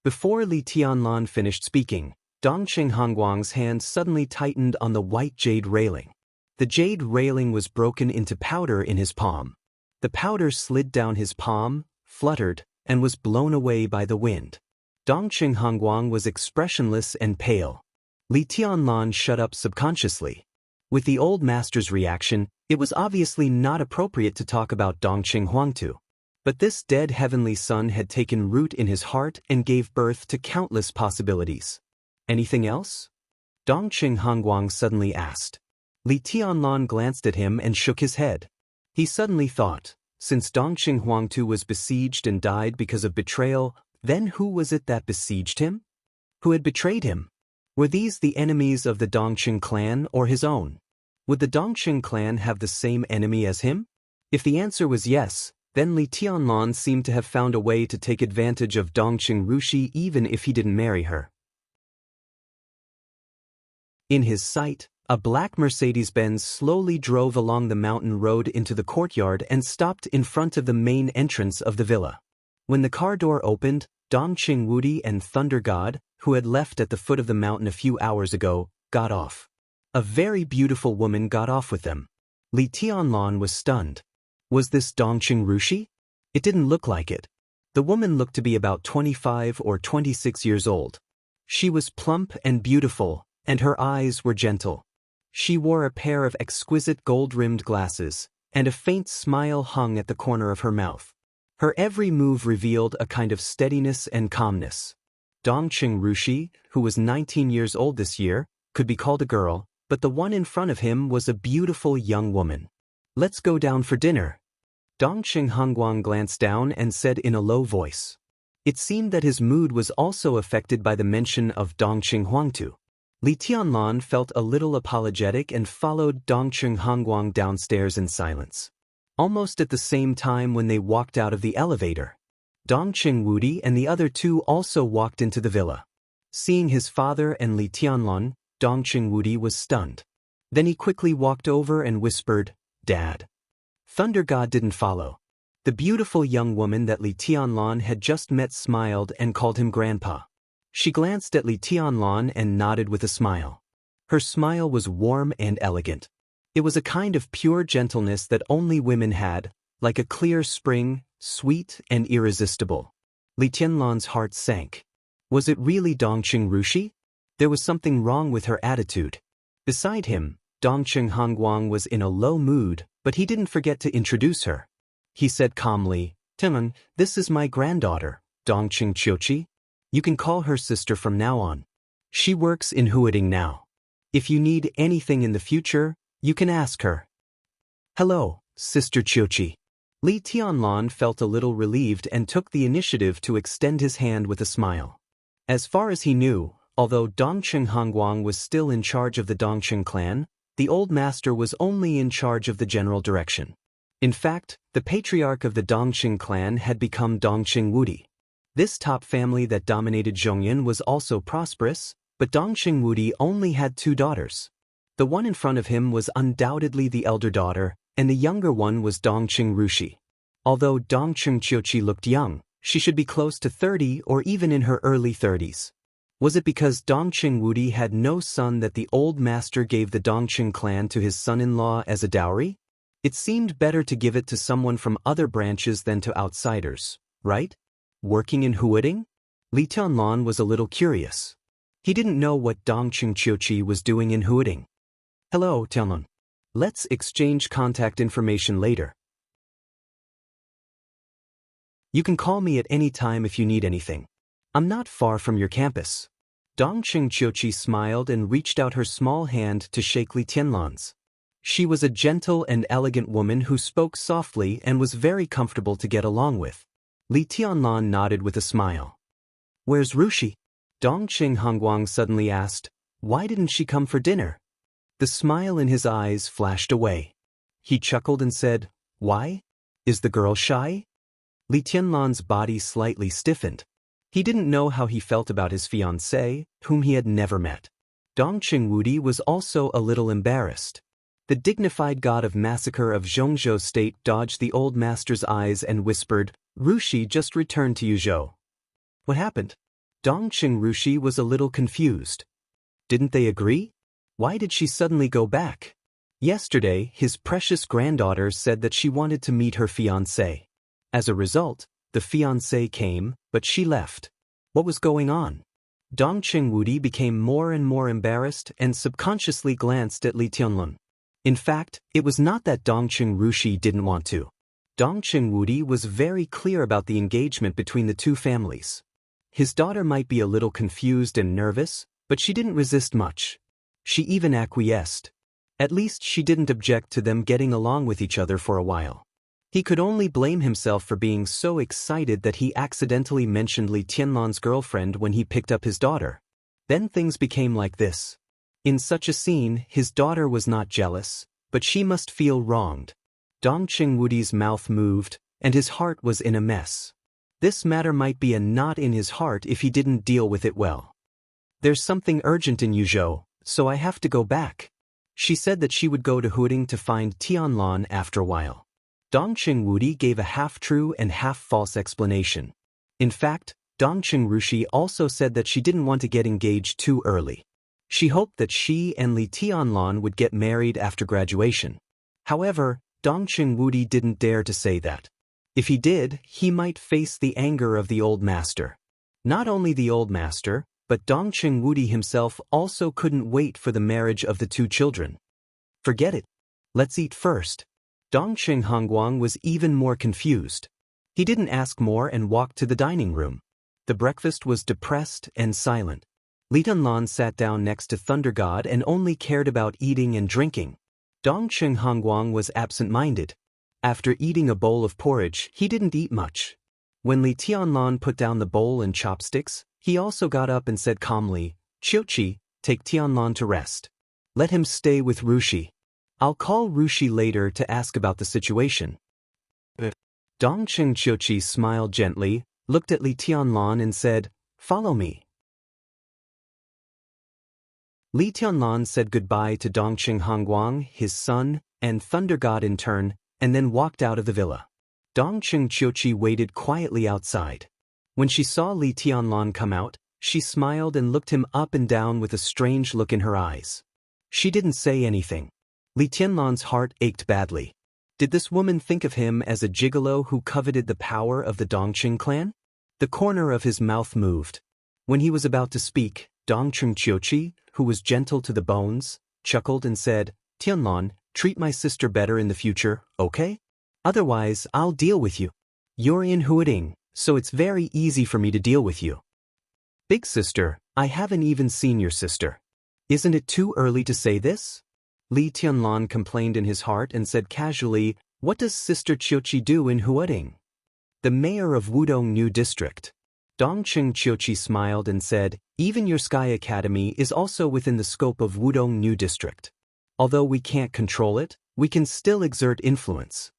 Before Li Tianlan finished speaking, Dongqing Hongguang's hand suddenly tightened on the white jade railing. The jade railing was broken into powder in his palm. The powder slid down his palm, fluttered, and was blown away by the wind. Dongqing Hongguang was expressionless and pale. Li Tianlan shut up subconsciously. With the old master's reaction, it was obviously not appropriate to talk about Dongqing Huangtu. But this dead heavenly son had taken root in his heart and gave birth to countless possibilities. "Anything else?" Dongqing Hongguang suddenly asked. Li Tianlan glanced at him and shook his head. He suddenly thought, since Dongqing Huangtu was besieged and died because of betrayal, then who was it that besieged him? Who had betrayed him? Were these the enemies of the Dongqing clan or his own? Would the Dongqing clan have the same enemy as him? If the answer was yes, then Li Tianlan seemed to have found a way to take advantage of Dongqing Rushi even if he didn't marry her. In his sight, a black Mercedes-Benz slowly drove along the mountain road into the courtyard and stopped in front of the main entrance of the villa. When the car door opened, Dongqing Wudi and Thunder God, who had left at the foot of the mountain a few hours ago, got off. A very beautiful woman got off with them. Li Tianlan was stunned. Was this Dongqing Rushi? It didn't look like it. The woman looked to be about 25 or 26 years old. She was plump and beautiful, and her eyes were gentle. She wore a pair of exquisite gold-rimmed glasses, and a faint smile hung at the corner of her mouth. Her every move revealed a kind of steadiness and calmness. Dongqing Rushi, who was 19 years old this year, could be called a girl, but the one in front of him was a beautiful young woman. "Let's go down for dinner." Dongqing Hongguang glanced down and said in a low voice. It seemed that his mood was also affected by the mention of Dongqing Huangtu. Li Tianlan felt a little apologetic and followed Dongqing Hongguang downstairs in silence. Almost at the same time when they walked out of the elevator, Dongqing Wudi and the other two also walked into the villa. Seeing his father and Li Tianlan, Dongqing Wudi was stunned. Then he quickly walked over and whispered, "Dad." Thunder God didn't follow. The beautiful young woman that Li Tianlan had just met smiled and called him Grandpa. She glanced at Li Tianlan and nodded with a smile. Her smile was warm and elegant. It was a kind of pure gentleness that only women had, like a clear spring, sweet and irresistible. Li Tianlan's heart sank. Was it really Dongqing Rushi? There was something wrong with her attitude. Beside him, Dongqing Hongguang was in a low mood, but he didn't forget to introduce her. He said calmly, "Timon, this is my granddaughter, Dongqing Xianxia. You can call her sister from now on. She works in Huading now. If you need anything in the future, you can ask her." "Hello, Sister Xianxia." Li Tianlan felt a little relieved and took the initiative to extend his hand with a smile. As far as he knew, although Dongqing Hongguang was still in charge of the Dongqing clan, the old master was only in charge of the general direction. In fact, the patriarch of the Dongqing clan had become Dongqing Wudi. This top family that dominated Zhongyan was also prosperous, but Dongqing Wudi only had 2 daughters. The one in front of him was undoubtedly the elder daughter, and the younger one was Dongqing Rushi. Although Dongqing Xianxia looked young, she should be close to 30 or even in her early 30s. Was it because Dongqing Wudi had no son that the old master gave the Dongqing clan to his son-in-law as a dowry? It seemed better to give it to someone from other branches than to outsiders, right? Working in Huading? Li Tianlan was a little curious. He didn't know what Dongqing Xianxia was doing in Huading. "Hello, Tianlan. Let's exchange contact information later. You can call me at any time if you need anything. I'm not far from your campus." Dongqing Xianxia smiled and reached out her small hand to shake Li Tianlan's. She was a gentle and elegant woman who spoke softly and was very comfortable to get along with. Li Tianlan nodded with a smile. "Where's Rushi?" Dongqing Hongguang suddenly asked. "Why didn't she come for dinner?" The smile in his eyes flashed away. He chuckled and said, "Why? Is the girl shy?" Li Tianlan's body slightly stiffened. He didn't know how he felt about his fiancée, whom he had never met. Dongqing Wudi was also a little embarrassed. The dignified god of massacre of Zhongzhou state dodged the old master's eyes and whispered, "Rushi just returned to Yuzhou." What happened? Dongqing Rushi was a little confused. Didn't they agree? Why did she suddenly go back? Yesterday, his precious granddaughter said that she wanted to meet her fiancé. As a result, the fiancé came, but she left. What was going on? Dongqing Wudi became more and more embarrassed and subconsciously glanced at Li Tianlun. In fact, it was not that Dongqing Rushi didn't want to. Dongqing Wudi was very clear about the engagement between the two families. His daughter might be a little confused and nervous, but she didn't resist much. She even acquiesced. At least she didn't object to them getting along with each other for a while. He could only blame himself for being so excited that he accidentally mentioned Li Tianlan's girlfriend when he picked up his daughter. Then things became like this. In such a scene, his daughter was not jealous, but she must feel wronged. Dongqing Wudi's mouth moved, and his heart was in a mess. This matter might be a knot in his heart if he didn't deal with it well. There's something urgent in Yuzhou, so I have to go back. She said that she would go to Huading to find Tianlan after a while. Dongqing Wudi gave a half-true and half-false explanation. In fact, Dongqing Rushi also said that she didn't want to get engaged too early. She hoped that she and Li Tianlan would get married after graduation. However, Dongqing Wudi didn't dare to say that. If he did, he might face the anger of the old master. Not only the old master, but Dongqing Wudi himself also couldn't wait for the marriage of the two children. Forget it. Let's eat first. Dongqing Hongguang was even more confused. He didn't ask more and walked to the dining room. The breakfast was depressed and silent. Li Tianlan sat down next to Thunder God and only cared about eating and drinking. Dongqing Hongguang was absent-minded. After eating a bowl of porridge, he didn't eat much. When Li Tianlan put down the bowl and chopsticks, he also got up and said calmly, "Qiuqi, take Tianlan to rest. Let him stay with Rushi. I'll call Rushi later to ask about the situation." Dongqing Qiuqi smiled gently, looked at Li Tianlan and said, "Follow me." Li Tianlan said goodbye to Dongqing Hongguang, his son, and Thunder God in turn, and then walked out of the villa. Dongqing Qiuqi waited quietly outside. When she saw Li Tianlan come out, she smiled and looked him up and down with a strange look in her eyes. She didn't say anything. Li Tianlan's heart ached badly. Did this woman think of him as a gigolo who coveted the power of the Dongqing clan? The corner of his mouth moved. When he was about to speak, Dongqing Qiuqi, who was gentle to the bones, chuckled and said, "Tianlan, treat my sister better in the future, okay? Otherwise, I'll deal with you. You're in Huading, so it's very easy for me to deal with you." "Big sister, I haven't even seen your sister. Isn't it too early to say this?" Li Tianlan complained in his heart and said casually, "What does Sister Qiuqi do in Huading?" "The mayor of Wudong New District." Dongqing Qiuqi smiled and said, "Even your Sky Academy is also within the scope of Wudong New District. Although we can't control it, we can still exert influence."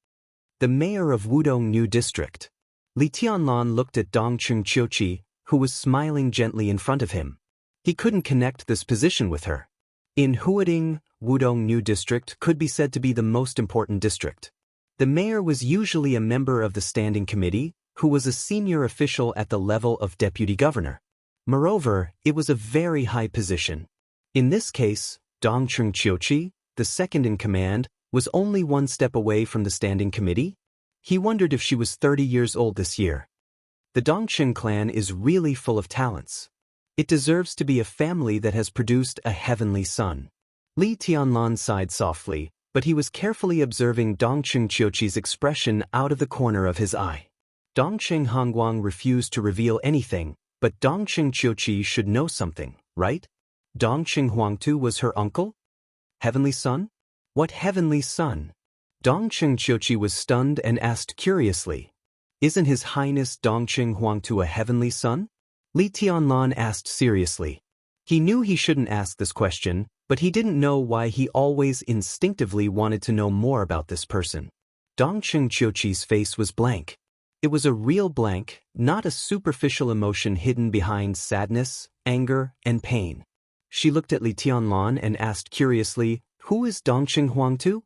"The mayor of Wudong New District." Li Tianlan looked at Dongqing Qiuqi, who was smiling gently in front of him. He couldn't connect this position with her. In Huading, Wudong New District could be said to be the most important district. The mayor was usually a member of the standing committee, who was a senior official at the level of deputy governor. Moreover, it was a very high position. In this case, Dongqing Qiuqi, the second in command, was only one step away from the standing committee. He wondered if she was 30 years old this year. The Dongqing clan is really full of talents. It deserves to be a family that has produced a heavenly son. Li Tianlan sighed softly, but he was carefully observing Dongqing Qiuqi's expression out of the corner of his eye. Dongqing Hongguang refused to reveal anything, but Dongqing Qiuqi should know something, right? Dongqing Huangtu was her uncle? Heavenly son? What heavenly son? Dongqing Qiuqi was stunned and asked curiously, "Isn't His Highness Dongqing Huangtu a heavenly son?" Li Tianlan asked seriously. He knew he shouldn't ask this question, but he didn't know why he always instinctively wanted to know more about this person. Dongqing Qiuqi's face was blank. It was a real blank, not a superficial emotion hidden behind sadness, anger, and pain. She looked at Li Tianlan and asked curiously, "Who is Dongqing Huangtu?"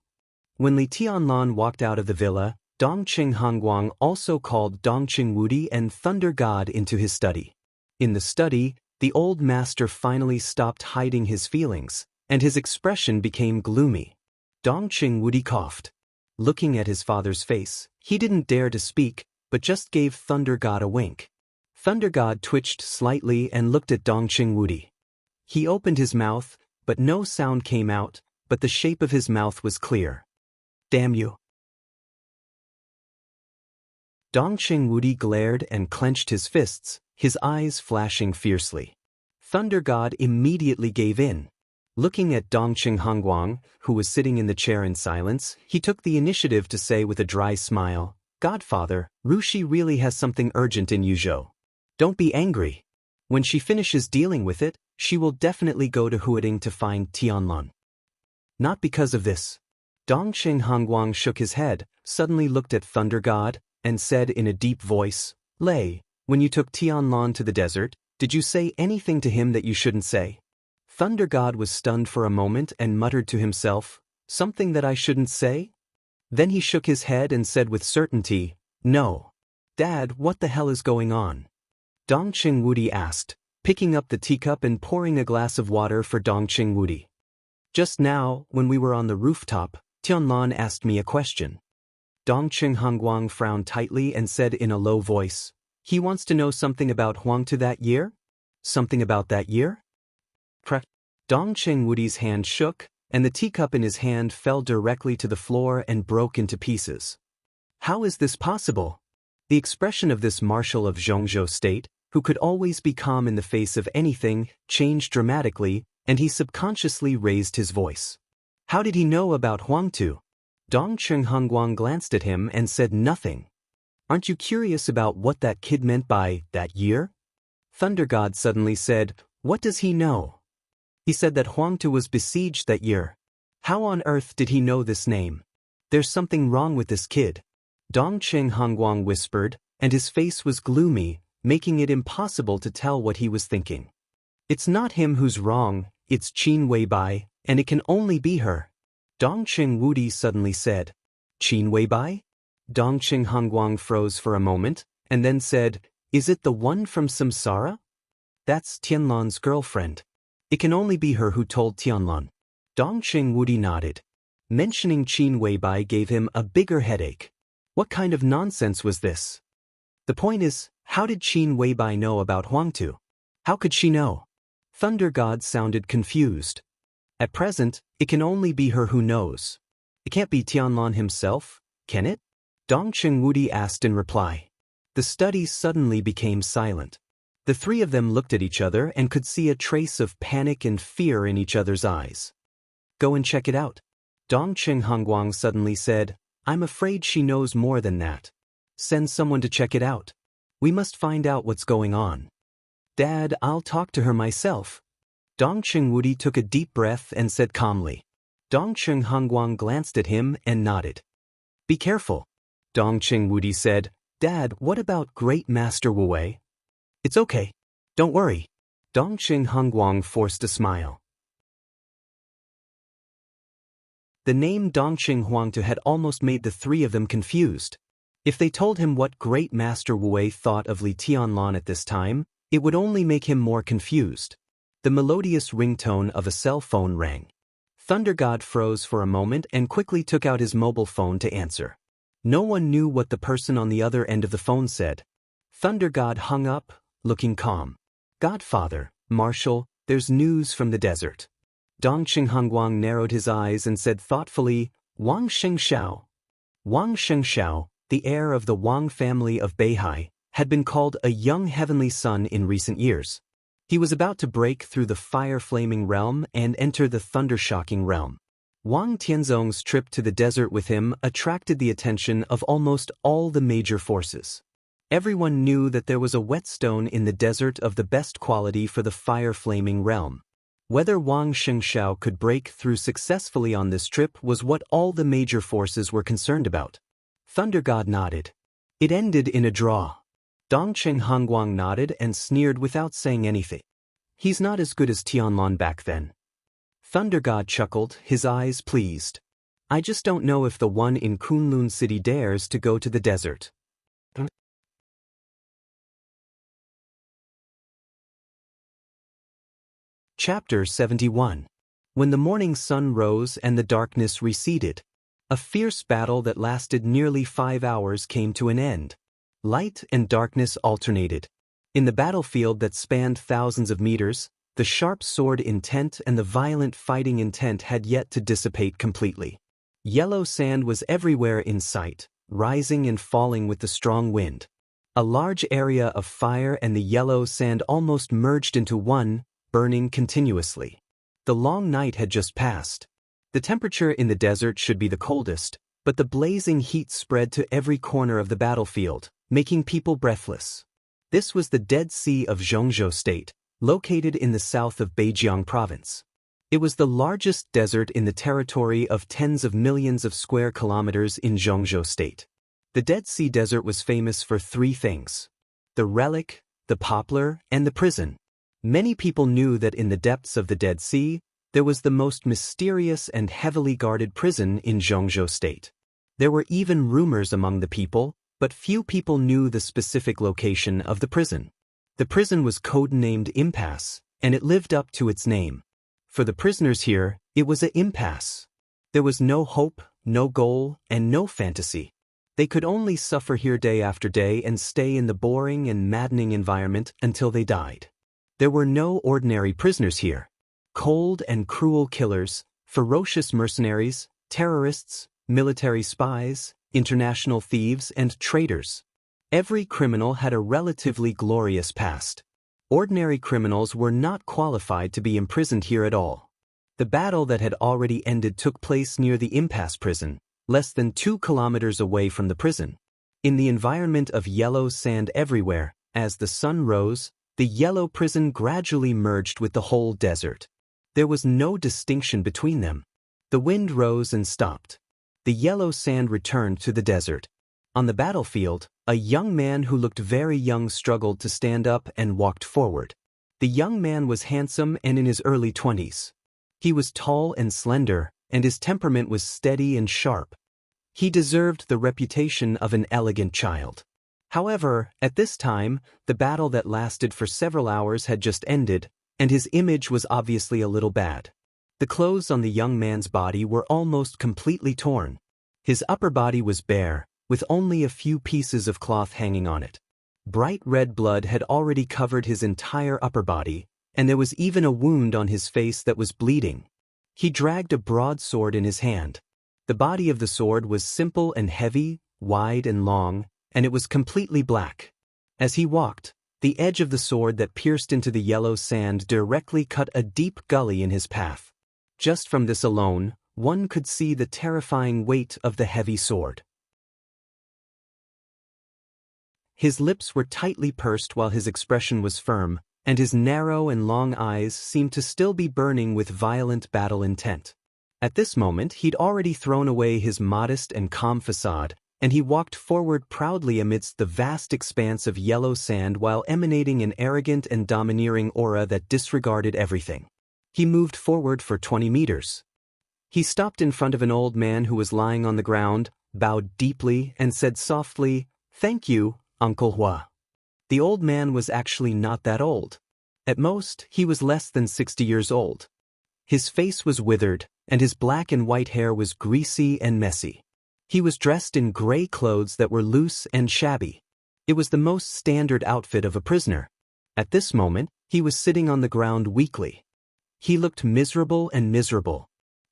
When Li Tianlan walked out of the villa, Dongqing Hongguang also called Dongqing Wudi and Thunder God into his study. In the study, the old master finally stopped hiding his feelings, and his expression became gloomy. Dongqing Wudi coughed. Looking at his father's face, he didn't dare to speak, but just gave Thunder God a wink. Thunder God twitched slightly and looked at Dongqing Wudi. He opened his mouth, but no sound came out, but the shape of his mouth was clear. "Damn you." Dongqing Wudi glared and clenched his fists, his eyes flashing fiercely. Thunder God immediately gave in. Looking at Dongqing Hongguang, who was sitting in the chair in silence, he took the initiative to say with a dry smile, "Godfather, Rushi really has something urgent in Yuzhou. Don't be angry. When she finishes dealing with it, she will definitely go to Huading to find Tianlan." Not because of this. Dongqing Hongguang shook his head, suddenly looked at Thunder God, and said in a deep voice, "Lei, when you took Tianlan to the desert, did you say anything to him that you shouldn't say?" Thunder God was stunned for a moment and muttered to himself, "Something that I shouldn't say?" Then he shook his head and said with certainty, "No. Dad, what the hell is going on?" Dongqing Wudi asked, picking up the teacup and pouring a glass of water for Dongqing Wudi. "Just now, when we were on the rooftop, Tianlan asked me a question." Dongqing Hongguang frowned tightly and said in a low voice, "He wants to know something about Huangtu that year? Something about that year?" Dongqing Wudi's hand shook, and the teacup in his hand fell directly to the floor and broke into pieces. How is this possible? The expression of this marshal of Zhongzhou state, who could always be calm in the face of anything, changed dramatically, and he subconsciously raised his voice. How did he know about Huangtu? Dongqing Hongguang glanced at him and said nothing. "Aren't you curious about what that kid meant by that year?" Thunder God suddenly said, "What does he know?" "He said that Huangtu was besieged that year. How on earth did he know this name? There's something wrong with this kid." Dongqing Hongguang whispered, and his face was gloomy, making it impossible to tell what he was thinking. "It's not him who's wrong, it's Qin Weibai, and it can only be her." Dongqing Wudi suddenly said, "Qin Weibai?" Dongqing Hongguang froze for a moment, and then said, "Is it the one from Samsara?" "That's Tianlan's girlfriend. It can only be her who told Tianlan." Dongqing Wudi nodded. Mentioning Qin Weibai gave him a bigger headache. What kind of nonsense was this? The point is, how did Qin Weibai know about Huangtu? How could she know? Thunder God sounded confused. At present, it can only be her who knows. It can't be Tianlan himself, can it? Dongqing Wudi asked in reply. The study suddenly became silent. The three of them looked at each other and could see a trace of panic and fear in each other's eyes. "Go and check it out." Dongqing Hongguang suddenly said, "I'm afraid she knows more than that. Send someone to check it out. We must find out what's going on." "Dad, I'll talk to her myself." Dongqing Wudi took a deep breath and said calmly. Dongqing Hongguang glanced at him and nodded. "Be careful." Dongqing Wudi said, "Dad, what about Great Master Wu Wei?" "It's okay. Don't worry." Dongqing Hongguang forced a smile. The name Dongqing Huangtu had almost made the three of them confused. If they told him what Great Master Wu Wei thought of Li Tianlan at this time, it would only make him more confused. The melodious ringtone of a cell phone rang. Thunder God froze for a moment and quickly took out his mobile phone to answer. No one knew what the person on the other end of the phone said. Thunder God hung up, looking calm. "Godfather, Marshal, there's news from the desert." Dongqing Hongguang narrowed his eyes and said thoughtfully, "Wang Xianxia." Wang Xianxia, the heir of the Wang family of Beihai, had been called a young heavenly son in recent years. He was about to break through the fire-flaming realm and enter the thunder-shocking realm. Wang Tianzong's trip to the desert with him attracted the attention of almost all the major forces. Everyone knew that there was a whetstone in the desert of the best quality for the fire-flaming realm. Whether Wang Xianxia could break through successfully on this trip was what all the major forces were concerned about. Thunder God nodded. It ended in a draw. Dongcheng Hongguang nodded and sneered without saying anything. He's not as good as Tianlon back then. Thunder God chuckled, his eyes pleased. I just don't know if the one in Kunlun City dares to go to the desert. Chapter 71. When the morning sun rose and the darkness receded, a fierce battle that lasted nearly 5 hours came to an end. Light and darkness alternated. In the battlefield that spanned thousands of meters, the sharp sword intent and the violent fighting intent had yet to dissipate completely. Yellow sand was everywhere in sight, rising and falling with the strong wind. A large area of fire and the yellow sand almost merged into one, burning continuously. The long night had just passed. The temperature in the desert should be the coldest, but the blazing heat spread to every corner of the battlefield, making people breathless. This was the Dead Sea of Zhongzhou State, located in the south of Beijiang Province. It was the largest desert in the territory of tens of millions of square kilometers in Zhongzhou State. The Dead Sea Desert was famous for 3 things: the relic, the poplar, and the prison. Many people knew that in the depths of the Dead Sea, there was the most mysterious and heavily guarded prison in Zhongzhou State. There were even rumors among the people, but few people knew the specific location of the prison. The prison was codenamed Impasse, and it lived up to its name. For the prisoners here, it was an impasse. There was no hope, no goal, and no fantasy. They could only suffer here day after day and stay in the boring and maddening environment until they died. There were no ordinary prisoners here. Cold and cruel killers, ferocious mercenaries, terrorists, military spies, international thieves, and traitors. Every criminal had a relatively glorious past. Ordinary criminals were not qualified to be imprisoned here at all. The battle that had already ended took place near the Impasse prison, less than 2 kilometers away from the prison. In the environment of yellow sand everywhere, as the sun rose, the yellow prison gradually merged with the whole desert. There was no distinction between them. The wind rose and stopped. The yellow sand returned to the desert. On the battlefield, a young man who looked very young struggled to stand up and walked forward. The young man was handsome and in his early 20s. He was tall and slender, and his temperament was steady and sharp. He deserved the reputation of an elegant child. However, at this time, the battle that lasted for several hours had just ended, and his image was obviously a little bad. The clothes on the young man's body were almost completely torn. His upper body was bare, with only a few pieces of cloth hanging on it. Bright red blood had already covered his entire upper body, and there was even a wound on his face that was bleeding. He dragged a broadsword in his hand. The body of the sword was simple and heavy, wide and long, and it was completely black. As he walked, the edge of the sword that pierced into the yellow sand directly cut a deep gully in his path. Just from this alone, one could see the terrifying weight of the heavy sword. His lips were tightly pursed while his expression was firm, and his narrow and long eyes seemed to still be burning with violent battle intent. At this moment he'd already thrown away his modest and calm facade, and he walked forward proudly amidst the vast expanse of yellow sand while emanating an arrogant and domineering aura that disregarded everything. He moved forward for 20 meters. He stopped in front of an old man who was lying on the ground, bowed deeply, and said softly, "Thank you, Uncle Hua." The old man was actually not that old. At most, he was less than 60 years old. His face was withered, and his black and white hair was greasy and messy. He was dressed in gray clothes that were loose and shabby. It was the most standard outfit of a prisoner. At this moment, he was sitting on the ground weakly. He looked miserable and miserable.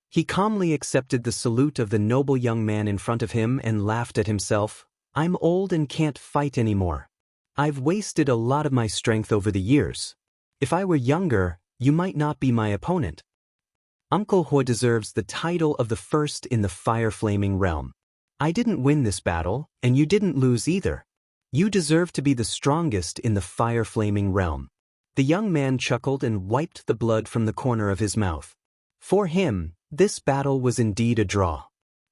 He calmly accepted the salute of the noble young man in front of him and laughed at himself. "I'm old and can't fight anymore. I've wasted a lot of my strength over the years. If I were younger, you might not be my opponent." Uncle Hua deserves the title of the first in the fire-flaming realm. I didn't win this battle, and you didn't lose either. You deserve to be the strongest in the fire-flaming realm. The young man chuckled and wiped the blood from the corner of his mouth. For him, this battle was indeed a draw.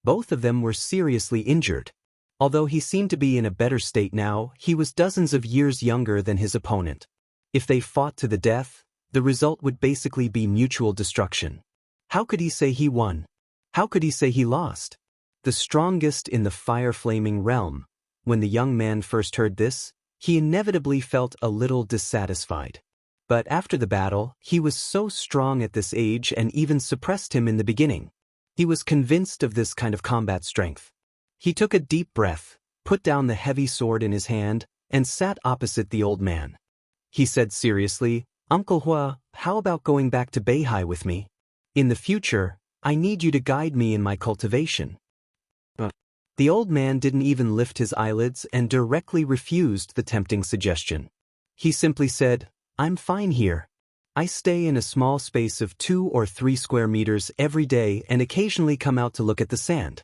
Both of them were seriously injured. Although he seemed to be in a better state now, he was dozens of years younger than his opponent. If they fought to the death, the result would basically be mutual destruction. How could he say he won? How could he say he lost? The strongest in the fire-flaming realm. When the young man first heard this, he inevitably felt a little dissatisfied. But after the battle, he was so strong at this age and even suppressed him in the beginning. He was convinced of this kind of combat strength. He took a deep breath, put down the heavy sword in his hand, and sat opposite the old man. He said seriously, "Uncle Hua, how about going back to Beihai with me? In the future, I need you to guide me in my cultivation." The old man didn't even lift his eyelids and directly refused the tempting suggestion. He simply said, "I'm fine here. I stay in a small space of 2 or 3 square meters every day and occasionally come out to look at the sand.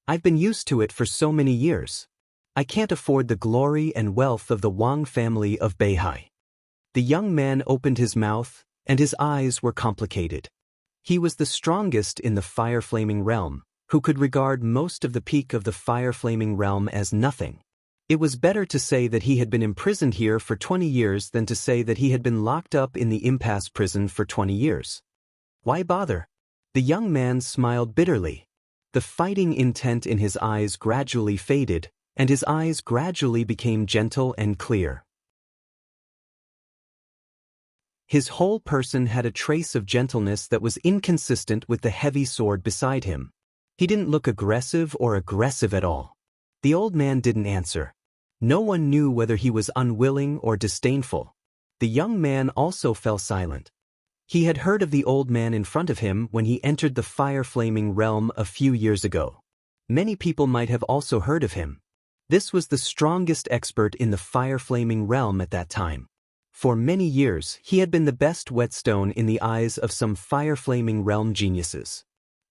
I've been used to it for so many years. I can't afford the glory and wealth of the Wang family of Beihai." The young man opened his mouth, and his eyes were complicated. He was the strongest in the fire-flaming realm, who could regard most of the peak of the fire-flaming realm as nothing. It was better to say that he had been imprisoned here for 20 years than to say that he had been locked up in the impasse prison for 20 years. Why bother? The young man smiled bitterly. The fighting intent in his eyes gradually faded, and his eyes gradually became gentle and clear. His whole person had a trace of gentleness that was inconsistent with the heavy sword beside him. He didn't look aggressive or aggressive at all. The old man didn't answer. No one knew whether he was unwilling or disdainful. The young man also fell silent. He had heard of the old man in front of him when he entered the fire-flaming realm a few years ago. Many people might have also heard of him. This was the strongest expert in the fire-flaming realm at that time. For many years, he had been the best whetstone in the eyes of some fire-flaming realm geniuses.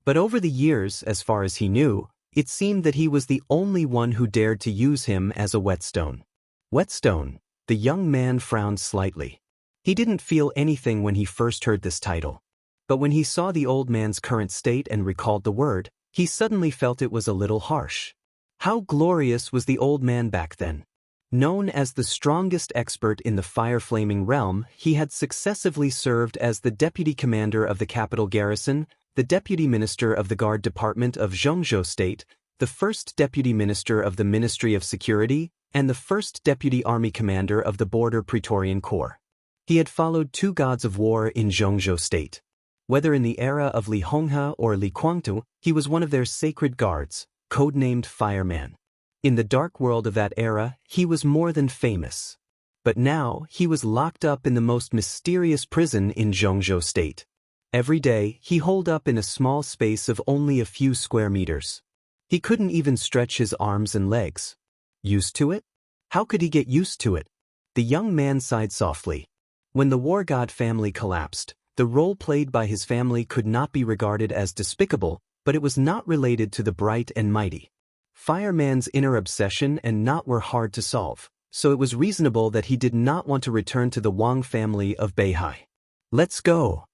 But over the years, as far as he knew, it seemed that he was the only one who dared to use him as a whetstone. Whetstone? The young man frowned slightly. He didn't feel anything when he first heard this title. But when he saw the old man's current state and recalled the word, he suddenly felt it was a little harsh. How glorious was the old man back then? Known as the strongest expert in the fire-flaming realm, he had successively served as the deputy commander of the capital garrison, the deputy minister of the guard department of Zhongzhou State, the first deputy minister of the Ministry of Security, and the first deputy army commander of the Border Praetorian Corps. He had followed 2 gods of war in Zhongzhou State. Whether in the era of Li Honghe or Li Guangtu, he was one of their sacred guards, codenamed Fireman. In the dark world of that era, he was more than famous. But now, he was locked up in the most mysterious prison in Zhongzhou State. Every day, he holed up in a small space of only a few square meters. He couldn't even stretch his arms and legs. Used to it? How could he get used to it? The young man sighed softly. When the war god family collapsed, the role played by his family could not be regarded as despicable, but it was not related to the bright and mighty. Fireman's inner obsession and knot were hard to solve, so it was reasonable that he did not want to return to the Wang family of Beihai. "Let's go."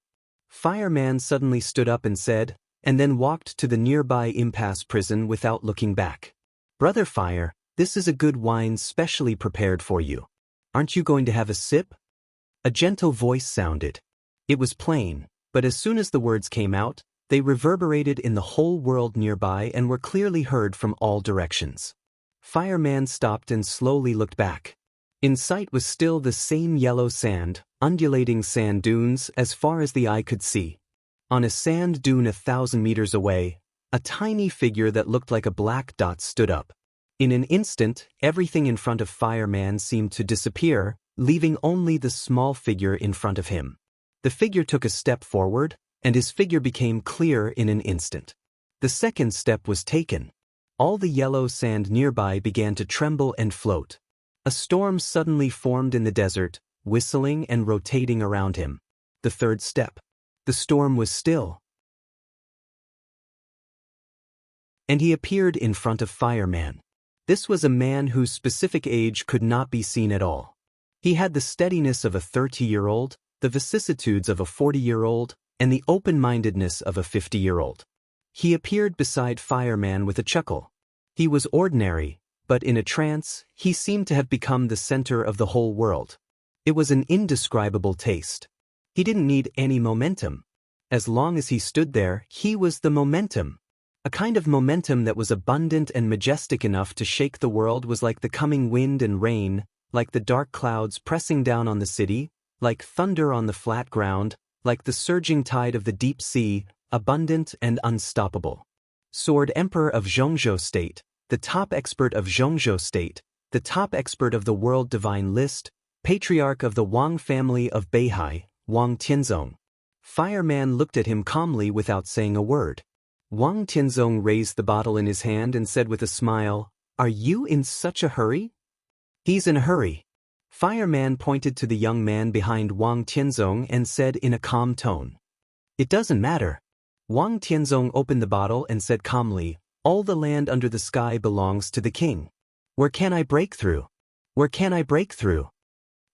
Fireman suddenly stood up and said, and then walked to the nearby impasse prison without looking back. "Brother Fire, this is a good wine specially prepared for you. Aren't you going to have a sip?" A gentle voice sounded. It was plain, but as soon as the words came out, they reverberated in the whole world nearby and were clearly heard from all directions. Fireman stopped and slowly looked back. In sight was still the same yellow sand, undulating sand dunes as far as the eye could see. On a sand dune 1,000 meters away, a tiny figure that looked like a black dot stood up. In an instant, everything in front of Fireman seemed to disappear, leaving only the small figure in front of him. The figure took a step forward, and his figure became clear in an instant. The second step was taken. All the yellow sand nearby began to tremble and float. A storm suddenly formed in the desert, whistling and rotating around him. The third step. The storm was still. And he appeared in front of Fireman. This was a man whose specific age could not be seen at all. He had the steadiness of a 30-year-old, the vicissitudes of a 40-year-old, and the open-mindedness of a 50-year-old. He appeared beside Fireman with a chuckle. He was ordinary, but in a trance, he seemed to have become the center of the whole world. It was an indescribable taste. He didn't need any momentum. As long as he stood there, he was the momentum. A kind of momentum that was abundant and majestic enough to shake the world, was like the coming wind and rain, like the dark clouds pressing down on the city, like thunder on the flat ground, like the surging tide of the deep sea, abundant and unstoppable. Sword Emperor of Zhongzhou State, the top expert of Zhongzhou State, the top expert of the world divine list, patriarch of the Wang family of Beihai, Wang Tianzong. Fireman looked at him calmly without saying a word. Wang Tianzong raised the bottle in his hand and said with a smile, "Are you in such a hurry?" "He's in a hurry." Fireman pointed to the young man behind Wang Tianzong and said in a calm tone, "It doesn't matter." Wang Tianzong opened the bottle and said calmly, "All the land under the sky belongs to the king. Where can I break through? Where can I break through?"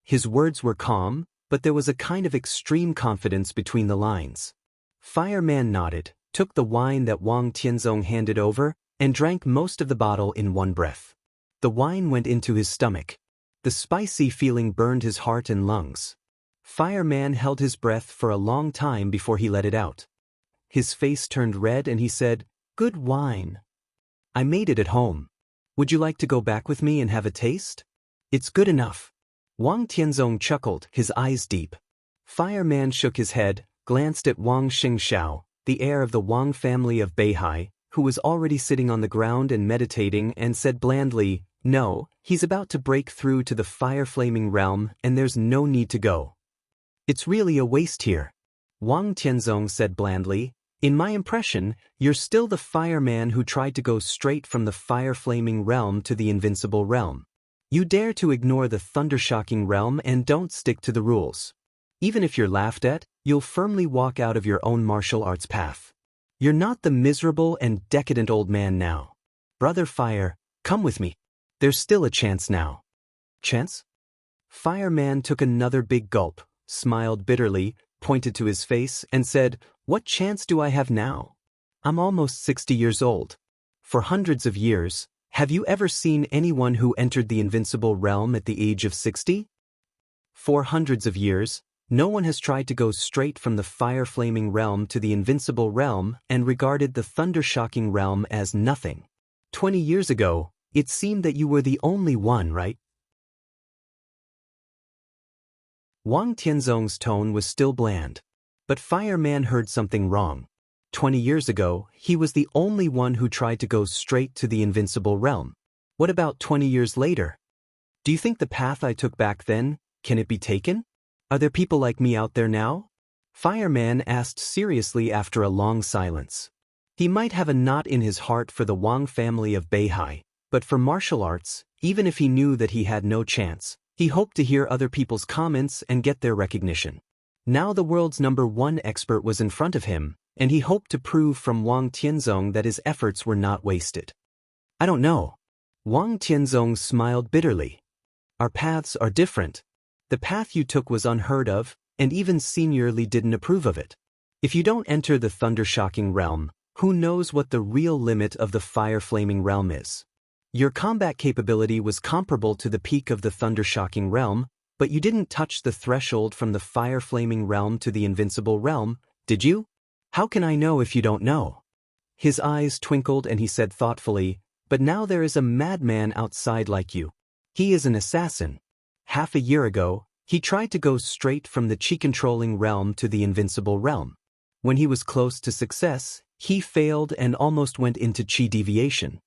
His words were calm, but there was a kind of extreme confidence between the lines. Fireman nodded, took the wine that Wang Tianzong handed over, and drank most of the bottle in one breath. The wine went into his stomach. The spicy feeling burned his heart and lungs. Fireman held his breath for a long time before he let it out. His face turned red and he said, "Good wine. I made it at home. Would you like to go back with me and have a taste? It's good enough." Wang Tianzong chuckled, his eyes deep. Fireman shook his head, glanced at Wang Xianxia, the heir of the Wang family of Beihai, who was already sitting on the ground and meditating, and said blandly, "No, he's about to break through to the fire-flaming realm, and there's no need to go. It's really a waste here." Wang Tianzong said blandly, "In my impression, you're still the fireman who tried to go straight from the fire-flaming realm to the invincible realm. You dare to ignore the thunder-shocking realm and don't stick to the rules. Even if you're laughed at, you'll firmly walk out of your own martial arts path. You're not the miserable and decadent old man now. Brother Fire, come with me. There's still a chance now." "Chance?" Fireman took another big gulp, smiled bitterly, pointed to his face, and said, "What chance do I have now? I'm almost 60 years old. For hundreds of years, have you ever seen anyone who entered the invincible realm at the age of 60? For hundreds of years, no one has tried to go straight from the fire-flaming realm to the invincible realm and regarded the thunder-shocking realm as nothing. 20 years ago, it seemed that you were the only one, right?" Wang Tianzong's tone was still bland. But Fireman heard something wrong. 20 years ago, he was the only one who tried to go straight to the invincible realm. What about 20 years later? Do you think the path I took back then, can it be taken? Are there people like me out there now? Fireman asked seriously after a long silence. He might have a knot in his heart for the Wang family of Beihai, but for martial arts, even if he knew that he had no chance, he hoped to hear other people's comments and get their recognition. Now the world's #1 expert was in front of him, and he hoped to prove from Wang Tianzong that his efforts were not wasted. "I don't know." Wang Tianzong smiled bitterly. "Our paths are different. The path you took was unheard of, and even Senior Li didn't approve of it. If you don't enter the thunder-shocking realm, who knows what the real limit of the fire-flaming realm is? Your combat capability was comparable to the peak of the thunder-shocking realm, but you didn't touch the threshold from the fire-flaming realm to the invincible realm, did you? How can I know if you don't know?" His eyes twinkled and he said thoughtfully, "But now there is a madman outside like you. He is an assassin. Half a year ago, he tried to go straight from the chi-controlling realm to the invincible realm. When he was close to success, he failed and almost went into chi deviation.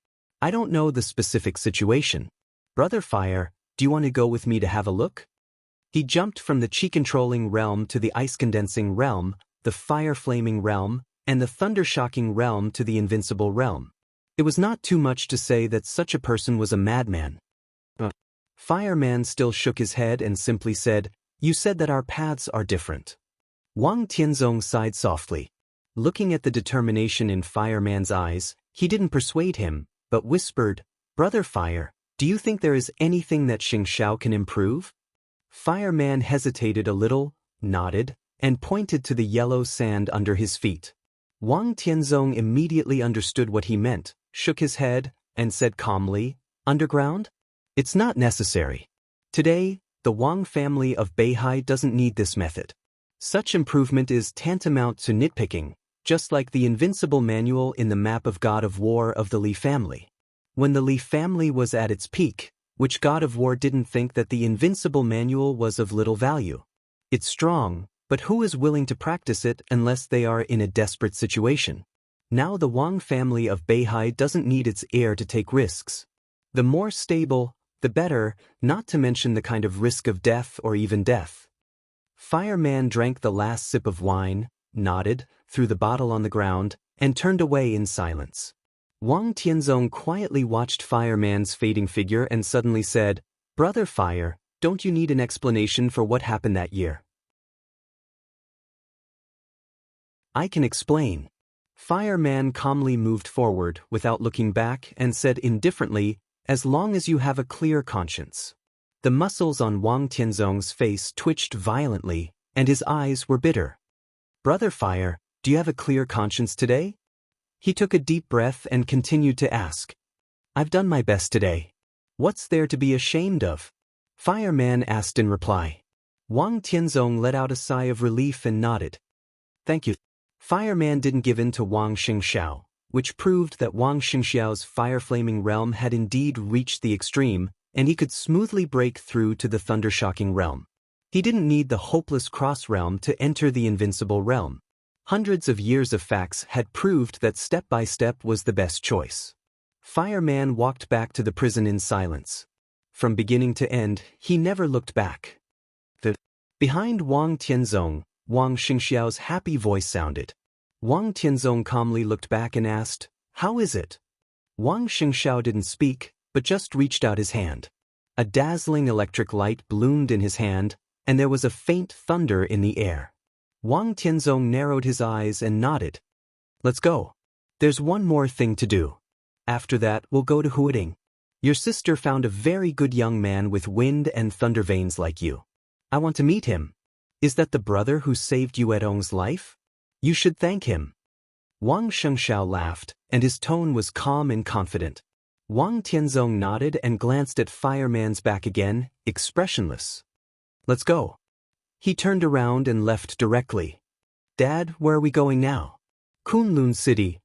I don't know the specific situation. Brother Fire, do you want to go with me to have a look?" He jumped from the chi-controlling realm to the ice-condensing realm, the fire-flaming realm, and the thunder-shocking realm to the invincible realm. It was not too much to say that such a person was a madman. Fireman still shook his head and simply said, "You said that our paths are different." Wang Tianzong sighed softly. Looking at the determination in Fireman's eyes, he didn't persuade him, but whispered, "Brother Fire, do you think there is anything that Xianxia can improve?" Fireman hesitated a little, nodded, and pointed to the yellow sand under his feet. Wang Tianzong immediately understood what he meant, shook his head, and said calmly, Underground? It's not necessary. Today, the Wang family of Beihai doesn't need this method. Such improvement is tantamount to nitpicking, just like the invincible manual in the map of God of War of the Li family. When the Li family was at its peak, which God of War didn't think that the invincible manual was of little value? It's strong, but who is willing to practice it unless they are in a desperate situation? Now the Wang family of Beihai doesn't need its heir to take risks. The more stable, the better, not to mention the kind of risk of death or even death. Fireman drank the last sip of wine, nodded, threw the bottle on the ground, and turned away in silence. Wang Tianzong quietly watched Fireman's fading figure and suddenly said, "Brother Fire, don't you need an explanation for what happened that year?" "I can explain." Fireman calmly moved forward without looking back and said indifferently, "As long as you have a clear conscience." The muscles on Wang Tianzong's face twitched violently, and his eyes were bitter. "Brother Fire, do you have a clear conscience today?" He took a deep breath and continued to ask. "I've done my best today. What's there to be ashamed of?" Fireman asked in reply. Wang Tianzong let out a sigh of relief and nodded. "Thank you." Fireman didn't give in to Wang Xianxia, which proved that Wang Xianxiao's fire-flaming realm had indeed reached the extreme, and he could smoothly break through to the thunder-shocking realm. He didn't need the hopeless cross realm to enter the invincible realm. Hundreds of years of facts had proved that step-by-step was the best choice. Fireman walked back to the prison in silence. From beginning to end, he never looked back. Behind Wang Tianzong, Wang Xianxiao's happy voice sounded. Wang Tianzong calmly looked back and asked, "How is it?" Wang Xianxiao didn't speak, but just reached out his hand. A dazzling electric light bloomed in his hand, and there was a faint thunder in the air. Wang Tianzong narrowed his eyes and nodded. "Let's go. There's one more thing to do. After that, we'll go to Huading. Your sister found a very good young man with wind and thunder veins like you. I want to meet him. Is that the brother who saved Yuedong's life? You should thank him." Wang Xianxiao laughed, and his tone was calm and confident. Wang Tianzong nodded and glanced at Fireman's back again, expressionless. "Let's go." He turned around and left directly. "Dad, where are we going now?" "Kunlun City."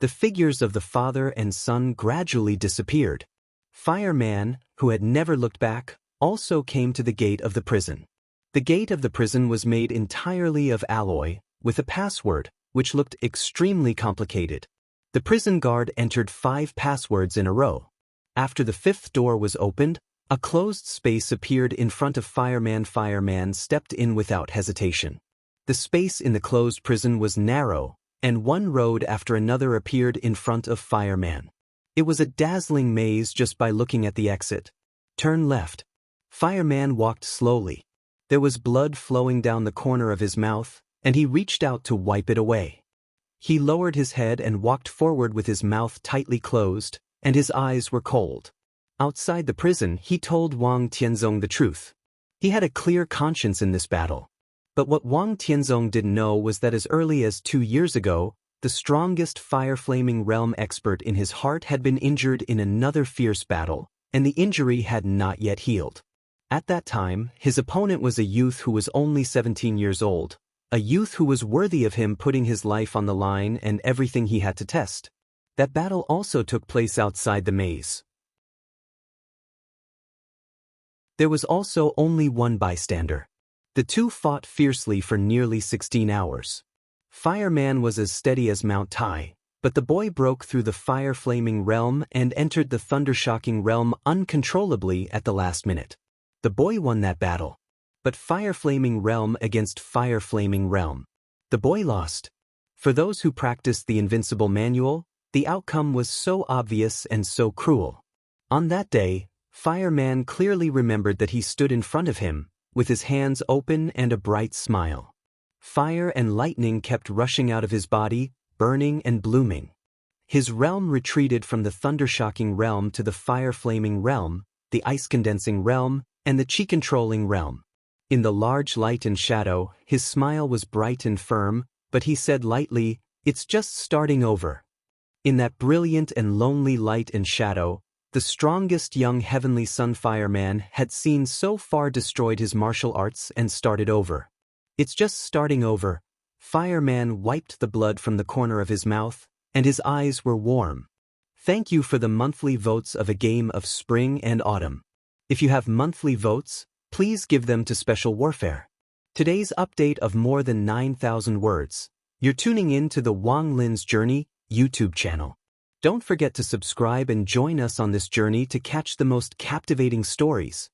The figures of the father and son gradually disappeared. Fireman, who had never looked back, also came to the gate of the prison. The gate of the prison was made entirely of alloy, with a password, which looked extremely complicated. The prison guard entered 5 passwords in a row. After the 5th door was opened, a closed space appeared in front of Fireman. Fireman stepped in without hesitation. The space in the closed prison was narrow, and one road after another appeared in front of Fireman. It was a dazzling maze just by looking at the exit. "Turn left." Fireman walked slowly. There was blood flowing down the corner of his mouth, and he reached out to wipe it away. He lowered his head and walked forward with his mouth tightly closed, and his eyes were cold. Outside the prison, he told Wang Tianzong the truth. He had a clear conscience in this battle. But what Wang Tianzong didn't know was that as early as 2 years ago, the strongest fire-flaming realm expert in his heart had been injured in another fierce battle, and the injury had not yet healed. At that time, his opponent was a youth who was only 17 years old, a youth who was worthy of him putting his life on the line and everything he had to test. That battle also took place outside the maze. There was also only one bystander. The two fought fiercely for nearly 16 hours. Fireman was as steady as Mount Tai, but the boy broke through the fire-flaming realm and entered the thunder-shocking realm uncontrollably at the last minute. The boy won that battle. But fire-flaming realm against fire-flaming realm. The boy lost. For those who practiced the invincible manual, the outcome was so obvious and so cruel. On that day, Fireman clearly remembered that he stood in front of him, with his hands open and a bright smile. Fire and lightning kept rushing out of his body, burning and blooming. His realm retreated from the thunder-shocking realm to the fire-flaming realm, the ice-condensing realm, and the chi-controlling realm. In the large light and shadow, his smile was bright and firm, but he said lightly, "It's just starting over." In that brilliant and lonely light and shadow, The strongest young heavenly sunfire man had seen so far destroyed his martial arts and started over. It's just starting over. Fireman wiped the blood from the corner of his mouth, and his eyes were warm. Thank you for the monthly votes of a game of spring and autumn. If you have monthly votes, please give them to Special Warfare. Today's update of more than 9,000 words. You're tuning in to the Wang Lin's Journey YouTube channel. Don't forget to subscribe and join us on this journey to catch the most captivating stories.